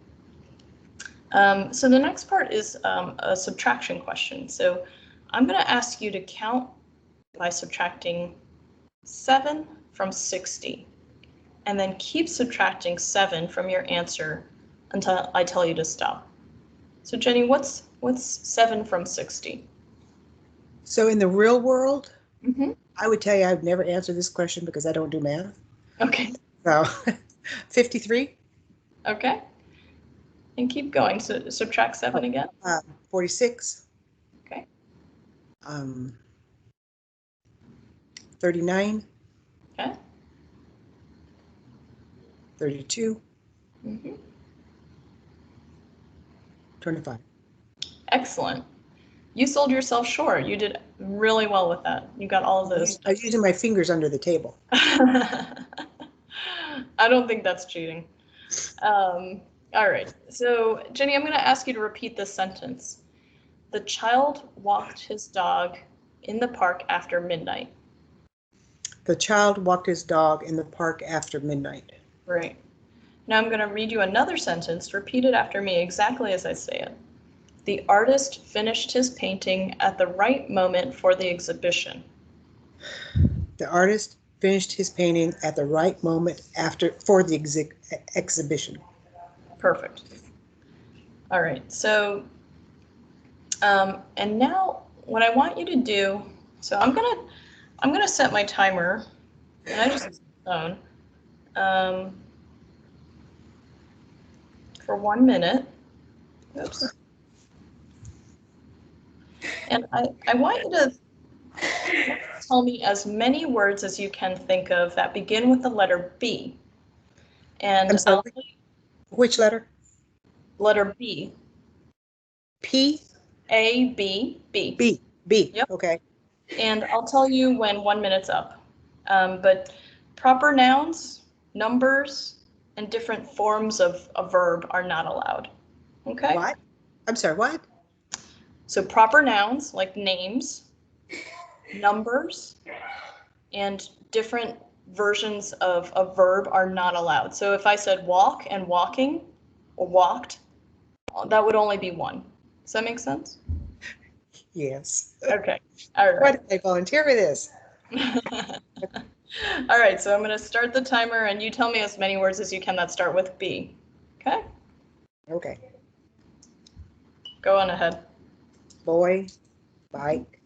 So the next part is a subtraction question. So I'm going to ask you to count by subtracting 7 from 60, and then keep subtracting 7 from your answer until I tell you to stop. So Jenny, what's 7 from 60? So in the real world, Mhm. I would tell you I've never answered this question because I don't do math. Okay. So 53, Okay. And keep going. So subtract 7 again. 46, Okay. 39, Okay. 32, hmm 25. Excellent. You sold yourself short. You did really well with that. You got all of those. I was using my fingers under the table. I don't think that's cheating. All right. So, Jenny, I'm going to ask you to repeat this sentence. The child walked his dog in the park after midnight. The child walked his dog in the park after midnight. Right. Now I'm going to read you another sentence. Repeat it after me exactly as I say it. The artist finished his painting at the right moment for the exhibition. The artist finished his painting at the right moment for the exhibition. Perfect. All right. So, and now what I want you to do, so I'm gonna set my timer, and I just use my phone, for 1 minute. Oops. And I want you to tell me as many words as you can think of that begin with the letter B. And I'm sorry, which letter? Letter B. P? A, B, B. B. B. Yep. Okay. And I'll tell you when 1 minute's up. But proper nouns, numbers, and different forms of a verb are not allowed. Okay? What? I'm sorry, what? So proper nouns like names, numbers, and different versions of a verb are not allowed. So if I said walk and walking or walked, that would only be one. Does that make sense? Yes. Okay. All right. Why did I volunteer for this? All right, so I'm going to start the timer and you tell me as many words as you can that start with B. Okay? Okay. Go on ahead. Boy, bike,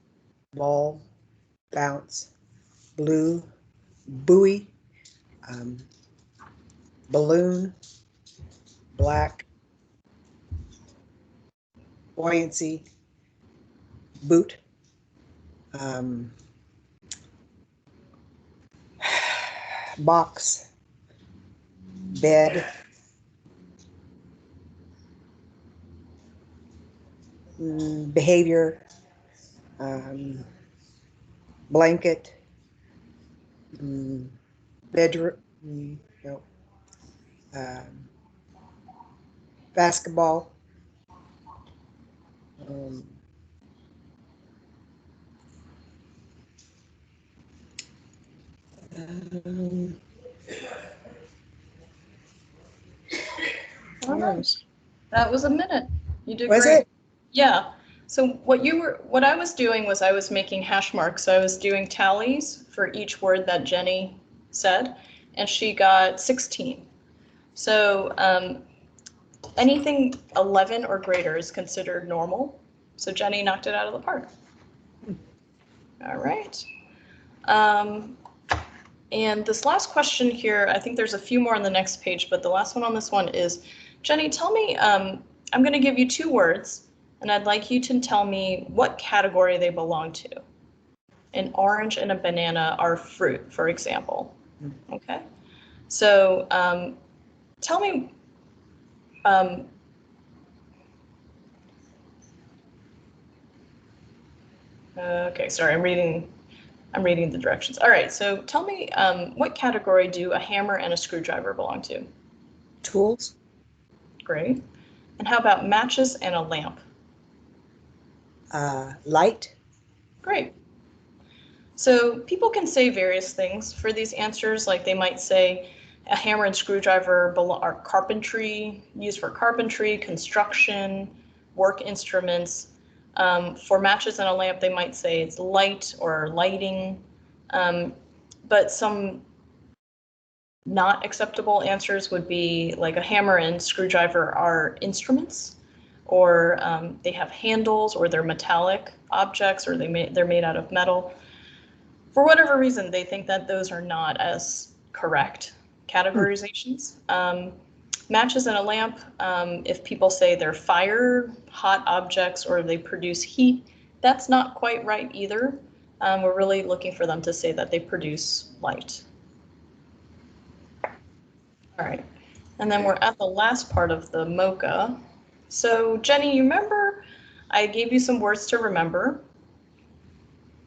ball, bounce, blue, buoy, balloon, black, buoyancy, boot, box, bed, behavior, blanket, bedroom, no, basketball, All right. That was a minute. You did was great. it? Yeah. So what I was doing was I was making hash marks. So I was doing tallies for each word that Jenny said, and she got 16. So anything 11 or greater is considered normal. So Jenny knocked it out of the park. All right. And this last question here, I think there's a few more on the next page, but the last one on this one is, Jenny, tell me, I'm going to give you 2 words, and I'd like you to tell me what category they belong to. An orange and a banana are fruit, for example. Okay. So tell me, okay, sorry, I'm reading the directions. All right, so tell me, what category do a hammer and a screwdriver belong to? Tools, Great. And how about matches and a lamp? light, Great. So people can say various things for these answers, like they might say a hammer and screwdriver are carpentry, used for carpentry, construction, work instruments. For matches and a lamp, they might say it's light or lighting. But some not acceptable answers would be like a hammer and screwdriver are instruments, or they have handles, or they're metallic objects, or they're made out of metal. for whatever reason, they think that those are not as correct categorizations. Matches in a lamp, if people say they're fire, hot objects, or they produce heat, that's not quite right either. We're really looking for them to say that they produce light. All right, and then we're at the last part of the MOCA. So Jenny, you remember I gave you some words to remember.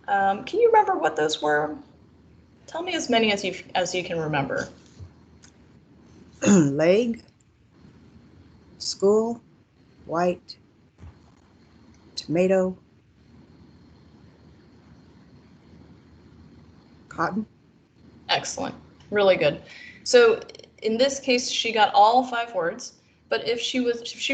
Can you remember what those were? Tell me as many as you can remember. Leg, school, white, tomato, cotton. Excellent, really good. So in this case, she got all 5 words, but if she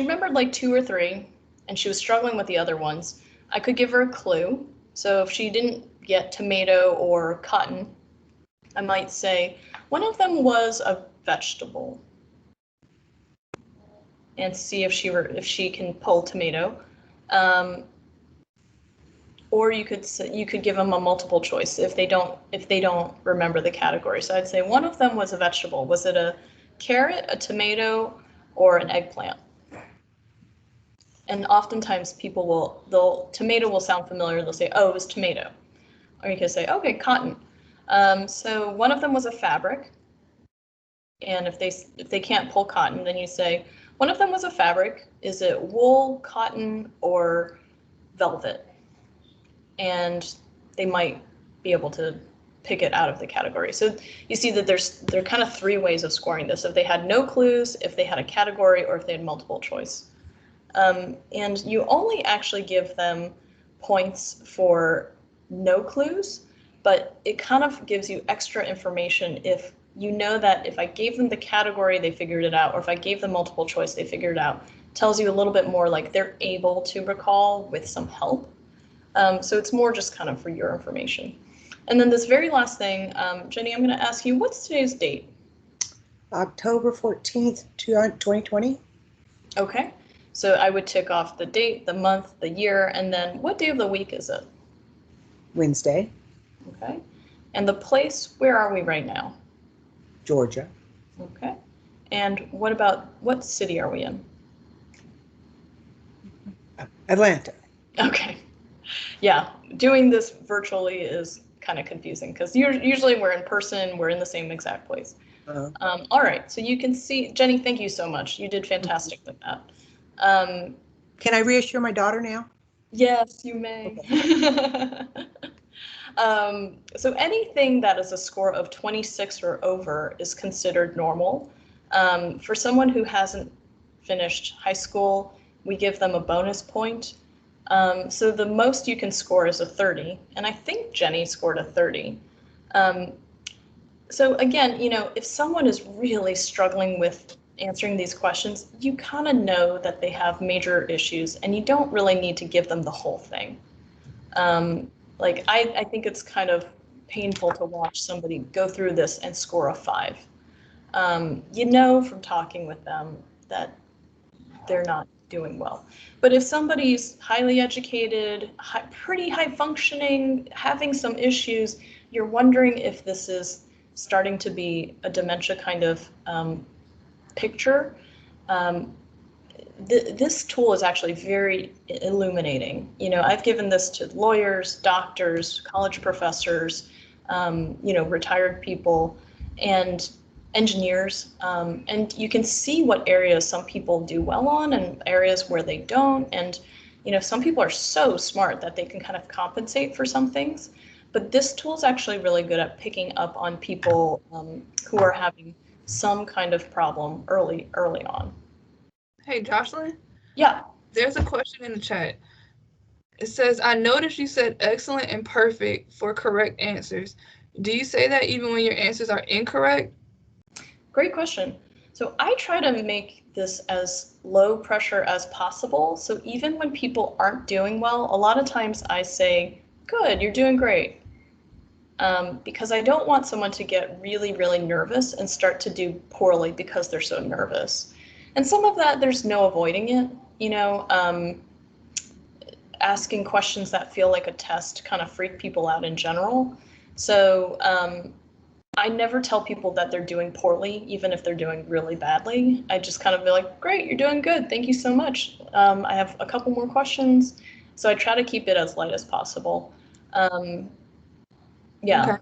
remembered like 2 or 3 and she was struggling with the other ones, I could give her a clue. So if she didn't get tomato or cotton, I might say one of them was a vegetable, and see if she can pull tomato. Or you could give them a multiple choice if they don't remember the category. So I'd say one of them was a vegetable. Was it a carrot, a tomato, or an eggplant? And oftentimes tomato will sound familiar. They'll say, oh, it was tomato. Or you can say, okay, cotton. So one of them was a fabric. And if they can't pull cotton, then you say, one of them was a fabric. Is it wool, cotton, or velvet? And they might be able to pick it out of the category. So you see that there are kind of 3 ways of scoring this. If they had no clues, if they had a category, or if they had multiple choice. And you only actually give them points for no clues, but it kind of gives you extra information if you know that if I gave them the category, they figured it out, or if I gave them multiple choice, they figured it out. Tells you a little bit more like they're able to recall with some help. So it's more just kind of for your information. And then this very last thing, Jenny, I'm going to ask you, what's today's date? October 14th, 2020. Okay, so I would tick off the date, the month, the year, and then what day of the week is it? Wednesday. Okay, and the place, where are we right now? Georgia. Okay, and what city are we in? Atlanta. Okay. Yeah, doing this virtually is kind of confusing because usually we're in person, we're in the same exact place. All right, so you can see, Jenny, thank you so much. You did fantastic with that. Can I reassure my daughter now? Yes, you may. Okay. So anything that is a score of 26 or over is considered normal. For someone who hasn't finished high school, we give them a bonus point. So the most you can score is a 30, and I think Jenny scored a 30. So again, if someone is really struggling with answering these questions, you kind of know that they have major issues, and you don't really need to give them the whole thing. I think it's kind of painful to watch somebody go through this and score a 5. From talking with them that they're not doing well. But if somebody's highly educated, pretty high functioning, having some issues, you're wondering if this is starting to be a dementia kind of picture. This tool is actually very illuminating. I've given this to lawyers, doctors, college professors, retired people, and engineers, and you can see what areas some people do well on and areas where they don't. And some people are so smart that they can kind of compensate for some things, but this tool is actually really good at picking up on people who are having some kind of problem early on. Hey, Jocelyn? Yeah. There's a question in the chat. It says, I noticed you said excellent and perfect for correct answers. Do you say that even when your answers are incorrect? Great question. So I try to make this as low pressure as possible. So even when people aren't doing well, a lot of times I say, good, you're doing great. Because I don't want someone to get really, really nervous and start to do poorly because they're so nervous. And some of that, there's no avoiding it. Asking questions that feel like a test kind of freak people out in general. So I never tell people that they're doing poorly, even if they're doing really badly. I just kind of be like, great, you're doing good. Thank you so much. I have a couple more questions. So I try to keep it as light as possible. Yeah. Okay.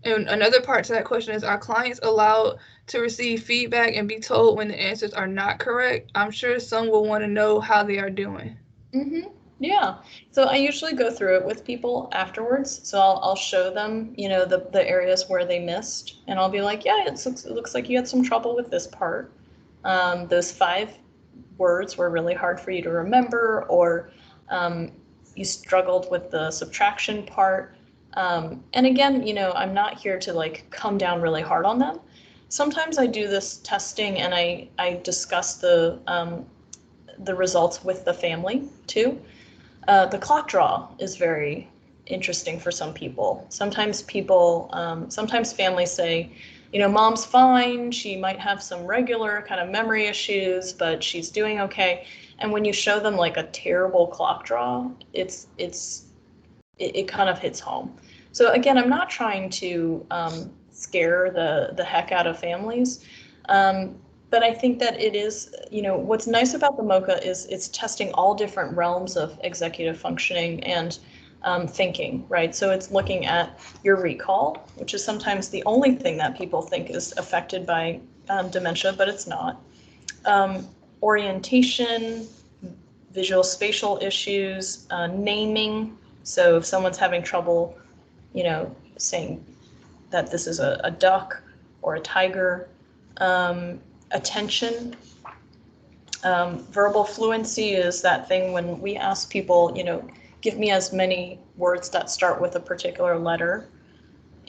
And another part to that question is, are clients allowed to receive feedback and be told when the answers are not correct? I'm sure some will want to know how they are doing. Mm-hmm. Yeah. So I usually go through it with people afterwards. So I'll show them, you know, the areas where they missed, and I'll be like, yeah, it looks like you had some trouble with this part. Those 5 words were really hard for you to remember, or you struggled with the subtraction part. And again, you know, I'm not here to like come down really hard on them. Sometimes I do this testing and I discuss the results with the family too. The clock draw is very interesting for some people. Sometimes sometimes families say, you know, mom's fine, she might have some regular kind of memory issues, but she's doing okay. And when you show them like a terrible clock draw, it kind of hits home. So again, I'm not trying to scare the heck out of families. But I think that it is, you know, what's nice about the MOCA is it's testing all different realms of executive functioning and thinking, right? So it's looking at your recall, which is sometimes the only thing that people think is affected by dementia, but it's not. Orientation, visual spatial issues, naming. So if someone's having trouble, you know, saying that this is a duck or a tiger, attention. Verbal fluency is that thing when we ask people, you know, give me as many words that start with a particular letter.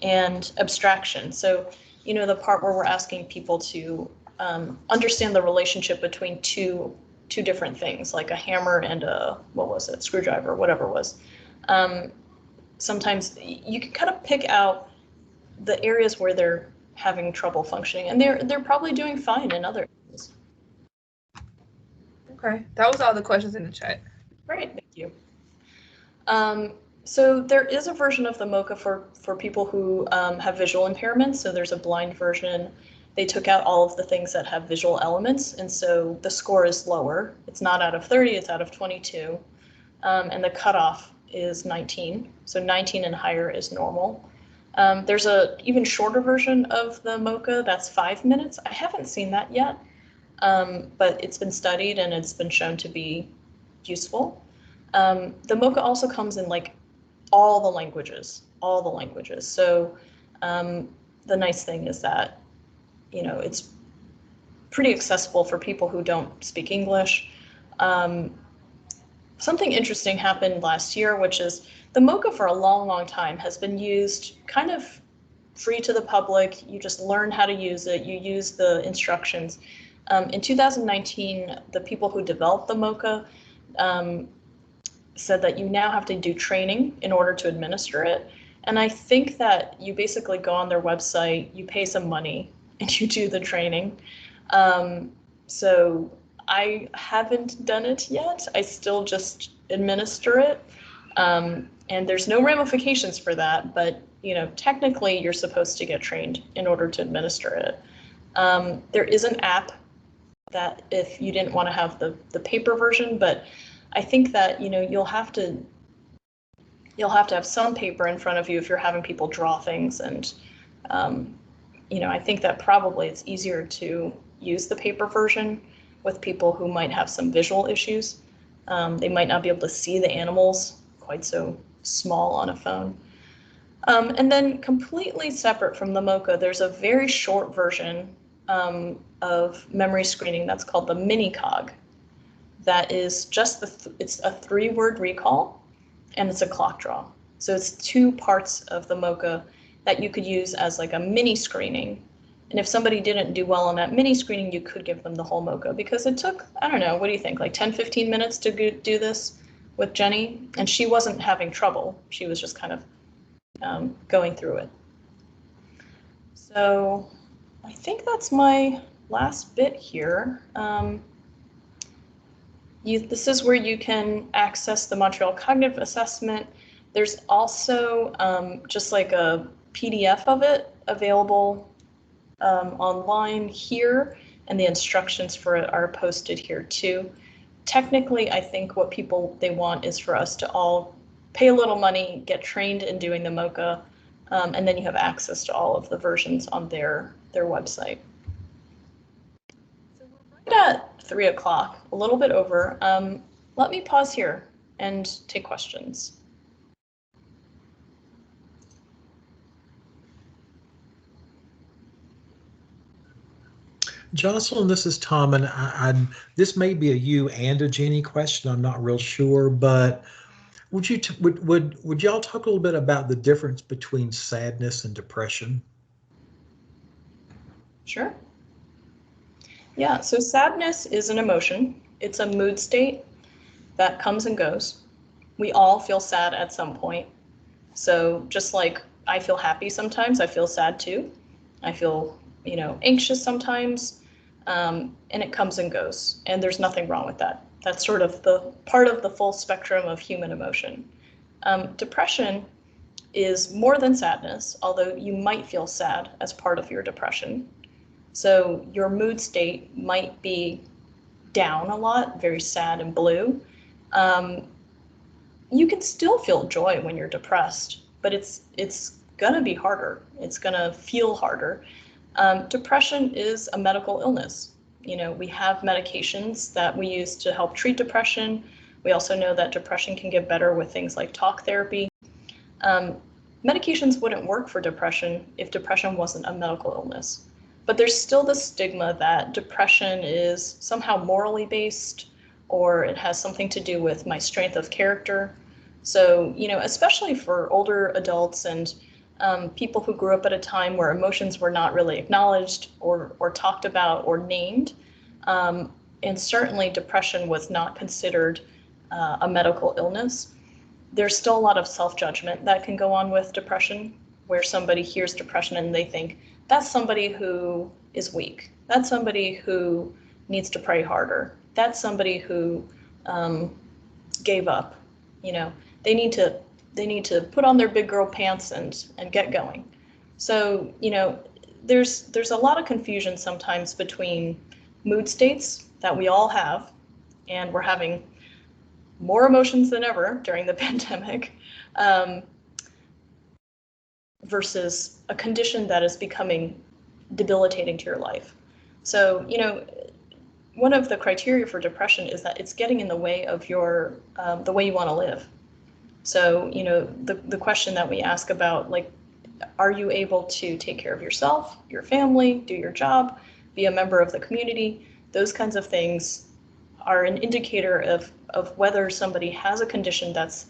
And abstraction. So, you know, the part where we're asking people to understand the relationship between two different things, like a hammer and a, what was it, screwdriver, whatever it was. Sometimes you can kind of pick out the areas where they're having trouble functioning, and they're probably doing fine in other areas. Okay, that was all the questions in the chat. Great, thank you. So there is a version of the MOCA for people who have visual impairments. So there's a blind version. They took out all of the things that have visual elements, and so the score is lower. It's not out of 30, it's out of 22. And the cutoff is 19. So 19 and higher is normal. There's a even shorter version of the MOCA that's 5 minutes. I haven't seen that yet, but it's been studied and it's been shown to be useful. The MOCA also comes in like all the languages. So the nice thing is that, you know, it's pretty accessible for people who don't speak English. Something interesting happened last year, which is the MOCA for a long time has been used kind of free to the public. You just learn how to use it. You use the instructions. In 2019, the people who developed the MOCA said that you now have to do training in order to administer it. And I think that you basically go on their website, you pay some money, and you do the training. So I haven't done it yet. I still just administer it. And there's no ramifications for that, but you know, technically you're supposed to get trained in order to administer it. There is an app that if you didn't want to have the paper version, but I think that, you know, you'll have to have some paper in front of you if you're having people draw things. And, you know, I think that probably it's easier to use the paper version with people who might have some visual issues. They might not be able to see the animals quite so small on a phone. And then completely separate from the MOCA, there's a very short version of memory screening that's called the mini-cog. That is just it's a 3-word recall, and it's a clock draw. So it's 2 parts of the MOCA that you could use as like a mini screening. And if somebody didn't do well on that mini screening, you could give them the whole MOCA, because it took, I don't know, what do you think, like 10, 15 minutes to do this with Jenny? And she wasn't having trouble. She was just kind of going through it. So I think that's my last bit here. This is where you can access the Montreal Cognitive Assessment. There's also just like a PDF of it available online here, and the instructions for it are posted here too. Technically, I think what they want is for us to all pay a little money, get trained in doing the MOCA, and then you have access to all of the versions on their website. So we're right at 3 o'clock, a little bit over. Let me pause here and take questions. Jocelyn, this is Tom, and this may be a you and a Jeannie question. I'm not real sure, but would y'all talk a little bit about the difference between sadness and depression? Sure. Yeah, so sadness is an emotion. It's a mood state that comes and goes. We all feel sad at some point. So just like I feel happy sometimes, I feel sad too. I feel, anxious sometimes, and it comes and goes. And there's nothing wrong with that. That's sort of the part of the full spectrum of human emotion. Depression is more than sadness, although you might feel sad as part of your depression. So your mood state might be down a lot, very sad and blue. You can still feel joy when you're depressed, but it's gonna be harder. It's gonna feel harder. Depression is a medical illness. We have medications that we use to help treat depression. We also know that depression can get better with things like talk therapy. Medications wouldn't work for depression if depression wasn't a medical illness. But there's still the stigma that depression is somehow morally based, or it has something to do with my strength of character. So, especially for older adults and people who grew up at a time where emotions were not really acknowledged or talked about or named, and certainly depression was not considered a medical illness. There's still a lot of self-judgment that can go on with depression, where somebody hears depression and they think, that's somebody who is weak. That's somebody who needs to pray harder. That's somebody who gave up. They need to put on their big girl pants and get going. So, there's a lot of confusion sometimes between mood states that we all have, and we're having more emotions than ever during the pandemic, versus a condition that is becoming debilitating to your life. So, one of the criteria for depression is that it's getting in the way of your the way you want to live. So, the question that we ask about, like, are you able to take care of yourself, your family, do your job, be a member of the community? Those kinds of things are an indicator of whether somebody has a condition that's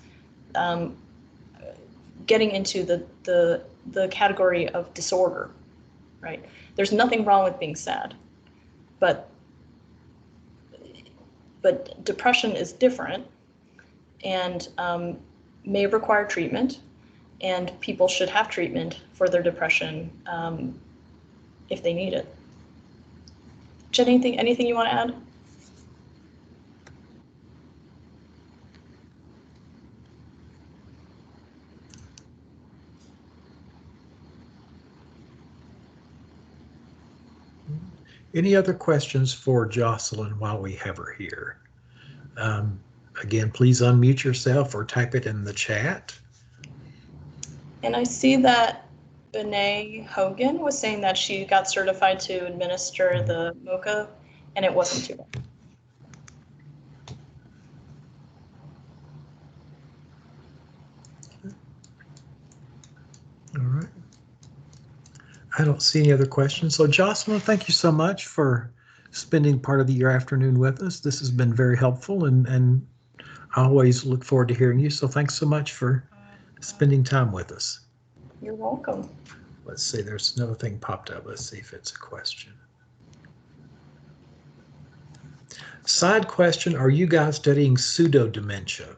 getting into the category of disorder, right? There's nothing wrong with being sad, but depression is different and may require treatment, and people should have treatment for their depression if they need it. Jen, anything you want to add? Any other questions for Jocelyn while we have her here? Again, please unmute yourself or type it in the chat. And I see that Bené Hogan was saying that she got certified to administer the MOCA, and it wasn't too bad. All right. I don't see any other questions. So Jocelyn, thank you so much for spending part of your afternoon with us. This has been very helpful, and I always look forward to hearing you. So thanks so much for spending time with us. You're welcome. Let's see, there's another thing popped up. Let's see if it's a question. Side question, are you guys studying pseudo-dementia?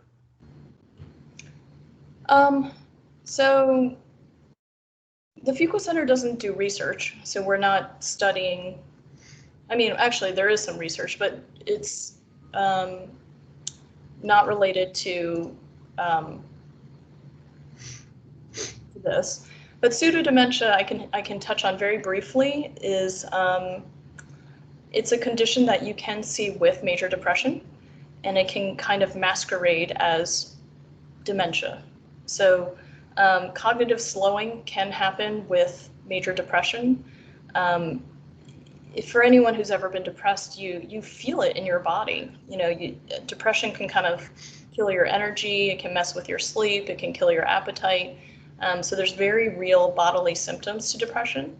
So the Fuqua Center doesn't do research, so we're not studying. I mean, actually, there is some research, but it's not related to this. But pseudodementia, I can touch on very briefly, is it's a condition that you can see with major depression, and it can kind of masquerade as dementia. So cognitive slowing can happen with major depression. For anyone who's ever been depressed, you feel it in your body. You know, depression can kind of kill your energy, it can mess with your sleep, it can kill your appetite. So there's very real bodily symptoms to depression.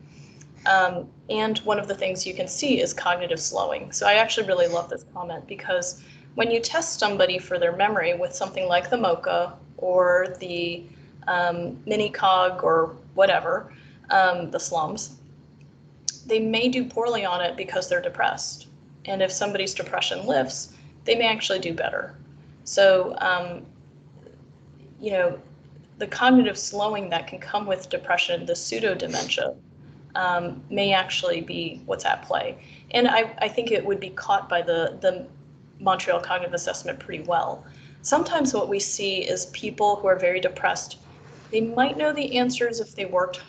And one of the things you can see is cognitive slowing. So I actually really love this comment, because when you test somebody for their memory with something like the MoCA or the mini-cog or whatever, the slums, they may do poorly on it because they're depressed. And if somebody's depression lifts, they may actually do better. So, you know, the cognitive slowing that can come with depression, the pseudo-dementia, may actually be what's at play. And I think it would be caught by the Montreal Cognitive Assessment pretty well. Sometimes what we see is people who are very depressed, they might know the answers if they worked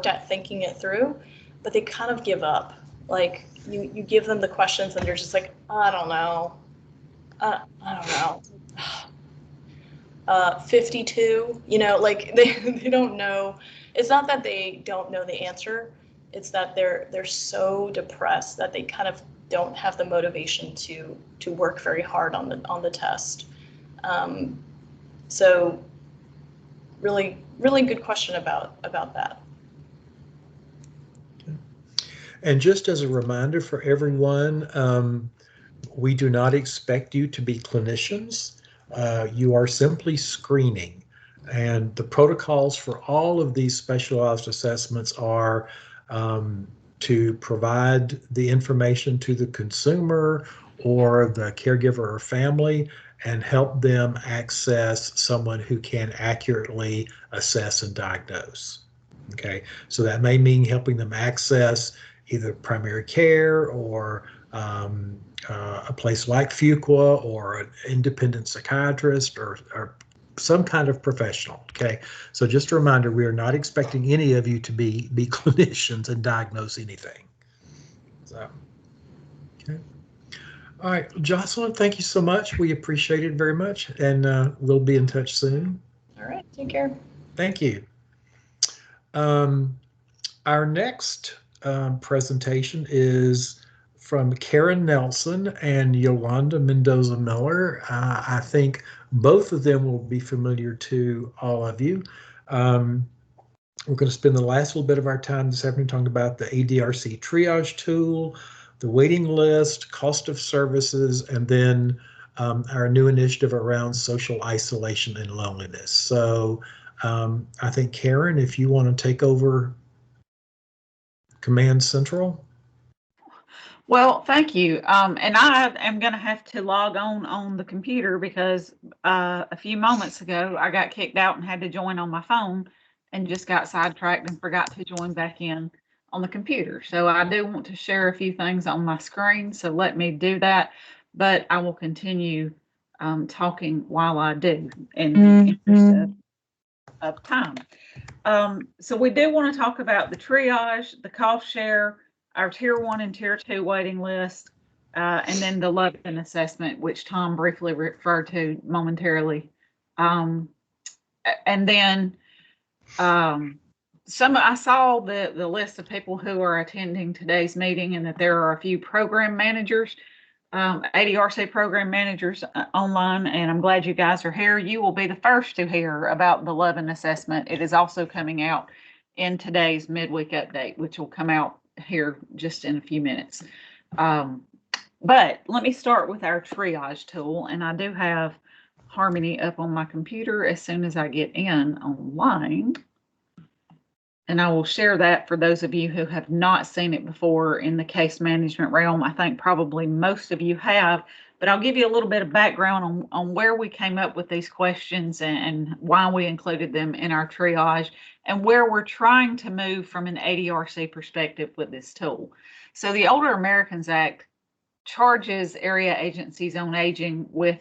at thinking it through, but they kind of give up. Like you give them the questions and they're just like, I don't know. I don't know. 52, you know, like they don't know. It's not that they don't know the answer. It's that they're so depressed that they kind of don't have the motivation to work very hard on the test. So really good question about that. And just as a reminder for everyone, we do not expect you to be clinicians. You are simply screening. And the protocols for all of these specialized assessments are to provide the information to the consumer or the caregiver or family and help them access someone who can accurately assess and diagnose. Okay, so that may mean helping them access either primary care or a place like Fuqua or an independent psychiatrist or some kind of professional. Okay, so just a reminder, we are not expecting any of you to be clinicians and diagnose anything. So, okay. All right, Jocelyn, thank you so much. We appreciate it very much, and we'll be in touch soon. All right, take care. Thank you. Our next presentation is from Karen Nelson and Yolanda Mendoza Miller. I think both of them will be familiar to all of you. We're going to spend the last little bit of our time this afternoon talking about the ADRC triage tool, the waiting list, cost of services, and then our new initiative around social isolation and loneliness. So I think, Karen, if you want to take over Command Central. Well, thank you. And I am going to have to log on the computer because a few moments ago I got kicked out and had to join on my phone and just got sidetracked and forgot to join back in on the computer. So I do want to share a few things on my screen. So let me do that, but I will continue talking while I do in the interest of time. So we do want to talk about the triage, the cost share, our tier 1 and tier 2 waiting list, and then the Levin assessment, which Tom briefly referred to momentarily. And then I saw the list of people who are attending today's meeting and that there are a few program managers, ADRC program managers online, and I'm glad you guys are here. You will be the first to hear about the Levin assessment. It is also coming out in today's midweek update, which will come out here just in a few minutes. But let me start with our triage tool, and I do have Harmony up on my computer as soon as I get in online. And I will share that for those of you who have not seen it before in the case management realm. I think probably most of you have, but I'll give you a little bit of background on where we came up with these questions and why we included them in our triage and where we're trying to move from an ADRC perspective with this tool. So the Older Americans Act charges area agencies on aging with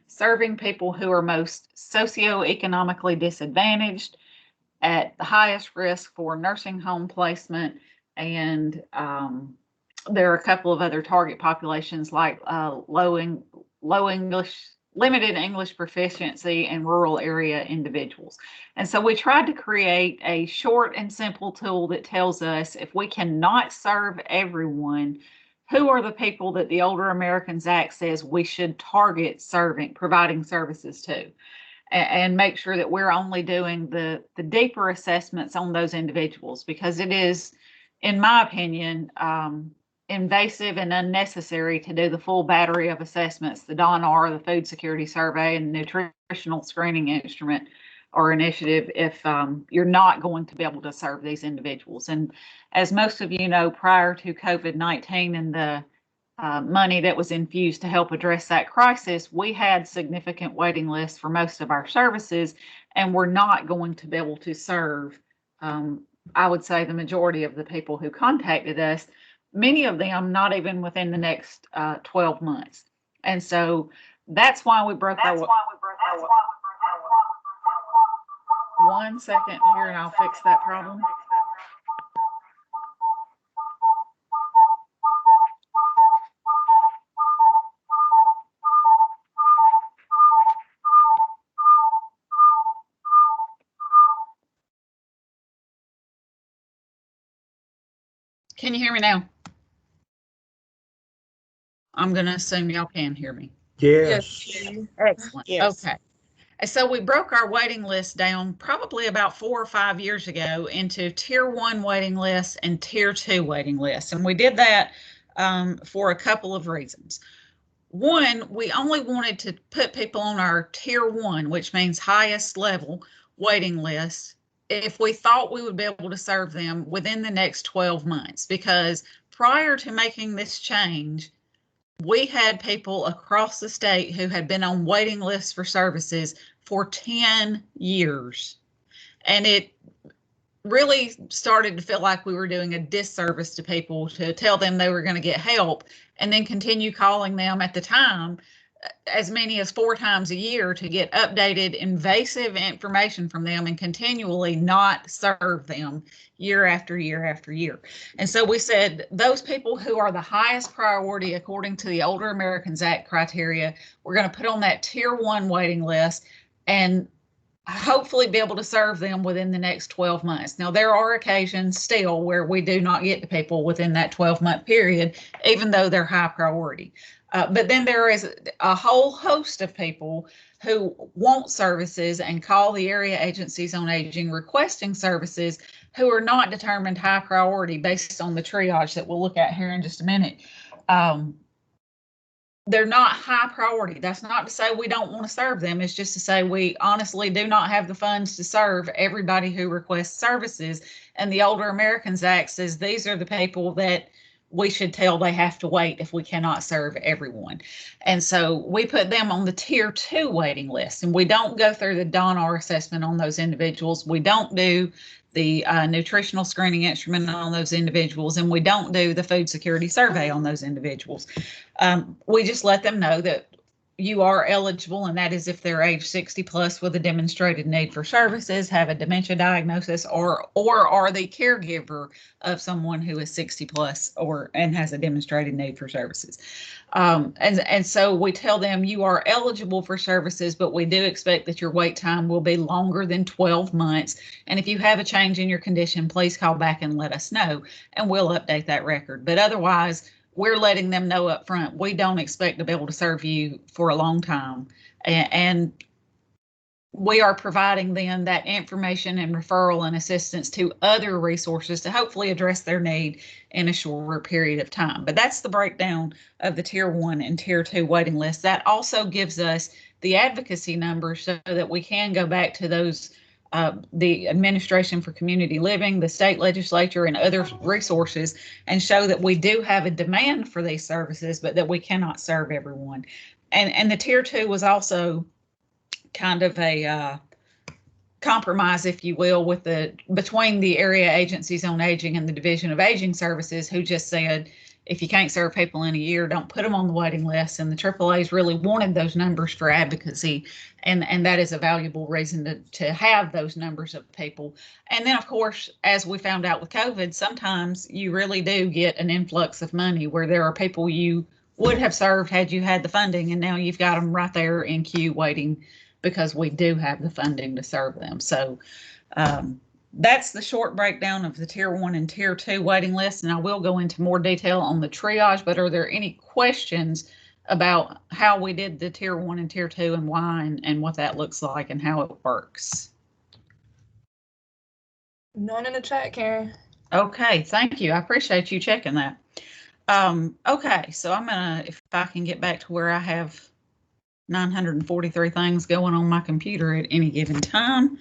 serving people who are most socioeconomically disadvantaged, at the highest risk for nursing home placement, and there are a couple of other target populations like low English, limited English proficiency, and rural area individuals. And so we tried to create a short and simple tool that tells us if we cannot serve everyone, who are the people that the Older Americans Act says we should target providing services to, and make sure that we're only doing the deeper assessments on those individuals, because it is, in my opinion, invasive and unnecessary to do the full battery of assessments, the DONR, the Food Security Survey, and the Nutritional Screening Instrument or Initiative, if you're not going to be able to serve these individuals. And as most of you know, prior to COVID-19 and the money that was infused to help address that crisis, we had significant waiting lists for most of our services, and we're not going to be able to serve, I would say, the majority of the people who contacted us, many of them not even within the next 12 months. And so that's why we broke our. One second here and I'll fix that problem. Can you hear me now? I'm going to assume y'all can hear me. Yes. Excellent. Yes. Okay. So we broke our waiting list down probably about 4 or 5 years ago into tier 1 waiting lists and tier 2 waiting lists. And we did that for a couple of reasons. One, we only wanted to put people on our tier 1, which means highest level waiting list, if we thought we would be able to serve them within the next 12 months. Because prior to making this change, we had people across the state who had been on waiting lists for services for 10 years. And it really started to feel like we were doing a disservice to people to tell them they were going to get help and then continue calling them at the time as many as 4 times a year to get updated invasive information from them and continually not serve them year after year after year. And so we said those people who are the highest priority according to the Older Americans Act criteria, we're going to put on that tier 1 waiting list and hopefully be able to serve them within the next 12 months. Now, there are occasions still where we do not get to people within that 12-month period, even though they're high priority. But then there is a whole host of people who want services and call the area agencies on aging requesting services who are not determined high priority based on the triage that we'll look at here in just a minute. They're not high priority. That's not to say we don't want to serve them. It's just to say we honestly do not have the funds to serve everybody who requests services. And the Older Americans Act says these are the people that we should tell they have to wait if we cannot serve everyone. And so we put them on the tier 2 waiting list, and we don't go through the DONR assessment on those individuals. We don't do the nutritional screening instrument on those individuals, and we don't do the food security survey on those individuals. We just let them know that you are eligible, and that is if they're age 60 plus with a demonstrated need for services, have a dementia diagnosis, or are the caregiver of someone who is 60 plus and has a demonstrated need for services. And so we tell them you are eligible for services, but we do expect that your wait time will be longer than 12 months. And if you have a change in your condition, please call back and let us know, and we'll update that record. But otherwise, we're letting them know up front, we don't expect to be able to serve you for a long time. And we are providing them that information and referral and assistance to other resources to hopefully address their need in a shorter period of time. But that's the breakdown of the tier 1 and tier 2 waiting list. That also gives us the advocacy numbers so that we can go back to those the Administration for Community Living, the state legislature, and other resources, and show that we do have a demand for these services, but that we cannot serve everyone. And the tier 2 was also kind of a compromise, if you will, between the area agencies on aging and the Division of Aging Services, who just said, if you can't serve people in a year, don't put them on the waiting list. And the AAA's really wanted those numbers for advocacy. And that is a valuable reason to have those numbers of people. And then, of course, as we found out with COVID, sometimes you really do get an influx of money where there are people you would have served had you had the funding, and now you've got them right there in queue waiting because we do have the funding to serve them. So that's the short breakdown of the Tier 1 and Tier 2 waiting list, and I will go into more detail on the triage, but are there any questions about how we did the Tier 1 and Tier 2 and why and what that looks like and how it works? None in the chat, Karen. Okay, thank you. I appreciate you checking that. Okay, so I'm gonna, if I can get back to where I have 943 things going on my computer at any given time,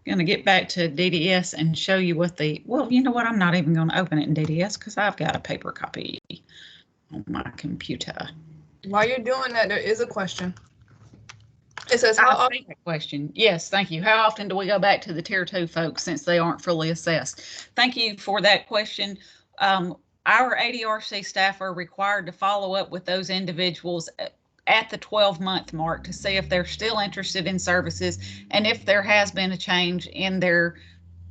I'm gonna get back to DDS and show you what well, you know what, I'm not even gonna open it in DDS because I've got a paper copy on my computer. While you're doing that, there is a question. It says, how often? Question. Yes, thank you. How often do we go back to the Tier 2 folks since they aren't fully assessed? Thank you for that question. Our ADRC staff are required to follow up with those individuals at the 12-month mark to see if they're still interested in services and if there has been a change in their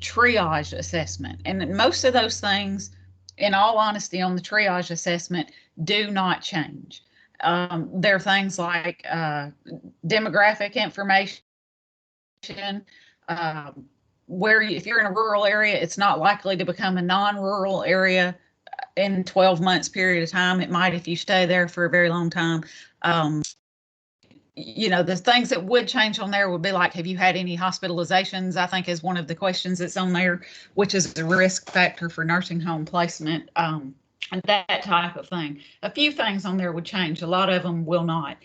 triage assessment. And most of those things, in all honesty, on the triage assessment do not change. There are things like demographic information, where if you're in a rural area, it's not likely to become a non-rural area in 12 months period of time. It might if you stay there for a very long time. You know, the things that would change on there would be like, have you had any hospitalizations? I think is one of the questions that's on there, which is a risk factor for nursing home placement, and that type of thing. A few things on there would change. A lot of them will not,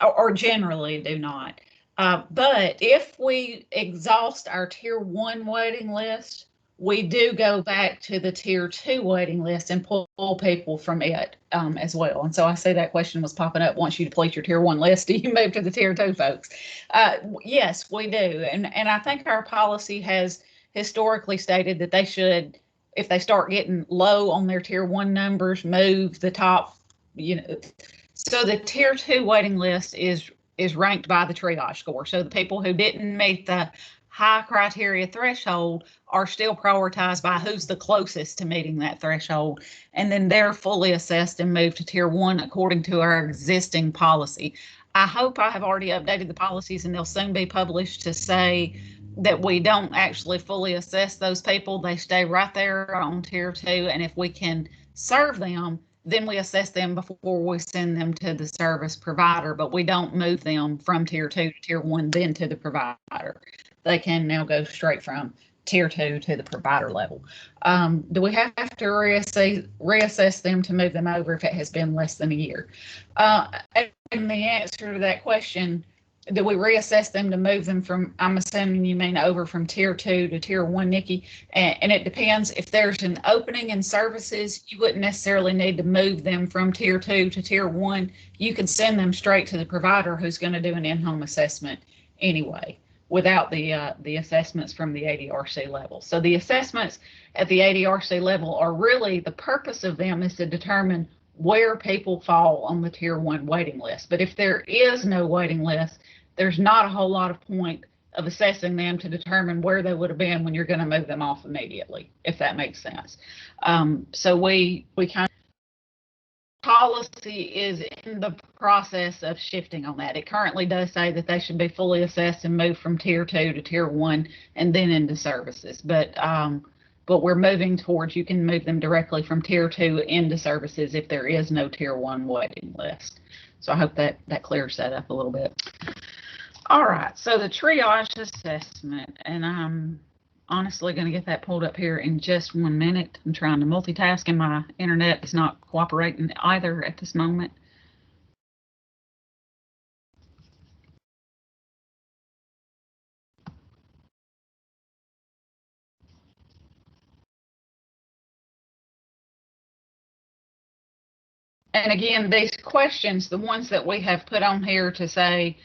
or generally do not. But if we exhaust our Tier 1 waiting list, we do go back to the Tier 2 waiting list and pull people from it as well. And so I see that question was popping up. Once you deplete your Tier 1 list, do you move to the Tier 2 folks? Yes, we do. And I think our policy has historically stated that they should, if they start getting low on their Tier 1 numbers, move the top, you know. So the Tier 2 waiting list is ranked by the triage score. So the people who didn't meet the high criteria threshold are still prioritized by who's the closest to meeting that threshold. And then they're fully assessed and moved to Tier 1 according to our existing policy. I hope I have already updated the policies and they'll soon be published to say that we don't actually fully assess those people. They stay right there on Tier 2. And if we can serve them, then we assess them before we send them to the service provider, but we don't move them from Tier 2 to Tier 1, then to the provider. They can now go straight from Tier 2 to the provider level. Do we have to reassess them to move them over if it has been less than a year? And the answer to that question, do we reassess them to move them from, I'm assuming you mean over from Tier 2 to Tier 1, Nikki, and it depends. If there's an opening in services, you wouldn't necessarily need to move them from Tier 2 to Tier 1. You could send them straight to the provider who's going to do an in-home assessment anyway, without the assessments from the ADRC level. So the assessments at the ADRC level are really, the purpose of them is to determine where people fall on the Tier 1 waiting list. But if there is no waiting list, there's not a whole lot of point of assessing them to determine where they would have been when you're going to move them off immediately, if that makes sense. So we kind of, policy is in the process of shifting on that. It currently does say that they should be fully assessed and moved from Tier 2 to Tier 1 and then into services. But we're moving towards, you can move them directly from Tier 2 into services if there is no Tier 1 waiting list. So I hope that clears that up a little bit. All right, so the triage assessment, and I'm honestly going to get that pulled up here in just 1 minute. I'm trying to multitask and my internet is not cooperating either at this moment. And again, these questions, the ones that we have put on here to say,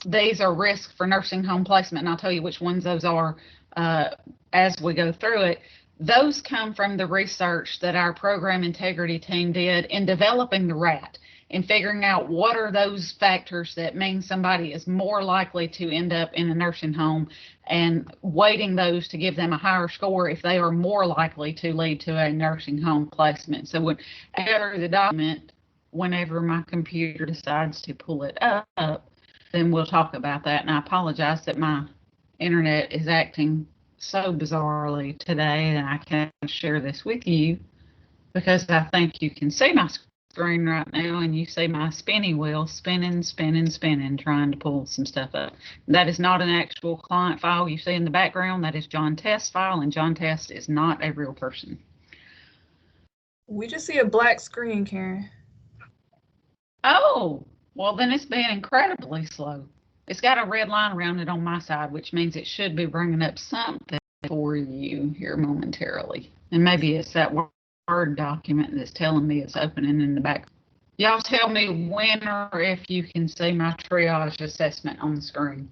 these are risks for nursing home placement, and I'll tell you which ones those are as we go through it. those come from the research that our program integrity team did in developing the RAT and figuring out what are those factors that mean somebody is more likely to end up in a nursing home, and weighting those to give them a higher score if they are more likely to lead to a nursing home placement. So when I gather the document, whenever my computer decides to pull it up, then we'll talk about that. And I apologize that my internet is acting so bizarrely today, and I can't share this with you because I think you can see my screen right now, and you see my spinny wheel spinning, trying to pull some stuff up. That is not an actual client file you see in the background. That is John Test's file, and John Test is not a real person. We just see a black screen, Karen. Oh, well then it's been incredibly slow. It's got a red line around it on my side, which means it should be bringing up something for you here momentarily. And maybe it's that Word document that's telling me it's opening in the back. Y'all tell me when or if you can see my triage assessment on the screen.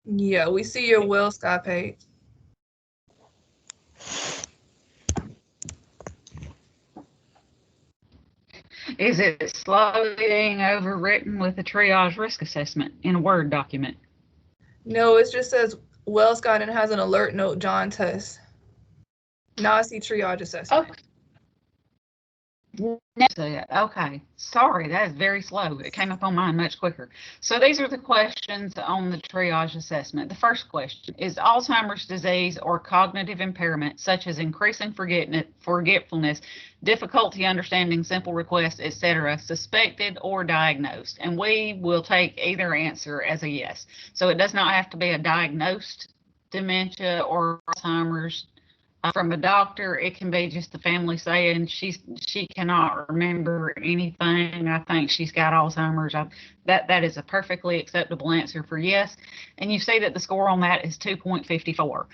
Yeah, we see your WellSky page. Is it slowly being overwritten with a triage risk assessment in a Word document? No, it just says WellSky and has an alert note, John Test. Now I see triage assessment. Okay, sorry, that is very slow. It came up on mine much quicker. So these are the questions on the triage assessment. The first question is Alzheimer's disease or cognitive impairment, such as increasing forgetfulness, difficulty understanding simple requests, etc., suspected or diagnosed? And we will take either answer as a yes. So it does not have to be a diagnosed dementia or Alzheimer's. From a doctor, it can be just the family saying she cannot remember anything. I think she's got Alzheimer's. That is a perfectly acceptable answer for yes. And you see that the score on that is 2.54.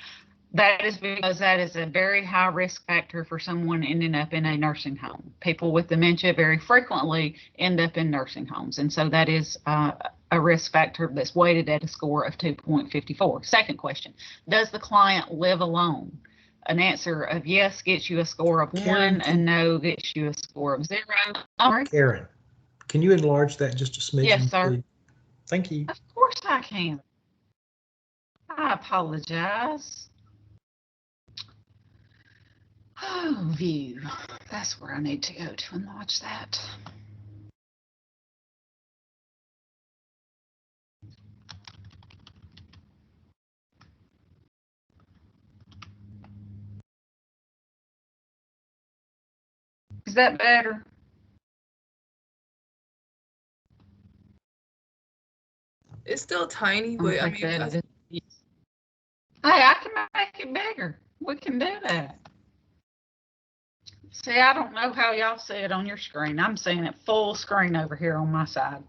That is because that is a very high risk factor for someone ending up in a nursing home. People with dementia very frequently end up in nursing homes. And so that is a risk factor that's weighted at a score of 2.54. Second question, does the client live alone? An answer of yes gets you a score of Karen, 1, and no gets you a score of 0. Karen, can you enlarge that just a smidgen? Yes, sir. Please? Thank you. Of course I can. I apologize. Oh, view. That's where I need to go to enlarge that. Is that better? It's still tiny, but I mean, hey, I can make it bigger. We can do that. See, I don't know how y'all see it on your screen. I'm seeing it full screen over here on my side.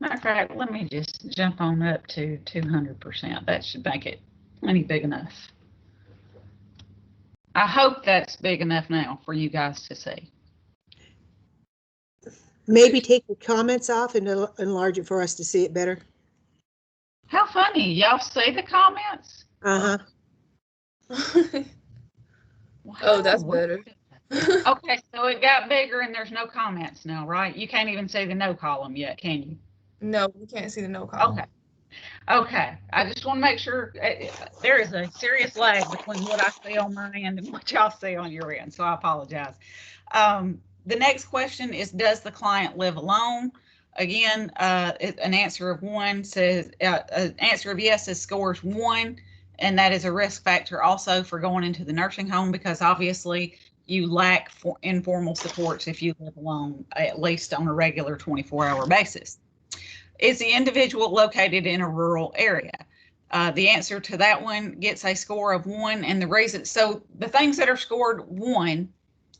Matter of fact, let me just jump on up to 200%. That should make it plenty big enough. I hope that's big enough now for you guys to see. Maybe take the comments off and enlarge it for us to see it better. How funny. Y'all see the comments? Uh-huh. Wow. Oh, that's better. Okay, so it got bigger and there's no comments now, right? You can't even see the no column yet, can you? No, we can't see the no column. Okay. I just want to make sure there is a serious lag between what I see on my end and what y'all see on your end, so I apologize. The next question is, does the client live alone? Again, an answer of 1 says, an answer of yes is scores 1, and that is a risk factor also for going into the nursing home, because obviously you lack informal supports if you live alone, at least on a regular 24-hour basis. Is the individual located in a rural area? The answer to that one gets a score of 1, and the reason, so the things that are scored 1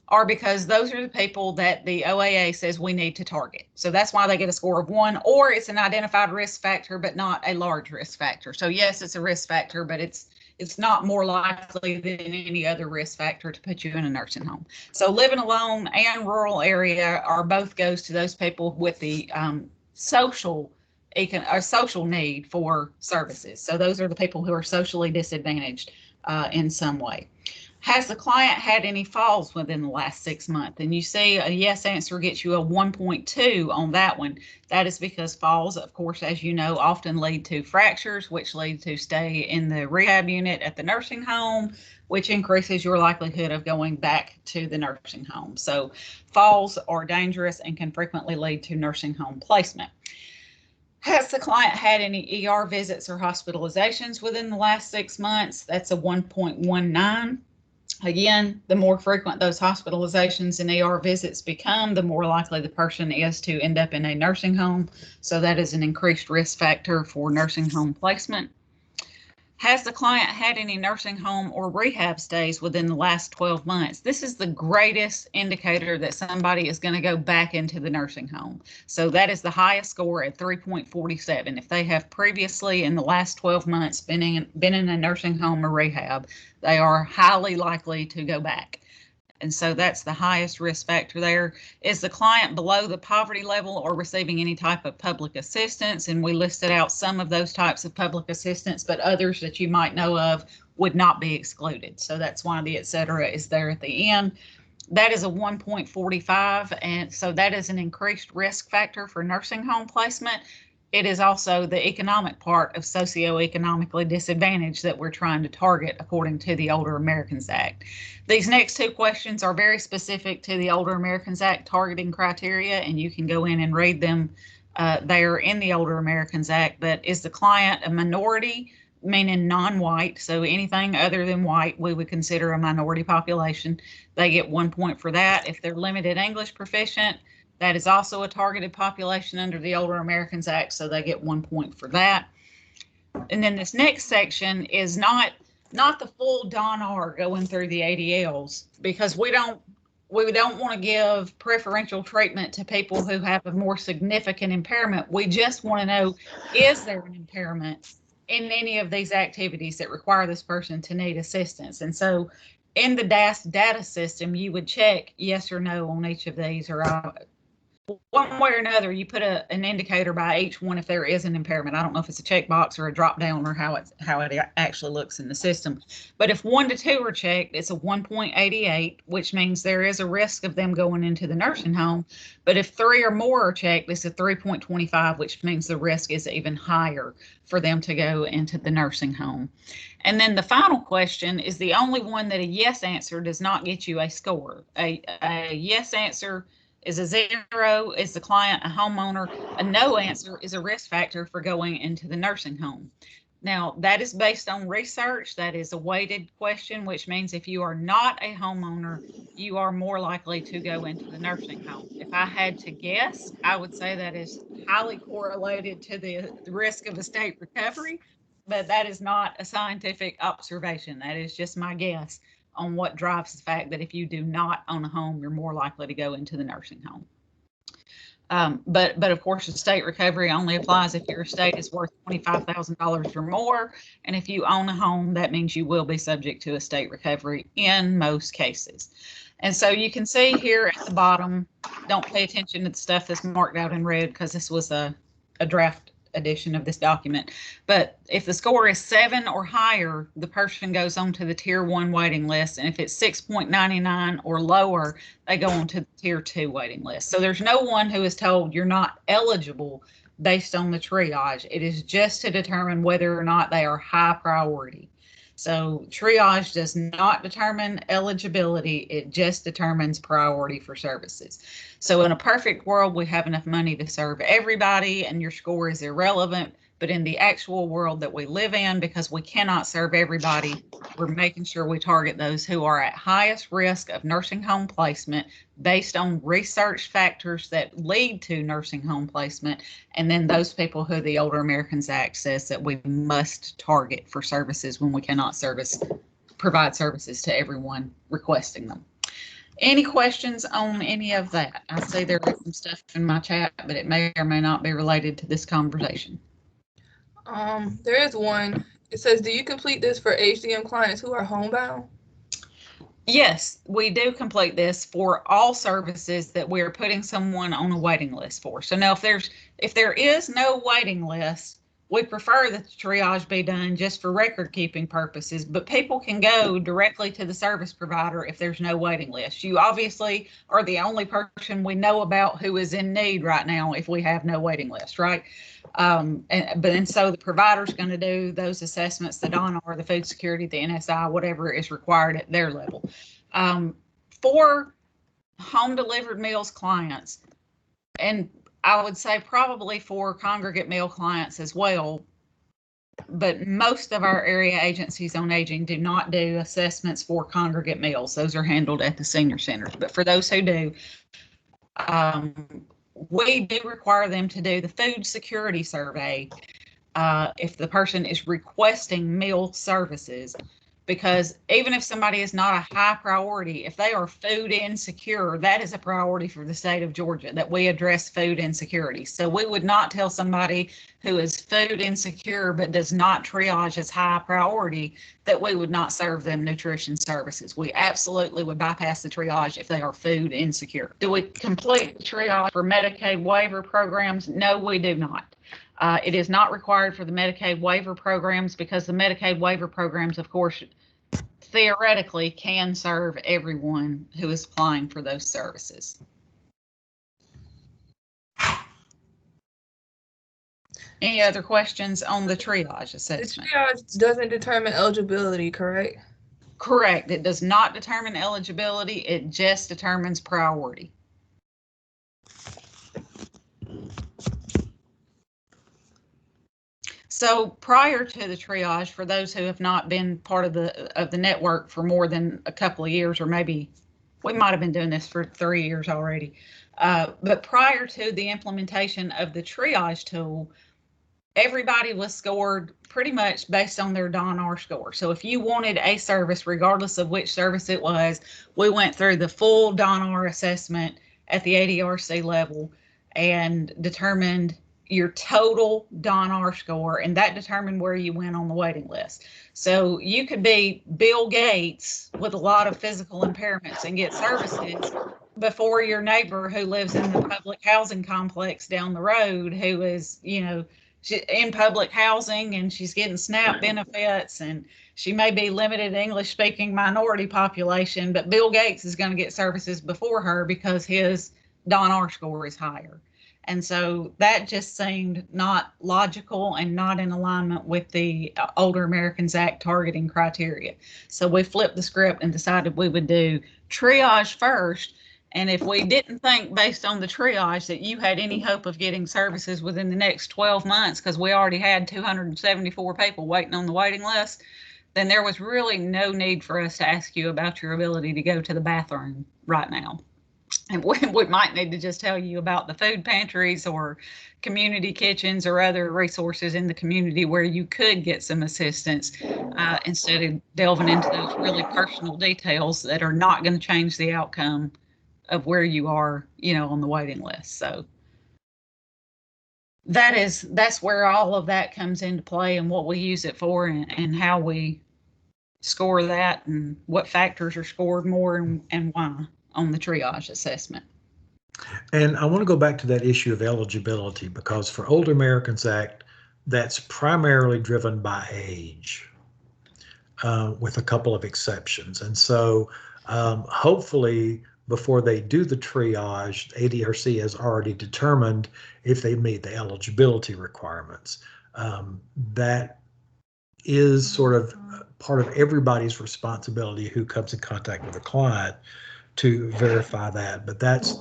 are because those are the people that the OAA says we need to target. So that's why they get a score of 1, or it's an identified risk factor, but not a large risk factor. So yes, it's a risk factor, but it's not more likely than any other risk factor to put you in a nursing home. So living alone and rural area are both goes to those people with the social a social need for services. So those are the people who are socially disadvantaged in some way. Has the client had any falls within the last 6 months? And you see a yes answer gets you a 1.2 on that one. That is because falls, of course, as you know, often lead to fractures, which lead to stay in the rehab unit at the nursing home, which increases your likelihood of going back to the nursing home. So falls are dangerous and can frequently lead to nursing home placement. Has the client had any ER visits or hospitalizations within the last 6 months? That's a 1.19. Again, the more frequent those hospitalizations and ER visits become, the more likely the person is to end up in a nursing home. So that is an increased risk factor for nursing home placement. Has the client had any nursing home or rehab stays within the last 12 months? This is the greatest indicator that somebody is going to go back into the nursing home. So that is the highest score at 3.47. If they have previously in the last 12 months been in a nursing home or rehab, they are highly likely to go back. And so that's the highest risk factor there. Is the client below the poverty level or receiving any type of public assistance? And we listed out some of those types of public assistance, but others that you might know of would not be excluded. So that's why the et cetera is there at the end. That is a 1.45. And so that is an increased risk factor for nursing home placement. It is also the economic part of socioeconomically disadvantaged that we're trying to target according to the Older Americans Act. These next two questions are very specific to the Older Americans Act targeting criteria, and you can go in and read them there in the Older Americans Act. But is the client a minority, meaning non-white? So anything other than white, we would consider a minority population. They get 1 point for that. If they're limited English proficient, that is also a targeted population under the Older Americans Act, so they get 1 point for that. And then this next section is not the full DON-R going through the ADLs, because we don't want to give preferential treatment to people who have a more significant impairment. We just want to know, is there an impairment in any of these activities that require this person to need assistance? And so in the DAS data system, you would check yes or no on each of these, or one way or another, you put an indicator by each one if there is an impairment. I don't know if it's a checkbox or a drop down or how it actually looks in the system. But if 1 to 2 are checked, it's a 1.88, which means there is a risk of them going into the nursing home. But if 3 or more are checked, it's a 3.25, which means the risk is even higher for them to go into the nursing home. And then the final question is the only one that a yes answer does not get you a score. A yes answer is a 0. Is the client a homeowner? A no answer is a risk factor for going into the nursing home. Now, that is based on research. That is a weighted question, which means if you are not a homeowner, you are more likely to go into the nursing home. If I had to guess, I would say that is highly correlated to the risk of estate recovery, but that is not a scientific observation. That is just my guess on what drives the fact that if you do not own a home, you're more likely to go into the nursing home. But of course, estate recovery only applies if your estate is worth $25,000 or more. And if you own a home, that means you will be subject to estate recovery in most cases. And so you can see here at the bottom, don't pay attention to the stuff that's marked out in red because this was a draft edition of this document. But if the score is 7 or higher, the person goes on to the tier 1 waiting list. And if it's 6.99 or lower, they go on to the tier 2 waiting list. So there's no one who is told you're not eligible based on the triage. It is just to determine whether or not they are high priority. So triage does not determine eligibility. It just determines priority for services. So in a perfect world, we have enough money to serve everybody and your score is irrelevant. But in the actual world that we live in, because we cannot serve everybody, we're making sure we target those who are at highest risk of nursing home placement based on research factors that lead to nursing home placement. And then those people who the Older Americans Act says that we must target for services when we cannot provide services to everyone requesting them. Any questions on any of that? I see there is some stuff in my chat, but it may or may not be related to this conversation. There is one. It says, do you complete this for HDM clients who are homebound? Yes, we do complete this for all services that we're putting someone on a waiting list for. So now if there is no waiting list, we prefer that the triage be done just for record keeping purposes, but people can go directly to the service provider if there's no waiting list. You obviously are the only person we know about who is in need right now if we have no waiting list, right? And so the provider's going to do those assessments, the DONR, the food security, the NSI, whatever is required at their level. For home delivered meals clients, and I would say probably for congregate meal clients as well, but most of our area agencies on aging do not do assessments for congregate meals. Those are handled at the senior centers. But for those who do, we do require them to do the food security survey if the person is requesting meal services, because even if somebody is not a high priority, if they are food insecure, that is a priority for the state of Georgia, that we address food insecurity. So we would not tell somebody who is food insecure but does not triage as high priority that we would not serve them nutrition services. We absolutely would bypass the triage if they are food insecure. Do we complete the triage for Medicaid waiver programs? No, we do not. It is not required for the Medicaid waiver programs because the Medicaid waiver programs, of course, theoretically can serve everyone who is applying for those services. Any other questions on the triage assessment? The triage doesn't determine eligibility, correct? Correct. It does not determine eligibility. It just determines priority. So prior to the triage, for those who have not been part of the network for more than a couple of years, or maybe we might have been doing this for 3 years already, but prior to the implementation of the triage tool, everybody was scored pretty much based on their DONR score. So if you wanted a service, regardless of which service it was, we went through the full DONR assessment at the ADRC level and determined your total DONR score, and that determined where you went on the waiting list. So you could be Bill Gates with a lot of physical impairments and get services before your neighbor who lives in the public housing complex down the road, who is, you know, in public housing and she's getting SNAP benefits, and she may be limited English speaking minority population, but Bill Gates is going to get services before her because his DONR score is higher. And so that just seemed not logical and not in alignment with the Older Americans Act targeting criteria. So we flipped the script and decided we would do triage first. And if we didn't think based on the triage that you had any hope of getting services within the next 12 months, because we already had 274 people waiting on the waiting list, then there was really no need for us to ask you about your ability to go to the bathroom right now. And we might need to just tell you about the food pantries or community kitchens or other resources in the community where you could get some assistance instead of delving into those really personal details that are not going to change the outcome of where you are, you know, on the waiting list. So that's where all of that comes into play and what we use it for, and how we score that and what factors are scored more and why on the triage assessment. And I want to go back to that issue of eligibility, because for Older Americans Act, that's primarily driven by age, with a couple of exceptions. And so hopefully before they do the triage, ADRC has already determined if they meet the eligibility requirements. That is sort of part of everybody's responsibility who comes in contact with a client to verify that. But that's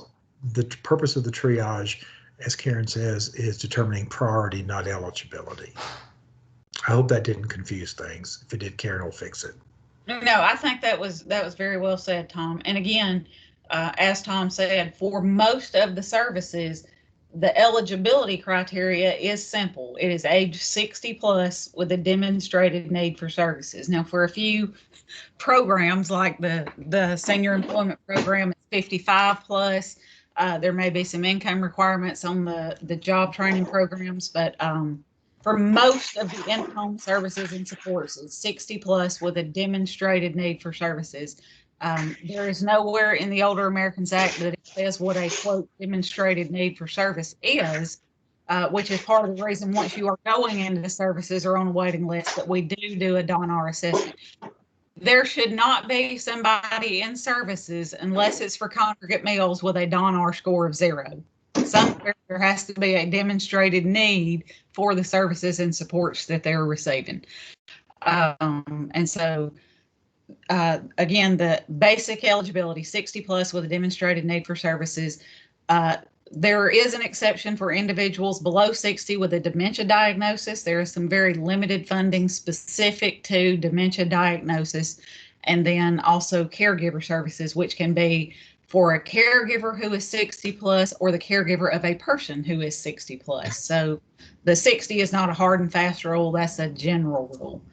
the purpose of the triage, as Karen says, is determining priority, not eligibility. I hope that didn't confuse things. If it did, Karen will fix it. No, I think that was very well said, Tom. And again, as Tom said, for most of the services, the eligibility criteria is simple. It is age 60 plus with a demonstrated need for services. Now, for a few programs like the senior employment program, it's 55 plus. There may be some income requirements on the job training programs, but for most of the in-home services and supports, it's 60 plus with a demonstrated need for services. There is nowhere in the Older Americans Act that it says what a quote demonstrated need for service is, which is part of the reason once you are going into the services or on a waiting list that we do a DONR assessment. There should not be somebody in services unless it's for congregate meals with a DONR score of 0. Somewhere there has to be a demonstrated need for the services and supports that they're receiving. And so, again, the basic eligibility, 60 plus with a demonstrated need for services. There is an exception for individuals below 60 with a dementia diagnosis. There is some very limited funding specific to dementia diagnosis, and then also caregiver services, which can be for a caregiver who is 60 plus or the caregiver of a person who is 60 plus. So the 60 is not a hard and fast rule. That's a general rule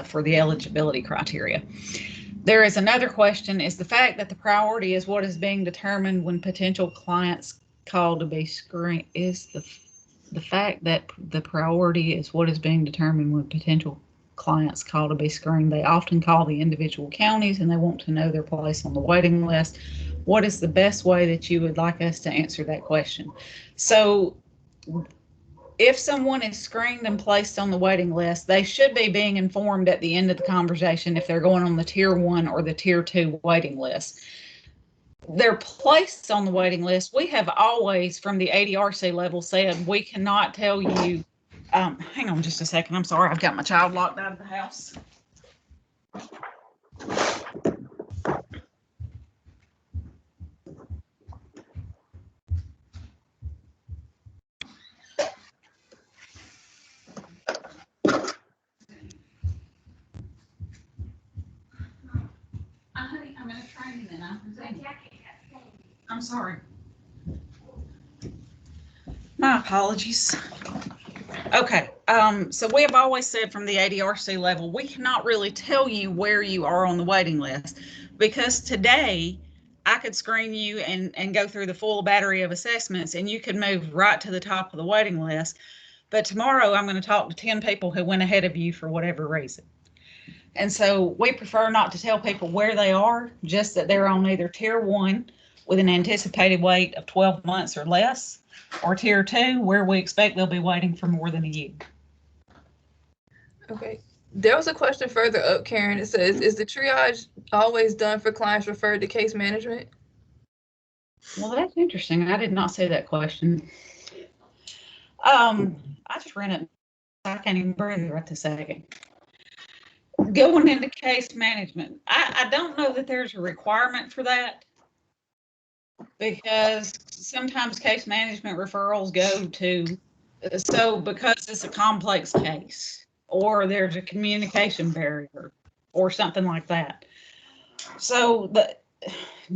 for the eligibility criteria. There is another question, is the fact that the priority is what is being determined when potential clients call to be screened, is the fact that the priority is what is being determined when potential clients call to be screened. They often call the individual counties and they want to know their place on the waiting list. What is the best way that you would like us to answer that question? So if someone is screened and placed on the waiting list, they should be being informed at the end of the conversation if they're going on the tier 1 or the tier 2 waiting list. They're placed on the waiting list. We have always, from the ADRC level, said we cannot tell you. Hang on just a second. I'm sorry. I've got my child locked out of the house. I'm in a training and I'm sorry. My apologies. Okay, so we have always said from the ADRC level, we cannot really tell you where you are on the waiting list, because today I could screen you and go through the full battery of assessments and you could move right to the top of the waiting list. But tomorrow I'm going to talk to 10 people who went ahead of you for whatever reason. And so we prefer not to tell people where they are, just that they're on either tier 1 with an anticipated wait of 12 months or less, or tier 2 where we expect they'll be waiting for more than a year. Okay. There was a question further up, Karen. It says, is the triage always done for clients referred to case management? Well, that's interesting. I did not see that question. I just ran it. I can't even breathe right this second. Going into case management, I don't know that there's a requirement for that, because sometimes case management referrals go to, so because it's a complex case or there's a communication barrier or something like that. So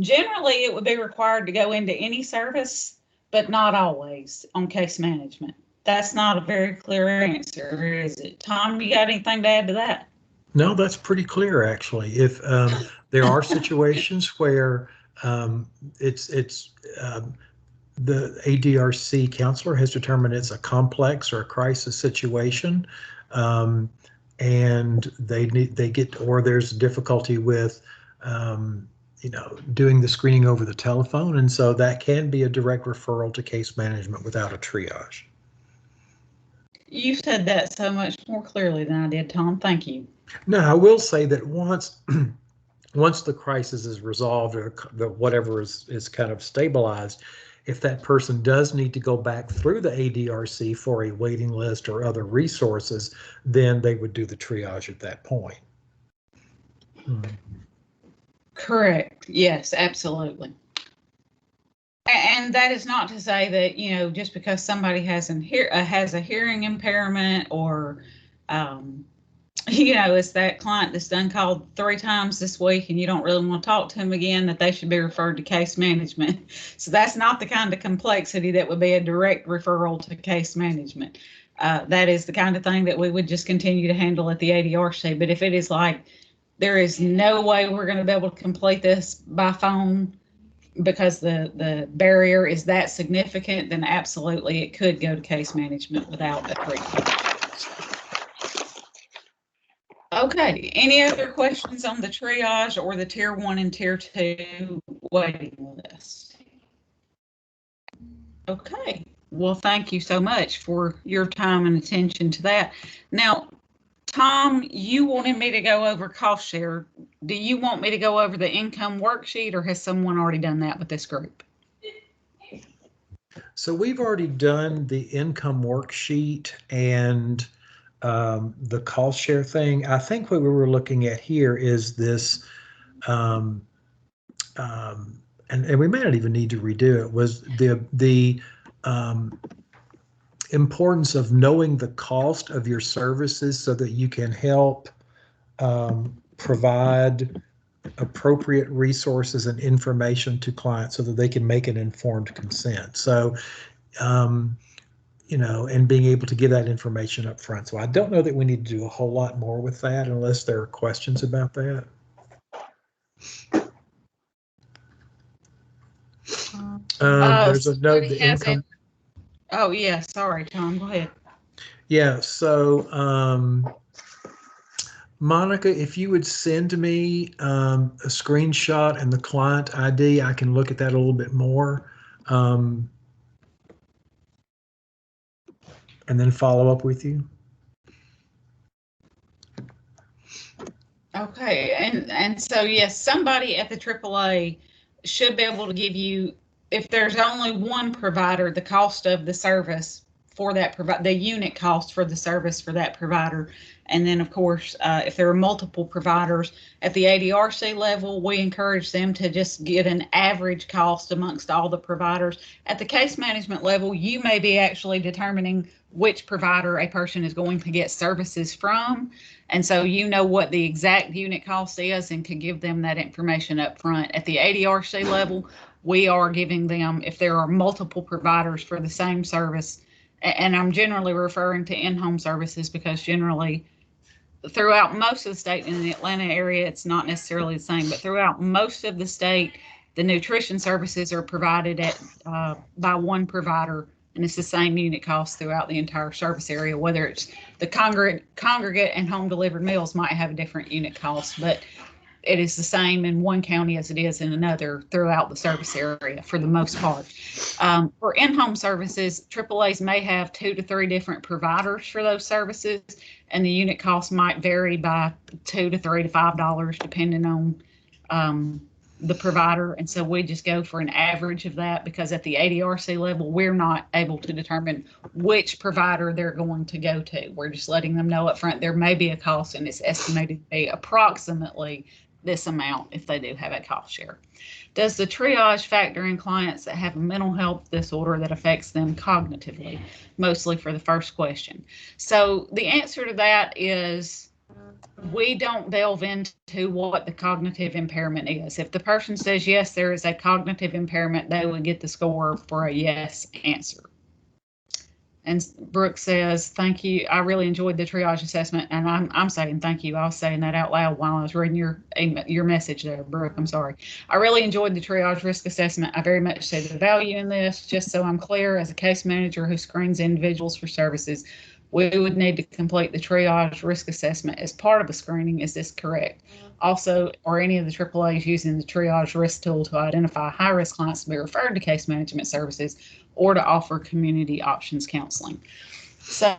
generally it would be required to go into any service, but not always on case management. That's not a very clear answer, is it? Tom, you got anything to add to that? No, that's pretty clear, actually. If there are situations where the ADRC counselor has determined it's a complex or a crisis situation, and or there's difficulty with doing the screening over the telephone, and so that can be a direct referral to case management without a triage. You said that so much more clearly than I did, Tom. Thank you. No, I will say that once the crisis is resolved, or whatever is kind of stabilized, if that person does need to go back through the ADRC for a waiting list or other resources, then they would do the triage at that point. Correct. Yes, absolutely. And that is not to say that, just because somebody has a hearing impairment, or it's that client that's done called 3 times this week and you don't really want to talk to him again, that they should be referred to case management. So that's not the kind of complexity that would be a direct referral to case management. That is the kind of thing that we would just continue to handle at the ADRC. But if it is like, there is no way we're going to be able to complete this by phone because the barrier is that significant, then absolutely it could go to case management without a triage. Okay, any other questions on the triage or the tier 1 and tier 2 waiting list? Okay, well, thank you so much for your time and attention to that. Now, Tom, you wanted me to go over cost share. Do you want me to go over the income worksheet, or has someone already done that with this group? So we've already done the income worksheet and the cost share thing. I think what we were looking at here is this, and we may not even need to redo it, was the importance of knowing the cost of your services so that you can help provide appropriate resources and information to clients so that they can make an informed consent. So, you know, and being able to give that information up front. So I don't know that we need to do a whole lot more with that unless there are questions about that. There's a note, the income. Oh, yeah, sorry, Tom, go ahead. Yeah, so Monica, if you would send me a screenshot and the client ID, I can look at that a little bit more and then follow up with you. Okay, and so yes, somebody at the AAA should be able to give you, if there's only one provider, the cost of the service for that provider, the unit cost for the service for that provider. And then, of course, if there are multiple providers at the ADRC level, we encourage them to just get an average cost amongst all the providers. At the case management level, you may be actually determining which provider a person is going to get services from. And so you know what the exact unit cost is and can give them that information up front. At the ADRC level, we are giving them, if there are multiple providers for the same service, and I'm generally referring to in-home services because generally throughout most of the state, in the Atlanta area, it's not necessarily the same, but throughout most of the state, the nutrition services are provided at by one provider, and it's the same unit cost throughout the entire service area. Whether it's the congregate and home delivered meals might have a different unit cost, but it is the same in one county as it is in another throughout the service area for the most part. For in-home services, AAAs may have 2 to 3 different providers for those services, and the unit cost might vary by $2 to $3 to $5 depending on the provider. And so we just go for an average of that because at the ADRC level, we're not able to determine which provider they're going to go to. We're just letting them know up front there may be a cost, and it's estimated to be approximately this amount if they do have a cost share. Does the triage factor in clients that have a mental health disorder that affects them cognitively? Mostly for the first question. So the answer to that is we don't delve into what the cognitive impairment is. If the person says yes, there is a cognitive impairment, they would get the score for a yes answer. And Brooke says, thank you. I really enjoyed the triage assessment. And I'm saying thank you. I was saying that out loud while I was reading your message there, Brooke. I'm sorry. I really enjoyed the triage risk assessment. I very much see the value in this. Just so I'm clear, as a case manager who screens individuals for services, we would need to complete the triage risk assessment as part of the screening. Is this correct? Also, are any of the AAAs using the triage risk tool to identify high-risk clients to be referred to case management services or to offer community options counseling? So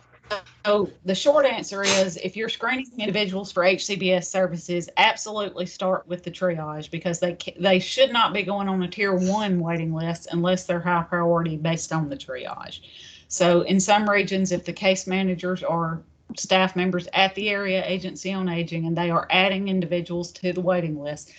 the short answer is, if you're screening individuals for HCBS services, absolutely start with the triage because they should not be going on a tier 1 waiting list unless they're high priority based on the triage. So in some regions, if the case managers are staff members at the area agency on aging and they are adding individuals to the waiting list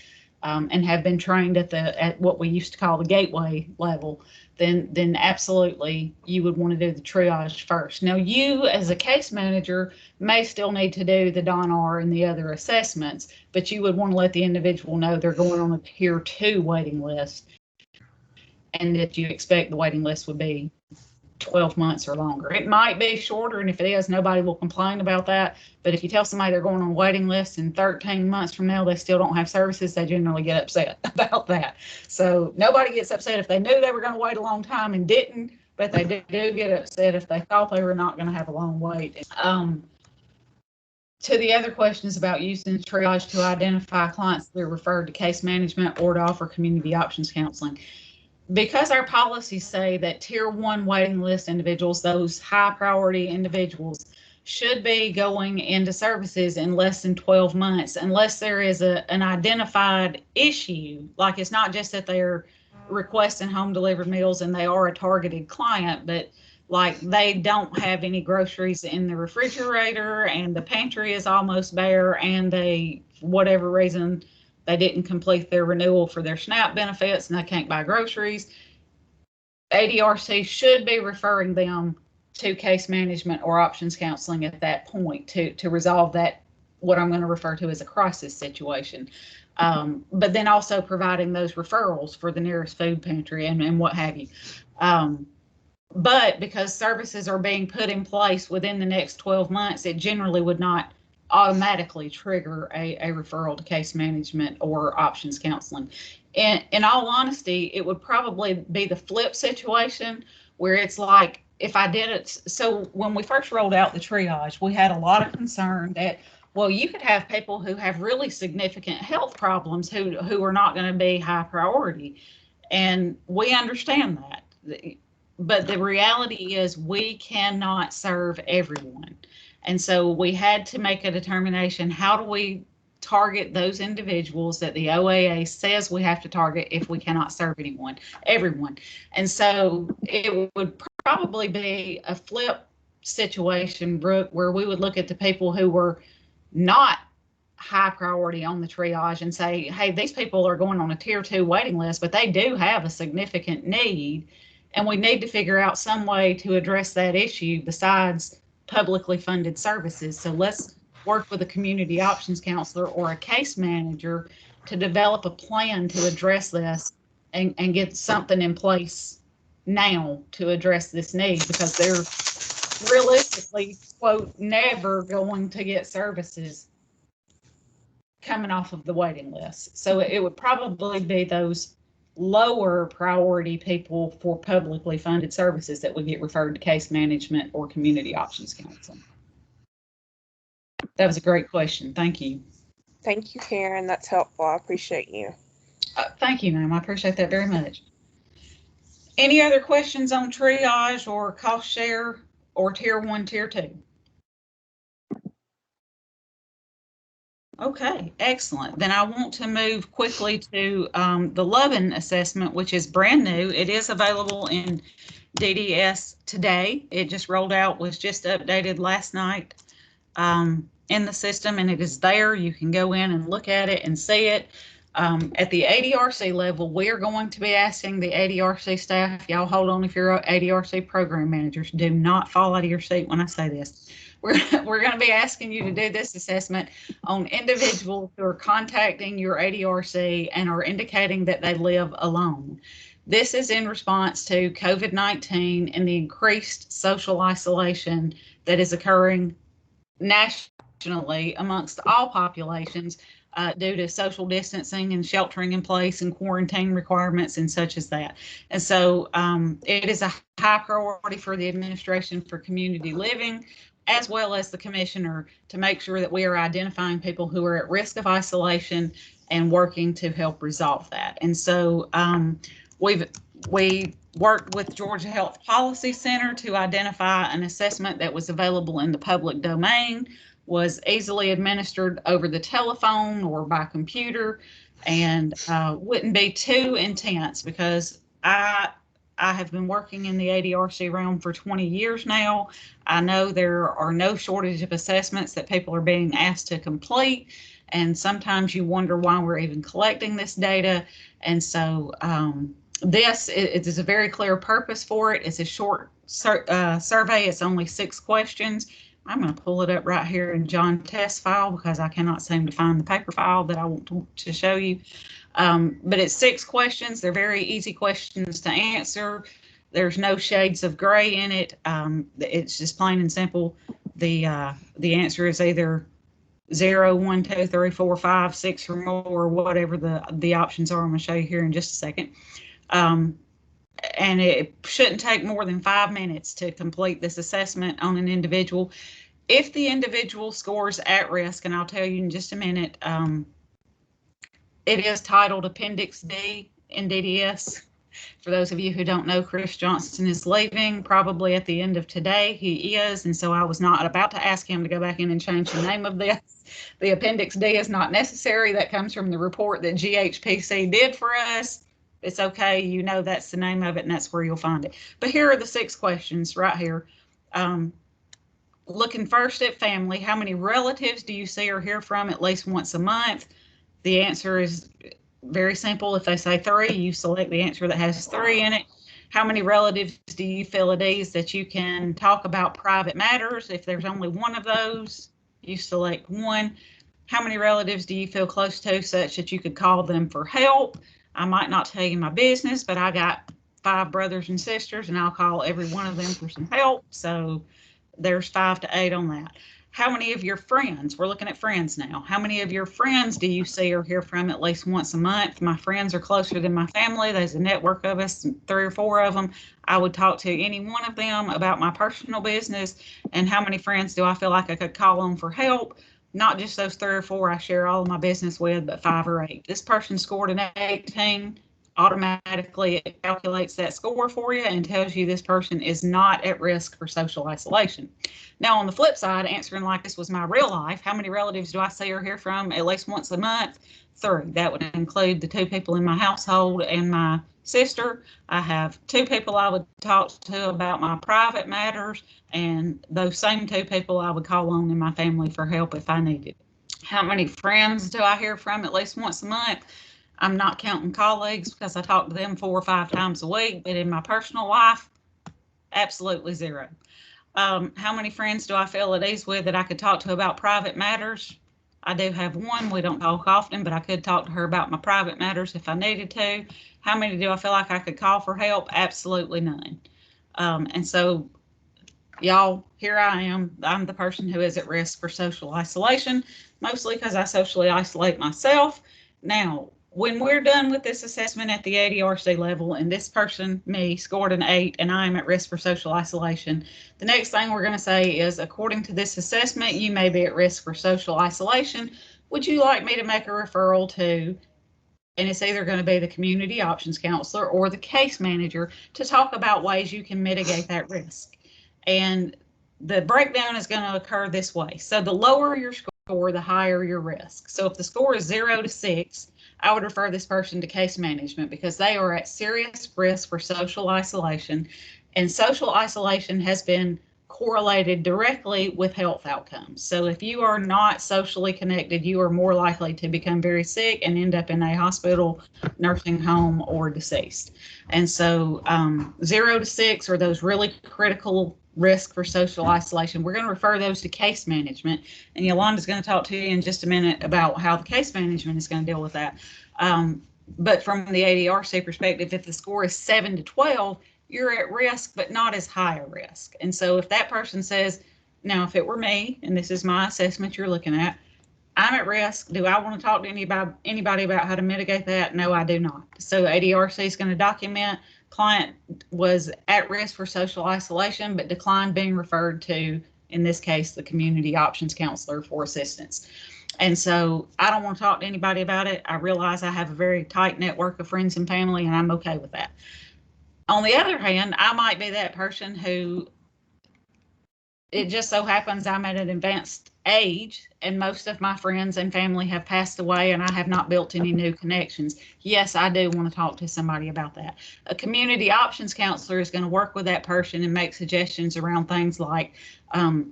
and have been trained at what we used to call the gateway level, then absolutely you would want to do the triage first. Now, you as a case manager may still need to do the DONR and the other assessments, but you would want to let the individual know they're going on a tier 2 waiting list and that you expect the waiting list would be 12 months or longer. It might be shorter, and if it is, nobody will complain about that. But if you tell somebody they're going on a waiting list and 13 months from now they still don't have services, they generally get upset about that. So nobody gets upset if they knew they were going to wait a long time and didn't, but they do get upset if they thought they were not going to have a long wait. to the other questions about using triage to identify clients that are referred to case management or to offer community options counseling. Because our policies say that tier 1 waiting list individuals, those high priority individuals, should be going into services in less than 12 months, unless there is an identified issue. Like, it's not just that they're requesting home delivered meals and they are a targeted client, but like they don't have any groceries in the refrigerator and the pantry is almost bare, and they, for whatever reason, they didn't complete their renewal for their SNAP benefits and they can't buy groceries. ADRC should be referring them to case management or options counseling at that point to resolve that, what I'm going to refer to as a crisis situation. But then also providing those referrals for the nearest food pantry and what have you. But because services are being put in place within the next 12 months, it generally would not automatically trigger a referral to case management or options counseling. In all honesty, it would probably be the flip situation where it's like, if I did it, so when we first rolled out the triage, we had a lot of concern that, well, you could have people who have really significant health problems who are not going to be high priority. And we understand that. But the reality is we cannot serve everyone. And so we had to make a determination, how do we target those individuals that the OAA says we have to target if we cannot serve everyone. And so it would probably be a flip situation, Brooke, where we would look at the people who were not high priority on the triage and say, hey, these people are going on a tier 2 waiting list, but they do have a significant need. And we need to figure out some way to address that issue besides publicly funded services. So let's work with a community options counselor or a case manager to develop a plan to address this and get something in place now to address this need, because they're realistically, quote, never going to get services coming off of the waiting list. So it would probably be those lower priority people for publicly funded services that would get referred to case management or community options counseling. That was a great question. Thank you. Thank you, Karen. That's helpful. I appreciate you. Thank you, ma'am. I appreciate that very much. Any other questions on triage or cost share or tier 1, tier 2? Okay, excellent. Then I want to move quickly to the Lubin assessment, which is brand new. It is available in DDS today. It just rolled out, was just updated last night in the system, and it is there. You can go in and look at it and see it. At the ADRC level, we are going to be asking the ADRC staff, y'all hold on if you're ADRC program managers, do not fall out of your seat when I say this. We're going to be asking you to do this assessment on individuals who are contacting your ADRC and are indicating that they live alone. This is in response to COVID-19 and the increased social isolation that is occurring nationally amongst all populations due to social distancing and sheltering in place and quarantine requirements and such as that. And so it is a high priority for the Administration for Community Living, as well as the commissioner, to make sure that we are identifying people who are at risk of isolation and working to help resolve that. And so we worked with Georgia Health Policy Center to identify an assessment that was available in the public domain, was easily administered over the telephone or by computer, and wouldn't be too intense, because I have been working in the ADRC realm for 20 years now. I know there are no shortage of assessments that people are being asked to complete, and sometimes you wonder why we're even collecting this data. And so it is a very clear purpose for it. It's a short survey. It's only 6 questions. I'm going to pull it up right here in John test file because I cannot seem to find the paper file that I want to show you. But it's 6 questions. They're very easy questions to answer. There's no shades of gray in it. It's just plain and simple. The answer is either 0, 1, 2, 3, 4, 5, 6 or more, or whatever the options are. I'm going to show you here in just a second. And it shouldn't take more than 5 minutes to complete this assessment on an individual. if the individual scores at risk, and I'll tell you in just a minute, it is titled Appendix D in DDS. For those of you who don't know, Chris Johnson is leaving probably at the end of today. He is, and so I was not about to ask him to go back in and change the name of this. The Appendix D is not necessary. That comes from the report that GHPC did for us. It's okay. You know that's the name of it, and that's where you'll find it. But here are the 6 questions right here. Looking first at family, how many relatives do you see or hear from at least once a month? The answer is very simple. If they say 3, you select the answer that has 3 in it. How many relatives do you feel at ease that you can talk about private matters? If there's only one of those, you select 1. How many relatives do you feel close to such that you could call them for help? I might not tell you my business, but I got 5 brothers and sisters, and I'll call every one of them for some help. So there's 5 to 8 on that. How many of your friends, we're looking at friends now, how many of your friends do you see or hear from at least once a month? My friends are closer than my family. There's a network of us, 3 or 4 of them. I would talk to any one of them about my personal business. And how many friends do I feel like I could call on for help? Not just those 3 or 4 I share all of my business with, but 5 or 8. This person scored an 18. Automatically it calculates that score for you and tells you this person is not at risk for social isolation. Now, on the flip side, answering like this was my real life, how many relatives do I see or hear from at least once a month? 3. That would include the 2 people in my household and my sister. I have 2 people I would talk to about my private matters, and those same 2 people I would call on in my family for help if I needed. How many friends do I hear from at least once a month? I'm not counting colleagues because I talk to them 4 or 5 times a week, but in my personal life, absolutely 0. How many friends do I feel at ease with that I could talk to about private matters? I do have 1. We don't talk often, but I could talk to her about my private matters if I needed to. How many do I feel like I could call for help? Absolutely none. And so, y'all, here I am. I'm the person who is at risk for social isolation, mostly because I socially isolate myself. Now, when we're done with this assessment at the ADRC level and this person, me, scored an 8 and I'm at risk for social isolation, the next thing we're going to say is, according to this assessment, you may be at risk for social isolation. Would you like me to make a referral to, and it's either going to be the community options counselor or the case manager, to talk about ways you can mitigate that risk. And the breakdown is going to occur this way. So the lower your score, the higher your risk. So if the score is 0 to 6, I would refer this person to case management because they are at serious risk for social isolation, and social isolation has been correlated directly with health outcomes. So if you are not socially connected, you are more likely to become very sick and end up in a hospital, nursing home, or deceased. And so 0 to 6 are those really critical risk for social isolation. We're going to refer those to case management, and Yolanda's going to talk to you in just a minute about how the case management is going to deal with that. But from the ADRC perspective, if the score is 7 to 12, you're at risk, but not as high a risk. And so if that person says, now, if it were me, and this is my assessment you're looking at, I'm at risk. Do I want to talk to anybody about how to mitigate that? No, I do not. So ADRC is going to document client was at risk for social isolation, but declined being referred to, in this case, the community options counselor for assistance. And so I don't want to talk to anybody about it. I realize I have a very tight network of friends and family, and I'm okay with that. On the other hand, I might be that person who, it just so happens I'm at an advanced age and most of my friends and family have passed away and I have not built any new connections. Yes, I do want to talk to somebody about that. A community options counselor is going to work with that person and make suggestions around things like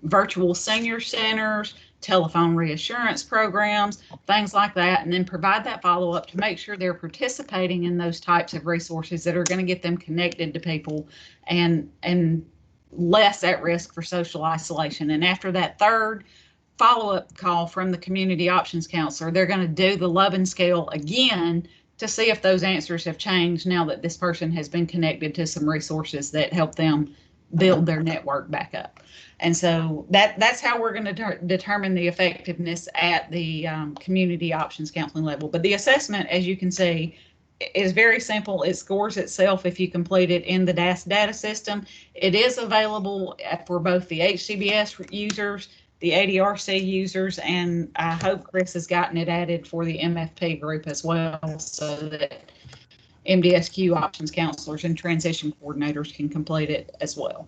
virtual senior centers, telephone reassurance programs, things like that, and then provide that follow-up to make sure they're participating in those types of resources that are going to get them connected to people and less at risk for social isolation. And after that third follow-up call from the community options counselor, they're going to do the Loving scale again to see if those answers have changed now that this person has been connected to some resources that help them build their network back up. And so that's how we're going to determine the effectiveness at the community options counseling level. But the assessment, as you can see, is very simple. It scores itself if you complete it in the DAS data system. It is available for both the HCBS users the ADRC users, and I hope Chris has gotten it added for the MFP group as well, so that MDSQ options counselors and transition coordinators can complete it as well.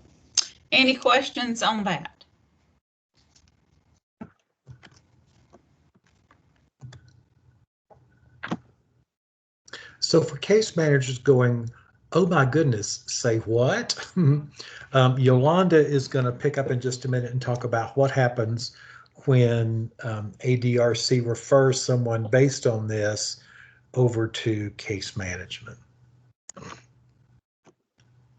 Any questions on that? So for case managers going, oh my goodness, say what? Yolanda is going to pick up in just a minute and talk about what happens when ADRC refers someone based on this over to case management.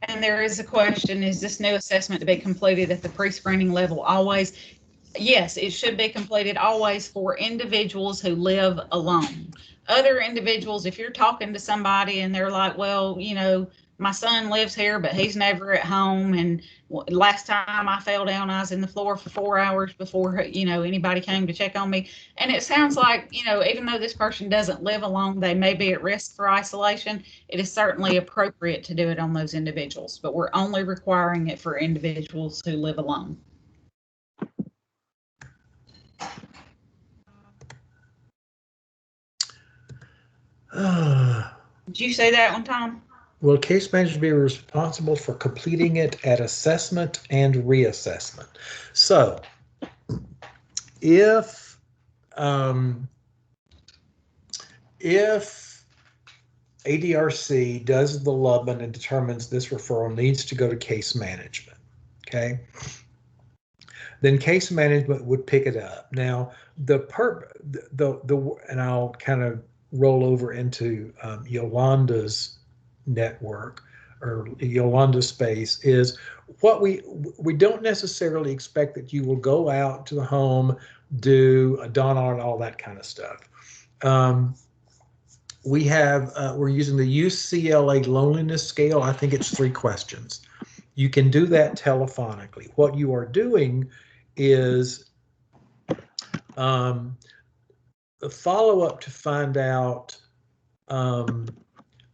And there is a question, is this new assessment to be completed at the pre-screening level always? Yes, it should be completed always for individuals who live alone. Other individuals, if you're talking to somebody and they're like, well, you know, my son lives here, but he's never at home. And last time I fell down, I was in the floor for 4 hours before, you know, anybody came to check on me. And it sounds like, you know, even though this person doesn't live alone, they may be at risk for isolation. It is certainly appropriate to do it on those individuals, but we're only requiring it for individuals who live alone. Did you say that one, Tom? Will case managers be responsible for completing it at assessment and reassessment? So if ADRC does the LUBN and determines this referral needs to go to case management, okay, then case management would pick it up. Now, and I'll kind of roll over into Yolanda's network or Yolanda's space, is what we don't necessarily expect that you will go out to the home, do a DONR and all that kind of stuff. We're using the UCLA loneliness scale. I think it's 3 questions. You can do that telephonically. What you are doing is a follow-up to find out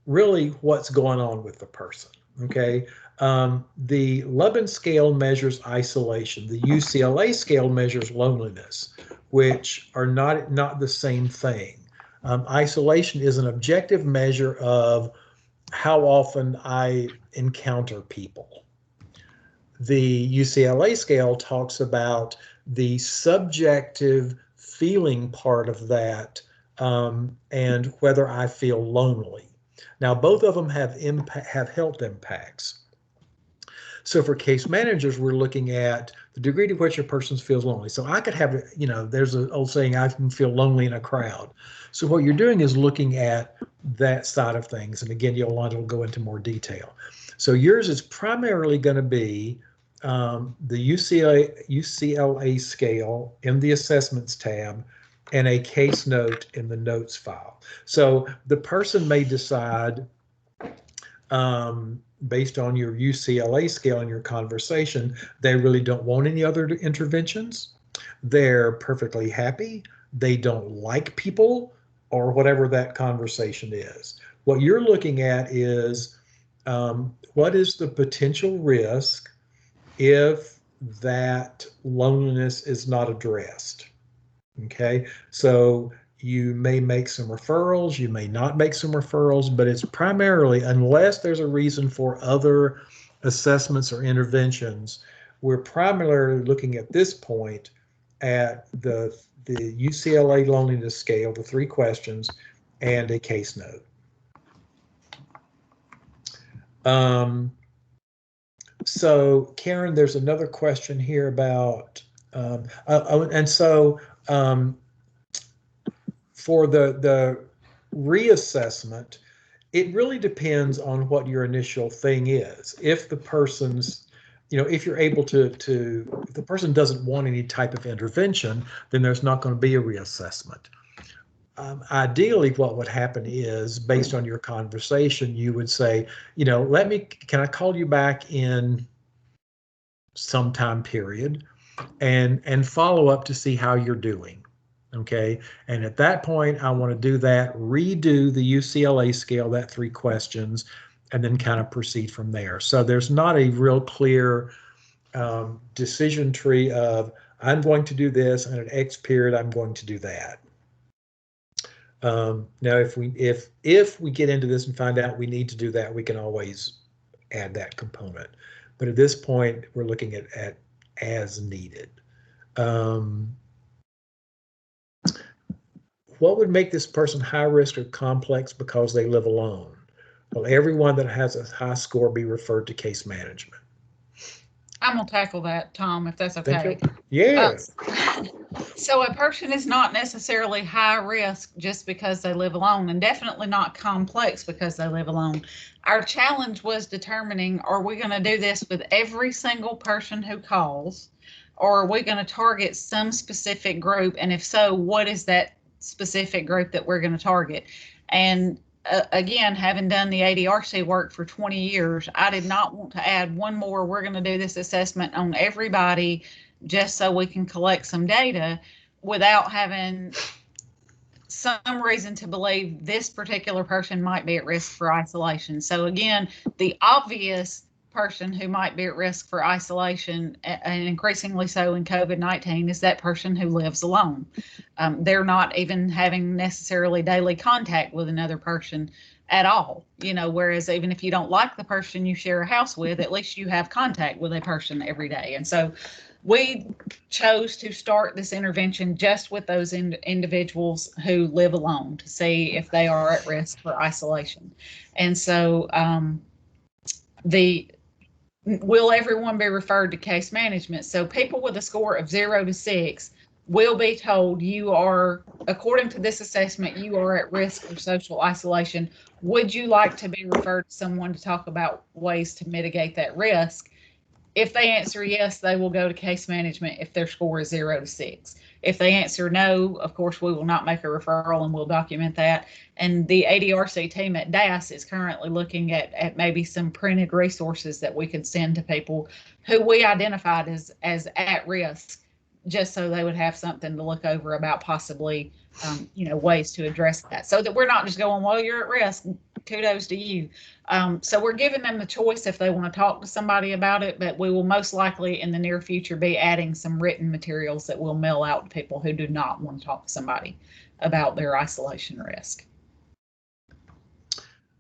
really what's going on with the person, okay? The LUBN scale measures isolation. The UCLA scale measures loneliness, which are not the same thing. Isolation is an objective measure of how often I encounter people. The UCLA scale talks about the subjective feeling part of that and whether I feel lonely. Now, both of them have health impacts. So for case managers, we're looking at the degree to which a person feels lonely. So I could have, you know, there's an old saying, I can feel lonely in a crowd. So what you're doing is looking at that side of things. And again, Yolanda will go into more detail. So yours is primarily going to be the UCLA scale in the assessments tab and a case note in the notes file. So the person may decide, based on your UCLA scale and your conversation, they really don't want any other interventions. They're perfectly happy. They don't like people, or whatever that conversation is. What you're looking at is what is the potential risk if that loneliness is not addressed. Okay, so you may make some referrals, you may not make some referrals, but it's primarily, unless there's a reason for other assessments or interventions, we're primarily looking at this point at the UCLA loneliness scale, the 3 questions, and a case note. So Karen, there's another question here about, for the reassessment, it really depends on what your initial thing is. If the person's, you know, if you're able to if the person doesn't want any type of intervention, then there's not going to be a reassessment. Ideally, what would happen is, based on your conversation, you would say, you know, can I call you back in some time period and follow up to see how you're doing. Okay, and at that point, I want to do that, redo the UCLA scale, that 3 questions, and then kind of proceed from there. So there's not a real clear decision tree of, I'm going to do this, and at X period, I'm going to do that. Now, if we get into this and find out we need to do that, we can always add that component. But at this point, we're looking at as needed. What would make this person high risk or complex because they live alone? Will everyone that has a high score be referred to case management? I'm gonna tackle that, Tom, if that's okay. Yeah. So a person is not necessarily high risk just because they live alone, and definitely not complex because they live alone. Our challenge was determining, are we going to do this with every single person who calls, or are we going to target some specific group? And if so, what is that specific group that we're going to target? And again, having done the ADRC work for 20 years, I did not want to add one more. We're going to do this assessment on everybody just so we can collect some data without having some reason to believe this particular person might be at risk for isolation. So again, the obvious person who might be at risk for isolation, and increasingly so in COVID-19, is that person who lives alone. They're not even having necessarily daily contact with another person at all, you know, whereas even if you don't like the person you share a house with, at least you have contact with a person every day. And so we chose to start this intervention just with those individuals who live alone to see if they are at risk for isolation. And so will everyone be referred to case management? So people with a score of 0 to 6 will be told, you are, according to this assessment, you are at risk for social isolation. Would you like to be referred to someone to talk about ways to mitigate that risk? If they answer yes, they will go to case management if their score is 0 to 6. If they answer no, of course, we will not make a referral and we'll document that. And the ADRC team at DAS is currently looking at maybe some printed resources that we could send to people who we identified as at risk, just so they would have something to look over about possibly, you know, ways to address that, so that we're not just going, well, you're at risk, kudos to you. So we're giving them the choice if they want to talk to somebody about it, but we will most likely in the near future be adding some written materials that we'll mail out to people who do not want to talk to somebody about their isolation risk.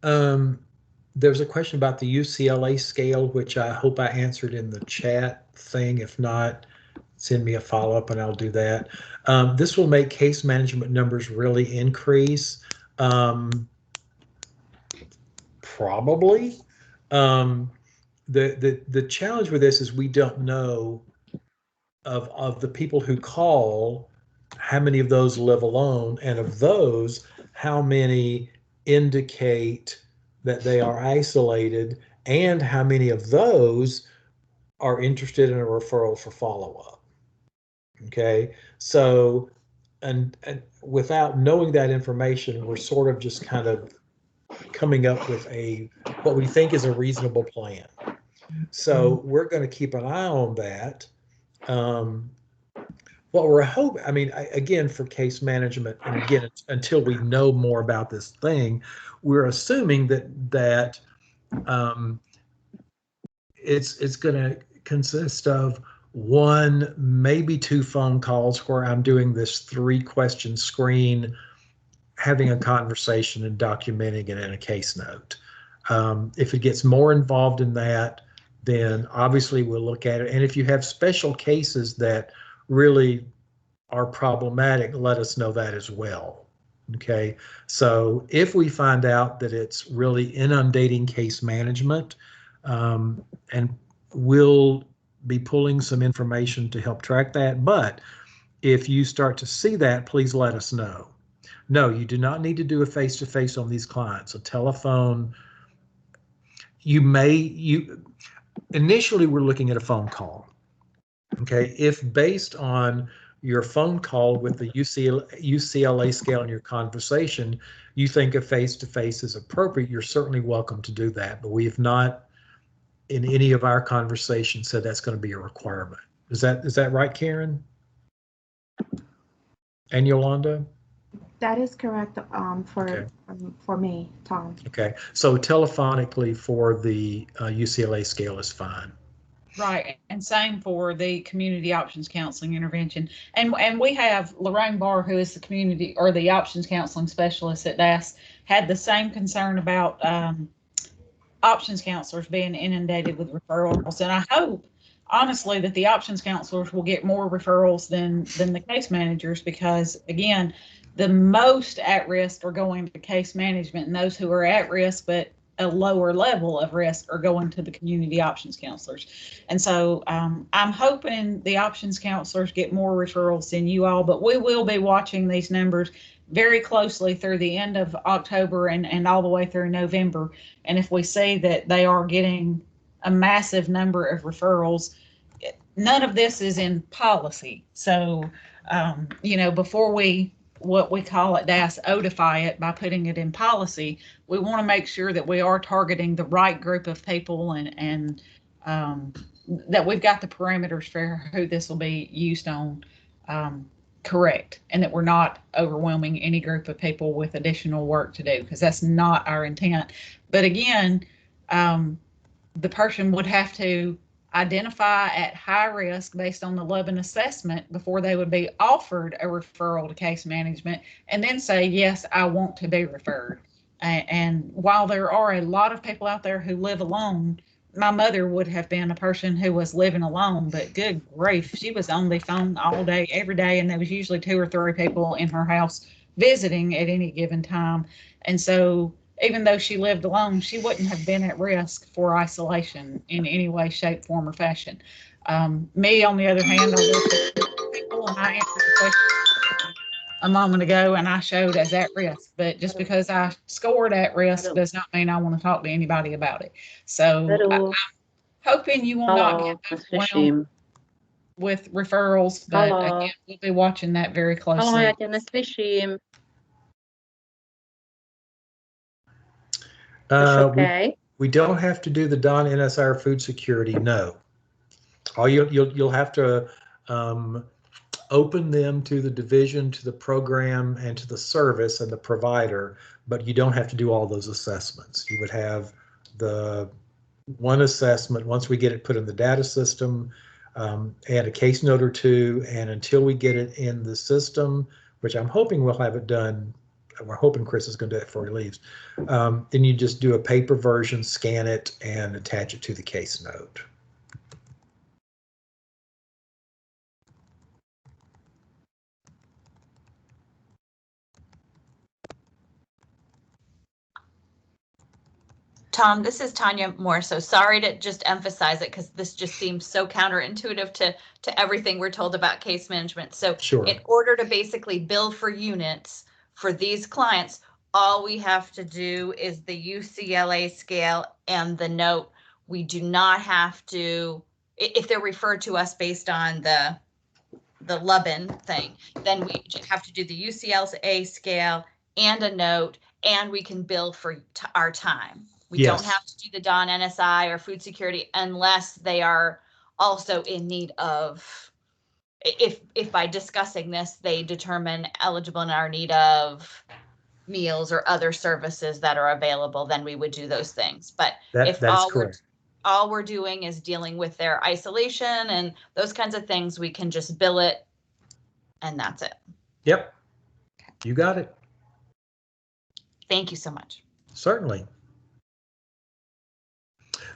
There's a question about the UCLA scale, which I hope I answered in the chat thing. If not, send me a follow-up and I'll do that. This will make case management numbers really increase. Probably. The challenge with this is we don't know of the people who call, how many of those live alone, and of those, how many indicate that they are isolated, and how many of those are interested in a referral for follow-up. Okay, so and without knowing that information, we're sort of just kind of coming up with what we think is a reasonable plan. So we're going to keep an eye on that. What we're hoping, I mean, again, for case management, and again, until we know more about this thing, we're assuming that it's going to consist of 1, maybe 2 phone calls where I'm doing this 3-question screen, having a conversation and documenting it in a case note. If it gets more involved in that, then obviously we'll look at it. And if you have special cases that really are problematic, let us know that as well. Okay, so if we find out that it's really inundating case management, and we'll be pulling some information to help track that. But if you start to see that, please let us know. No, you do not need to do a face-to-face on these clients. A telephone, initially we're looking at a phone call. Okay, if based on your phone call with the UCLA scale in your conversation, you think a face-to-face is appropriate, you're certainly welcome to do that. But we have not, in any of our conversations, said that's going to be a requirement. Is that right, Karen? And Yolanda? That is correct for me, Tom. Okay, so telephonically for the UCLA scale is fine. Right, and same for the community options counseling intervention. And we have Lorraine Barr, who is the community or the options counseling specialist at DAS, had the same concern about options counselors being inundated with referrals. And I hope, honestly, that the options counselors will get more referrals than the case managers, because again, the most at risk are going to case management, and those who are at risk but a lower level of risk are going to the community options counselors. And so I'm hoping the options counselors get more referrals than you all, but we will be watching these numbers very closely through the end of October and all the way through November. And if we see that they are getting a massive number of referrals, none of this is in policy. So, before what we call at DAS, odify it by putting it in policy, we want to make sure that we are targeting the right group of people and that we've got the parameters for who this will be used on correct, and that we're not overwhelming any group of people with additional work to do, because that's not our intent. But again, the person would have to identify at high risk based on the Lubin assessment before they would be offered a referral to case management, and then say, yes, I want to be referred. And while there are a lot of people out there who live alone, my mother would have been a person who was living alone, but good grief, she was on the phone all day, every day, and there was usually 2 or 3 people in her house visiting at any given time. And so even though she lived alone, she wouldn't have been at risk for isolation in any way, shape, form, or fashion. Me, on the other hand, I live with people, and I answered the question a moment ago, and I showed as at risk. But just because I scored at risk does not mean I want to talk to anybody about it. So I'm hoping you will not get overwhelmed with referrals, but again, we'll be watching that very closely. We don't have to do the Don NSR food security. No, all you'll have to open them to the division, to the program, and to the service and the provider, but you don't have to do all those assessments. You would have the one assessment once we get it put in the data system, and a case note or 2, and until we get it in the system, which I'm hoping we'll have it done. We're hoping Chris is going to do it before he leaves. Then you just do a paper version, scan it, and attach it to the case note. Tom, this is Tanya Moore. So sorry to just emphasize it, because this just seems so counterintuitive to everything we're told about case management. So sure. In order to basically bill for units for these clients, all we have to do is the UCLA scale and the note. We do not have to, if they're referred to us based on the Lubin thing, then we have to do the UCLA scale and a note, and we can bill for our time. We don't have to do the Don NSI or food security unless they are also in need of, if by discussing this, they determine eligible and are in need of meals or other services that are available, then we would do those things. But if all we're doing is dealing with their isolation and those kinds of things, we can just bill it and that's it. Yep. You got it. Thank you so much. Certainly.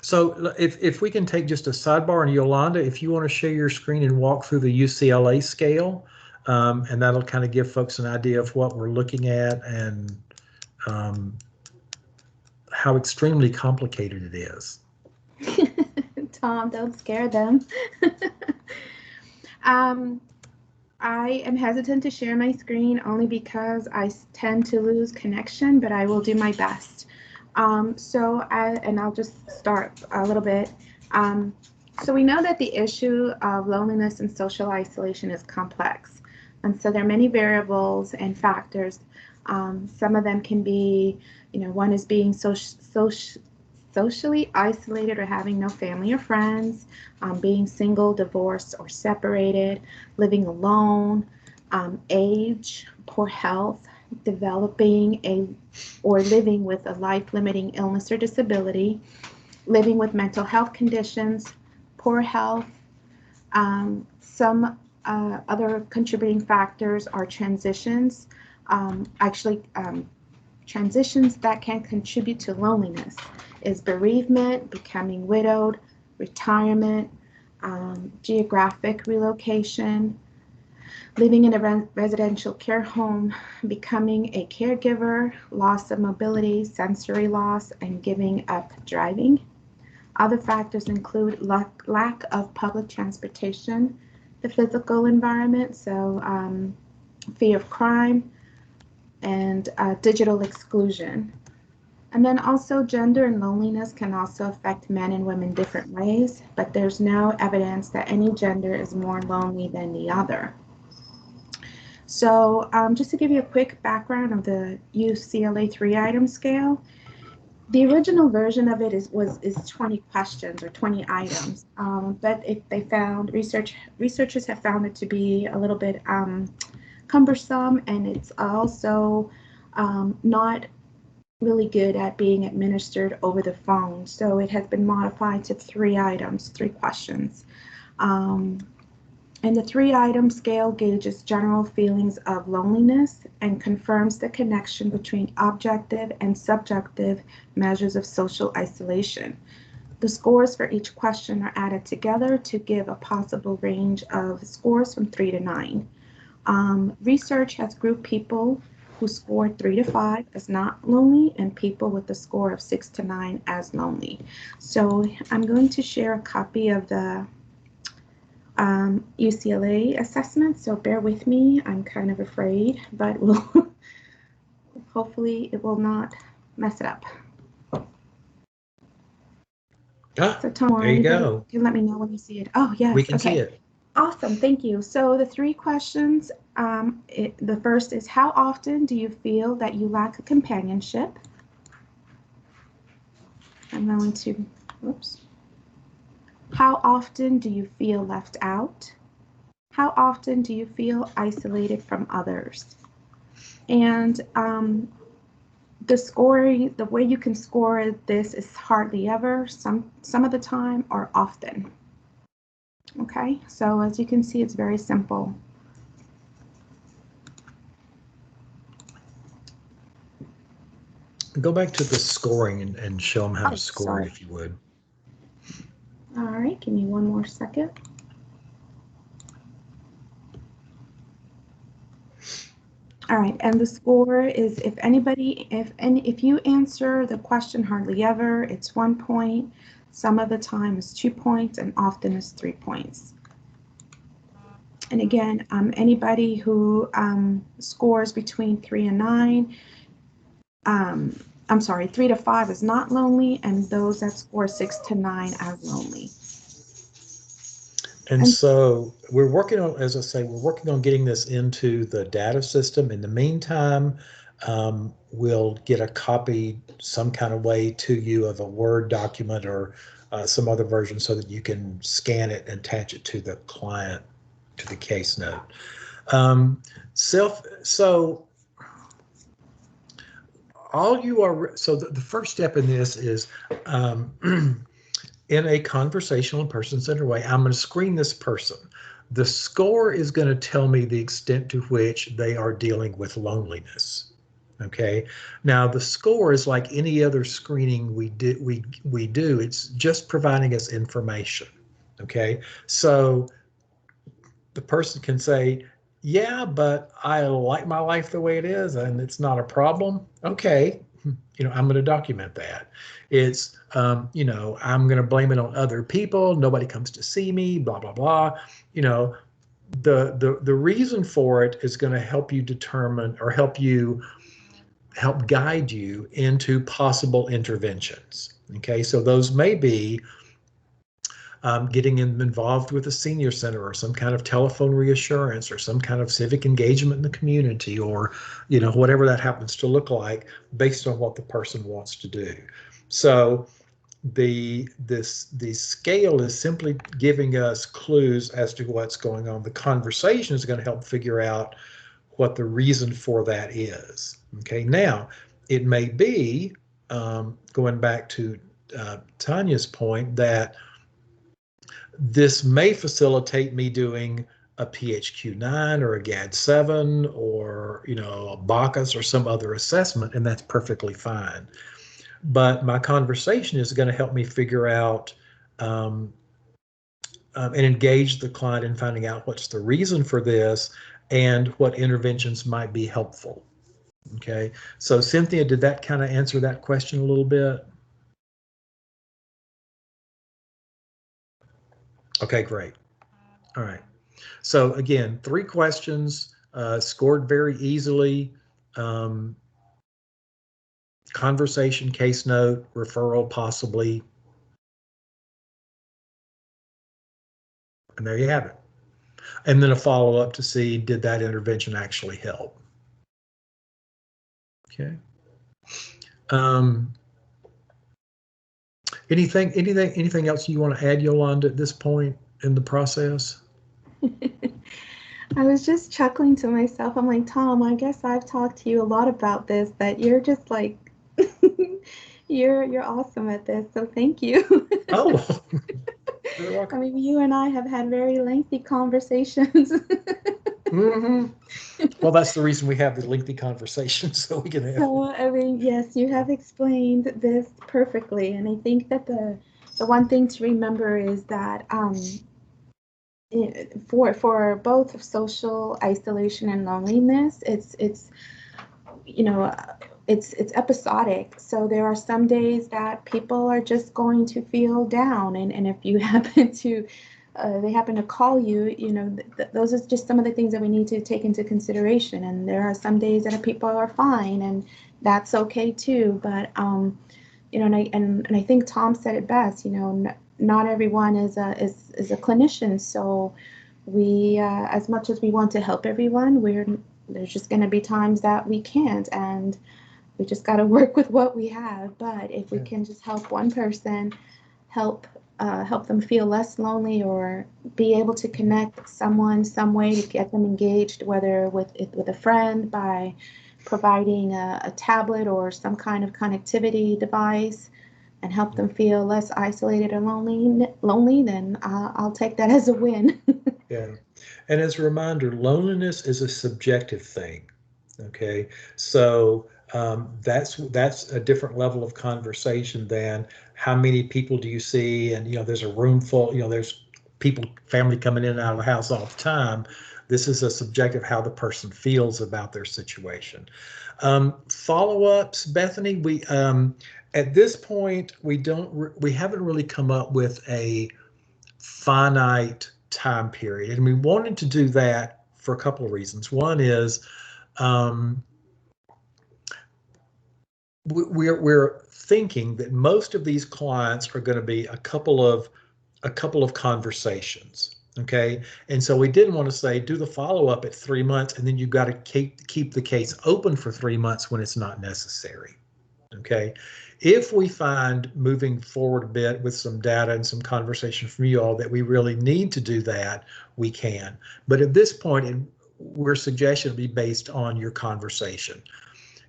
So if we can take just a sidebar, and Yolanda, if you want to share your screen and walk through the UCLA scale, and that'll kind of give folks an idea of what we're looking at and how extremely complicated it is. Tom, don't scare them. I am hesitant to share my screen only because I tend to lose connection, but I will do my best. I'll just start a little bit. So we know that the issue of loneliness and social isolation is complex. And so there are many variables and factors. Some of them can be, one is being socially isolated or having no family or friends, being single, divorced, or separated, living alone, age, poor health, developing or living with a life-limiting illness or disability, living with mental health conditions, poor health. Some other contributing factors are transitions. Transitions that can contribute to loneliness is bereavement, becoming widowed, retirement, geographic relocation, living in a residential care home, becoming a caregiver, loss of mobility, sensory loss, and giving up driving. Other factors include lack of public transportation, the physical environment, so fear of crime, and digital exclusion. And then also gender and loneliness can also affect men and women different ways, but there's no evidence that any gender is more lonely than the other. So just to give you a quick background of the UCLA 3-item scale, the original version of it is 20 questions or 20 items, but they found researchers have found it to be a little bit cumbersome, and it's also not really good at being administered over the phone. So it has been modified to 3 items, 3 questions. And the 3-item scale gauges general feelings of loneliness and confirms the connection between objective and subjective measures of social isolation. The scores for each question are added together to give a possible range of scores from 3 to 9. Research has grouped people who scored 3 to 5 as not lonely and people with a score of 6 to 9 as lonely. So I'm going to share a copy of the UCLA assessment, so bear with me. I'm kind of afraid, but hopefully it will not mess it up. So Tom, there you go. You can let me know when you see it. Oh, yes. We can see it. Awesome. Thank you. So the 3 questions, the first is, how often do you feel that you lack companionship? I'm going to, whoops. How often do you feel left out? How often do you feel isolated from others? And the scoring, the way you can score this is hardly ever, some of the time, or often. Okay, so as you can see, it's very simple. Go back to the scoring and show them how to score it, if you would. All right, give me one more second. All right, and the score is if you answer the question hardly ever, it's 1 point. Some of the time is 2 points, and often is 3 points. And again, anybody who scores between 3 and 9, I'm sorry, 3 to 5 is not lonely, and those that score 6 to 9 are lonely. And so we're working on, as I say, we're working on getting this into the data system. In the meantime, we'll get a copy some kind of way to you of a Word document or some other version so that you can scan it and attach it to the client, to the case note. So the first step in this is in a conversational and person-centered way, I'm going to screen this person. The score is going to tell me the extent to which they are dealing with loneliness. Okay. Now the score is like any other screening we do. It's just providing us information. Okay. So the person can say, yeah, but I like my life the way it is and it's not a problem. Okay. I'm going to document that. It's, I'm going to blame it on other people. Nobody comes to see me, blah, blah, blah. The reason for it is going to help you determine or help guide you into possible interventions. Okay, so those may be getting involved with a senior center or some kind of telephone reassurance or some kind of civic engagement in the community or, whatever that happens to look like based on what the person wants to do. So the scale is simply giving us clues as to what's going on. The conversation is going to help figure out what the reason for that is. Okay, now it may be, going back to Tanya's point, that this may facilitate me doing a PHQ-9 or a GAD-7 or, you know, a BACUS or some other assessment, and that's perfectly fine. But my conversation is going to help me figure out and engage the client in finding out what's the reason for this and what interventions might be helpful. Okay, so Cynthia, did that kind of answer that question a little bit? Okay, great. All right. So again, 3 questions, scored very easily. Conversation, case note, referral possibly. And there you have it. And then a follow-up to see, did that intervention actually help? Okay. Anything else you want to add, Yolanda, at this point in the process? I was just chuckling to myself. I'm like, Tom, I guess I've talked to you a lot about this, that you're just like, you're awesome at this. So thank you. Oh, you're welcome. I mean, you and I have had very lengthy conversations. Mm-hmm. Well, that's the reason we have the lengthy conversations, so we can have. So, I mean, yes, you have explained this perfectly, and I think that the one thing to remember is that for both social isolation and loneliness, it's you know, it's episodic. So there are some days that people are just going to feel down, and if you happen to they happen to call you, you know, those are just some of the things that we need to take into consideration. And there are some days that people are fine, and that's okay too. But you know, and I think Tom said it best. You know, not everyone is a clinician, so we as much as we want to help everyone, there's just going to be times that we can't, and we just got to work with what we have. But if we can just help one person, help them feel less lonely, or be able to connect someone some way to get them engaged, whether with a friend by providing a tablet or some kind of connectivity device, and help them feel less isolated or lonely, then I'll take that as a win. Yeah. And as a reminder, loneliness is a subjective thing. Okay. So that's a different level of conversation than how many people do you see? And, you know, there's a room full, you know, there's people, family coming in and out of the house all the time. This is a subjective how the person feels about their situation. Follow-ups, Bethany, we at this point, we haven't really come up with a finite time period, and we wanted to do that for a couple of reasons. One is we're thinking that most of these clients are going to be a couple of conversations. Okay, and so we didn't want to say do the follow-up at 3 months and then you've got to keep the case open for 3 months when it's not necessary. Okay, if we find moving forward a bit with some data and some conversation from you all that we really need to do that, we can. But at this point, we're suggesting it be based on your conversation.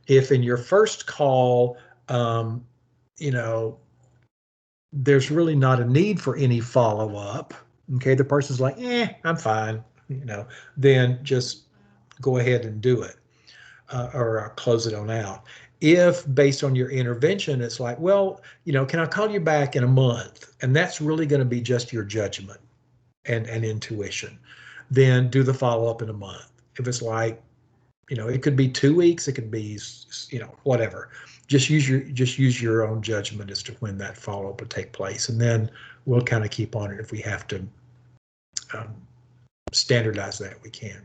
If in your first call, you know, there's really not a need for any follow-up, okay, the person's like, I'm fine, you know, then just go ahead and do it or close it on out. If based on your intervention, it's like, well, you know, can I call you back in a month? And that's really going to be just your judgment and intuition. Then do the follow-up in a month. If it's like, you know, it could be 2 weeks, it could be, you know, whatever. Just use your own judgment as to when that follow-up will take place, and then we'll kind of keep on it. If we have to standardize that, we can.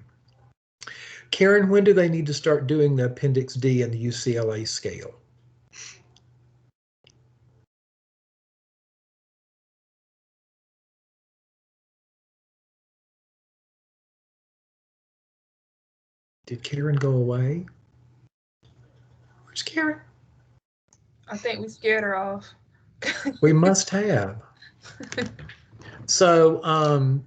Karen, when do they need to start doing the Appendix D and the UCLA scale? Did Karen go away? Where's Karen? I think we scared her off. We must have. So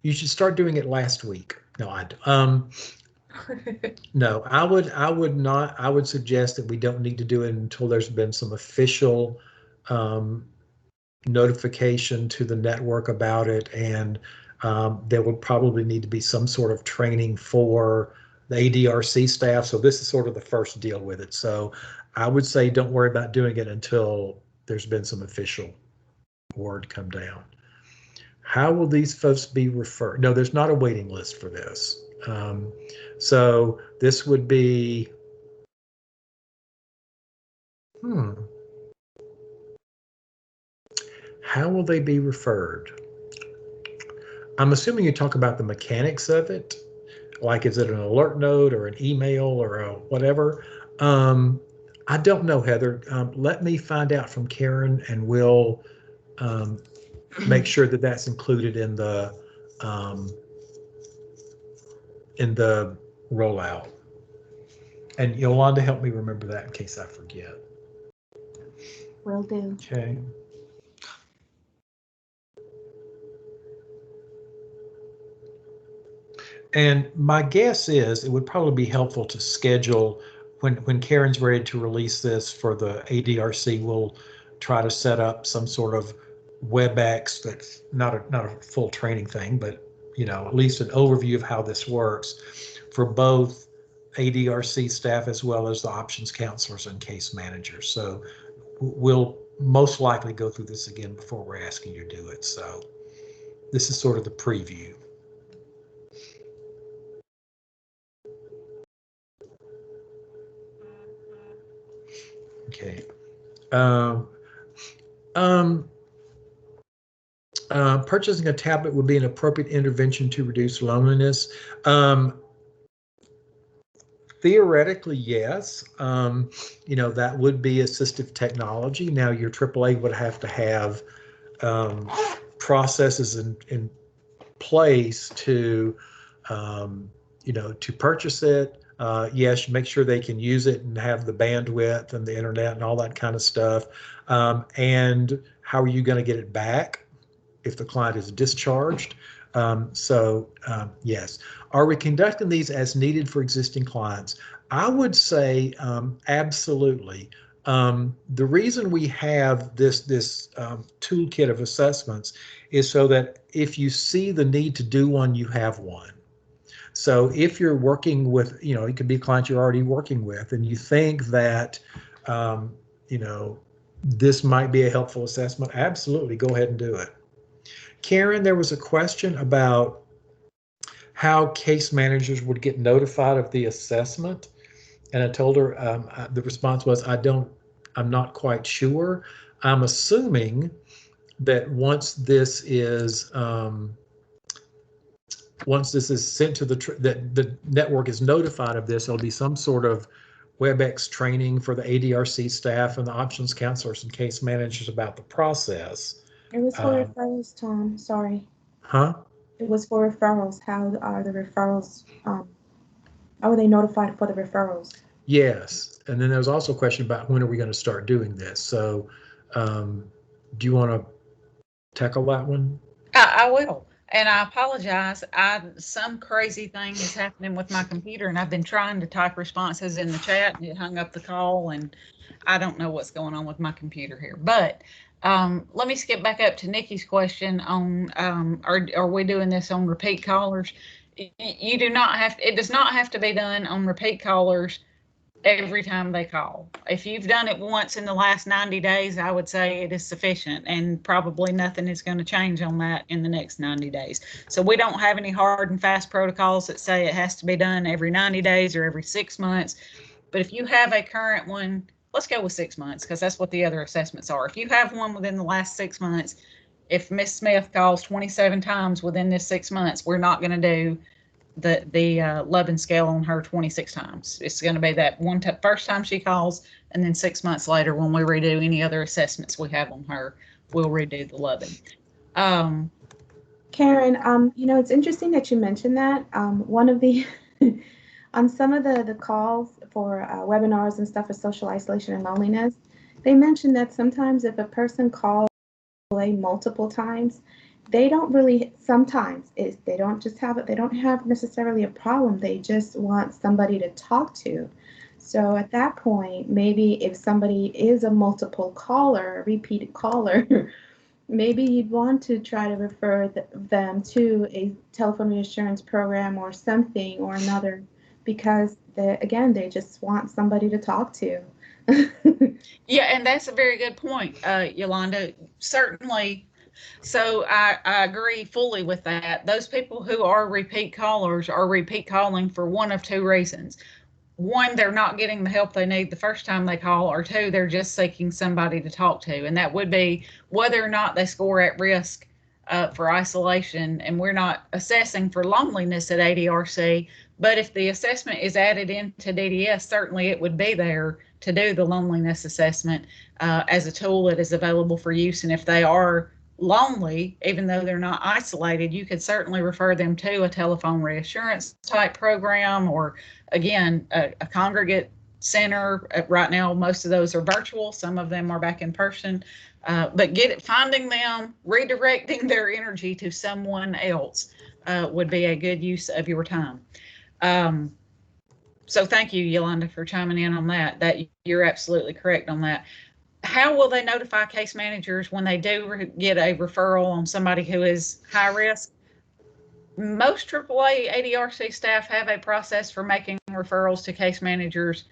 you should start doing it last week. No, no, I would not. I would suggest that we don't need to do it until there's been some official notification to the network about it, and there would probably need to be some sort of training for the ADRC staff. So this is sort of the first deal with it. So I would say don't worry about doing it until there's been some official word come down. How will these folks be referred? No, there's not a waiting list for this. So this would be, how will they be referred? I'm assuming you talk about the mechanics of it. Like, is it an alert note or an email or a whatever? I don't know, Heather. Let me find out from Karen, and we'll make sure that that's included in the rollout. And Yolanda, help me remember that in case I forget. Will do. Okay. And my guess is it would probably be helpful to schedule when Karen's ready to release this for the ADRC. We'll try to set up some sort of WebEx that's not a full training thing, but at least an overview of how this works for both ADRC staff as well as the options counselors and case managers. So we'll most likely go through this again before we're asking you to do it. So this is sort of the preview. Okay. Purchasing a tablet would be an appropriate intervention to reduce loneliness. Theoretically, yes. That would be assistive technology. Now, your AAA would have to have processes in place to, to purchase it. Yes, make sure they can use it and have the bandwidth and the internet and all that kind of stuff. And how are you going to get it back if the client is discharged? Yes. Are we conducting these as needed for existing clients? I would say absolutely. The reason we have this toolkit of assessments is so that if you see the need to do one, you have one. So if you're working with, it could be a client you're already working with, and you think that, this might be a helpful assessment, absolutely go ahead and do it. Karen, there was a question about how case managers would get notified of the assessment. And I told her, the response was, I'm not quite sure. I'm assuming that once this is sent to that the network is notified of this, there'll be some sort of WebEx training for the ADRC staff and the options counselors and case managers about the process. It was for referrals, Tom. Sorry. Huh? It was for referrals. How are the referrals? How are they notified for the referrals? Yes, and then there's also a question about when are we going to start doing this. So, do you want to tackle that one? I will. And I apologize. Some crazy thing is happening with my computer, and I've been trying to type responses in the chat, and it hung up the call, and I don't know what's going on with my computer here. But let me skip back up to Nikki's question on are we doing this on repeat callers? You do not have. It does not have to be done on repeat callers every time they call. If you've done it once in the last 90 days, I would say it is sufficient, and probably nothing is going to change on that in the next 90 days. So we don't have any hard and fast protocols that say it has to be done every 90 days or every 6 months. But if you have a current one, let's go with 6 months because that's what the other assessments are. If you have one within the last 6 months, if Miss Smith calls 27 times within this 6 months, we're not going to do the Lubin scale on her 26 times. It's going to be that first time she calls, and then 6 months later when we redo any other assessments we have on her, we'll redo the Lubin. Karen, it's interesting that you mentioned that. One of the on some of the calls for webinars and stuff for social isolation and loneliness, they mentioned that sometimes if a person calls multiple times, they don't really, sometimes they don't have necessarily a problem. They just want somebody to talk to. So at that point, maybe if somebody is a multiple caller, a repeated caller, maybe you'd want to try to refer them to a telephone reassurance program or something or another, because again, they just want somebody to talk to. Yeah, and that's a very good point, Yolanda. Certainly. So I agree fully with that. Those people who are repeat callers are repeat calling for one of two reasons. One, they're not getting the help they need the first time they call, or two, they're just seeking somebody to talk to. And that would be whether or not they score at risk for isolation. And we're not assessing for loneliness at ADRC, but if the assessment is added into DDS, certainly it would be there to do the loneliness assessment as a tool that is available for use. And if they are lonely, even though they're not isolated, you could certainly refer them to a telephone reassurance type program, or again, a congregate center. Right now, most of those are virtual. Some of them are back in person, but finding them, redirecting their energy to someone else would be a good use of your time. So thank you, Yolanda, for chiming in on that. That you're absolutely correct on that. How will they notify case managers when they do get a referral on somebody who is high risk? Most AAA ADRC staff have a process for making referrals to case managers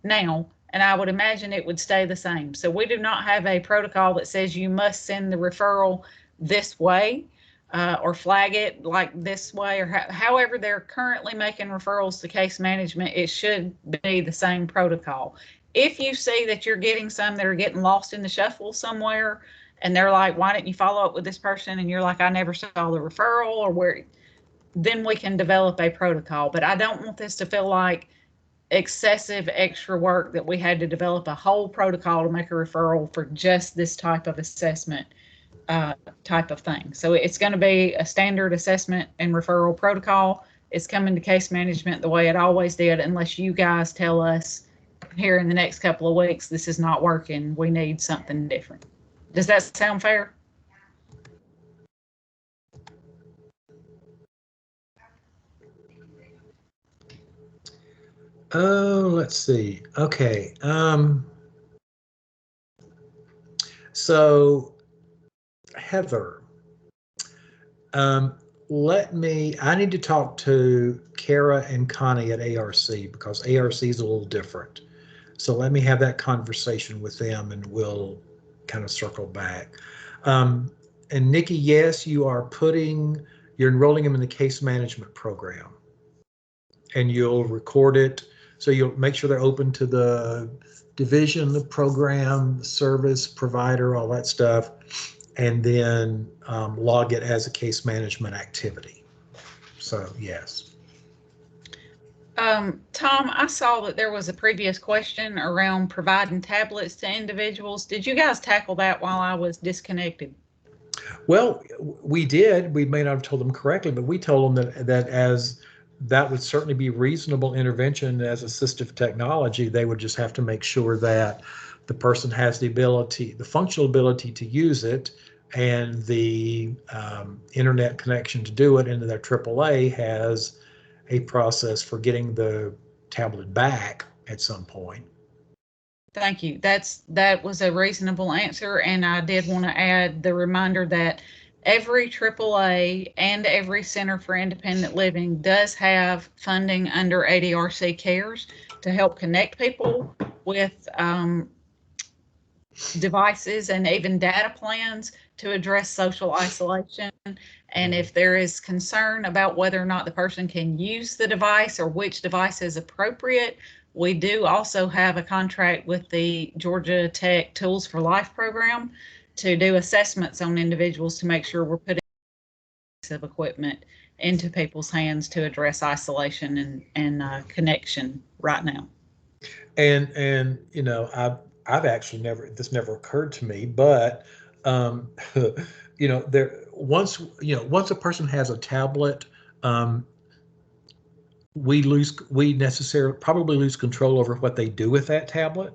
now, and I would imagine it would stay the same. So we do not have a protocol that says you must send the referral this way or flag it like this way, or however they're currently making referrals to case management. It should be the same protocol. If you see that you're getting some that are getting lost in the shuffle somewhere, and they're like, why didn't you follow up with this person? And you're like, I never saw the referral, or where, then we can develop a protocol. But I don't want this to feel like excessive extra work that we had to develop a whole protocol to make a referral for just this type of assessment type of thing. So it's going to be a standard assessment and referral protocol. It's coming to case management the way it always did, unless you guys tell us here in the next couple of weeks, this is not working, we need something different. Does that sound fair? Oh, let's see. Okay. So Heather, I need to talk to Kara and Connie at ARC, because ARC is a little different. So let me have that conversation with them, and we'll kind of circle back. And Nikki, yes, you're enrolling them in the case management program, and you'll record it. So you'll make sure they're open to the division, the program, the service provider, all that stuff, and then log it as a case management activity. So yes. Tom, I saw that there was a previous question around providing tablets to individuals. Did you guys tackle that while I was disconnected? Well, we did. We may not have told them correctly, but we told them that would certainly be reasonable intervention as assistive technology. They would just have to make sure that the person has the functional ability to use it, and the internet connection to do it, and their AAA has a process for getting the tablet back at some point. Thank you. That was a reasonable answer, and I did want to add the reminder that every AAA and every Center for Independent Living does have funding under ADRC Cares to help connect people with devices and even data plans to address social isolation. And if there is concern about whether or not the person can use the device or which device is appropriate, we do also have a contract with the Georgia Tech Tools for Life program to do assessments on individuals to make sure we're putting of equipment into people's hands to address isolation and connection right now. And you know, I've actually this never occurred to me, but you know, once a person has a tablet, we probably lose control over what they do with that tablet.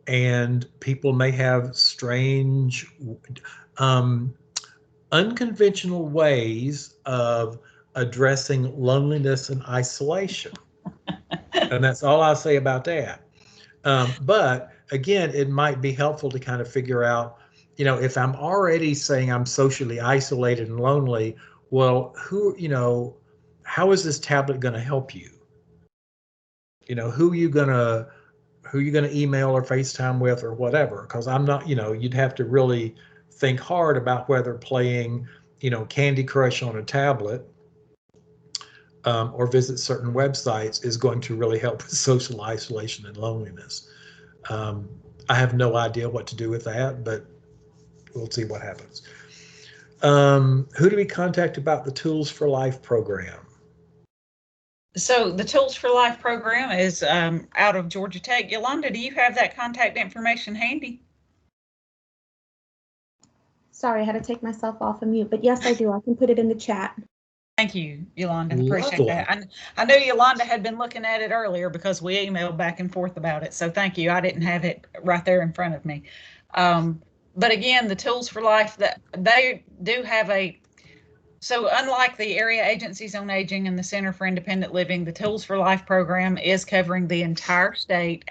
And people may have strange, unconventional ways of addressing loneliness and isolation. And that's all I'll say about that. But again, it might be helpful to kind of figure out, you know, if I'm already saying I'm socially isolated and lonely, well, how is this tablet going to help you? You know, who are you going to email or FaceTime with or whatever? Because I'm not, you'd have to really think hard about whether playing, Candy Crush on a tablet or visit certain websites is going to really help with social isolation and loneliness. I have no idea what to do with that, but we'll see what happens. Who do we contact about the Tools for Life program? So the Tools for Life program is out of Georgia Tech. Yolanda, do you have that contact information handy? Sorry, I had to take myself off of mute, but yes, I do. I can put it in the chat. Thank you, Yolanda. Appreciate that. I know Yolanda had been looking at it earlier because we emailed back and forth about it. So thank you. I didn't have it right there in front of me. But again, the Tools for Life, that they do have so unlike the Area Agencies on Aging and the Center for Independent Living, the Tools for Life program is covering the entire state.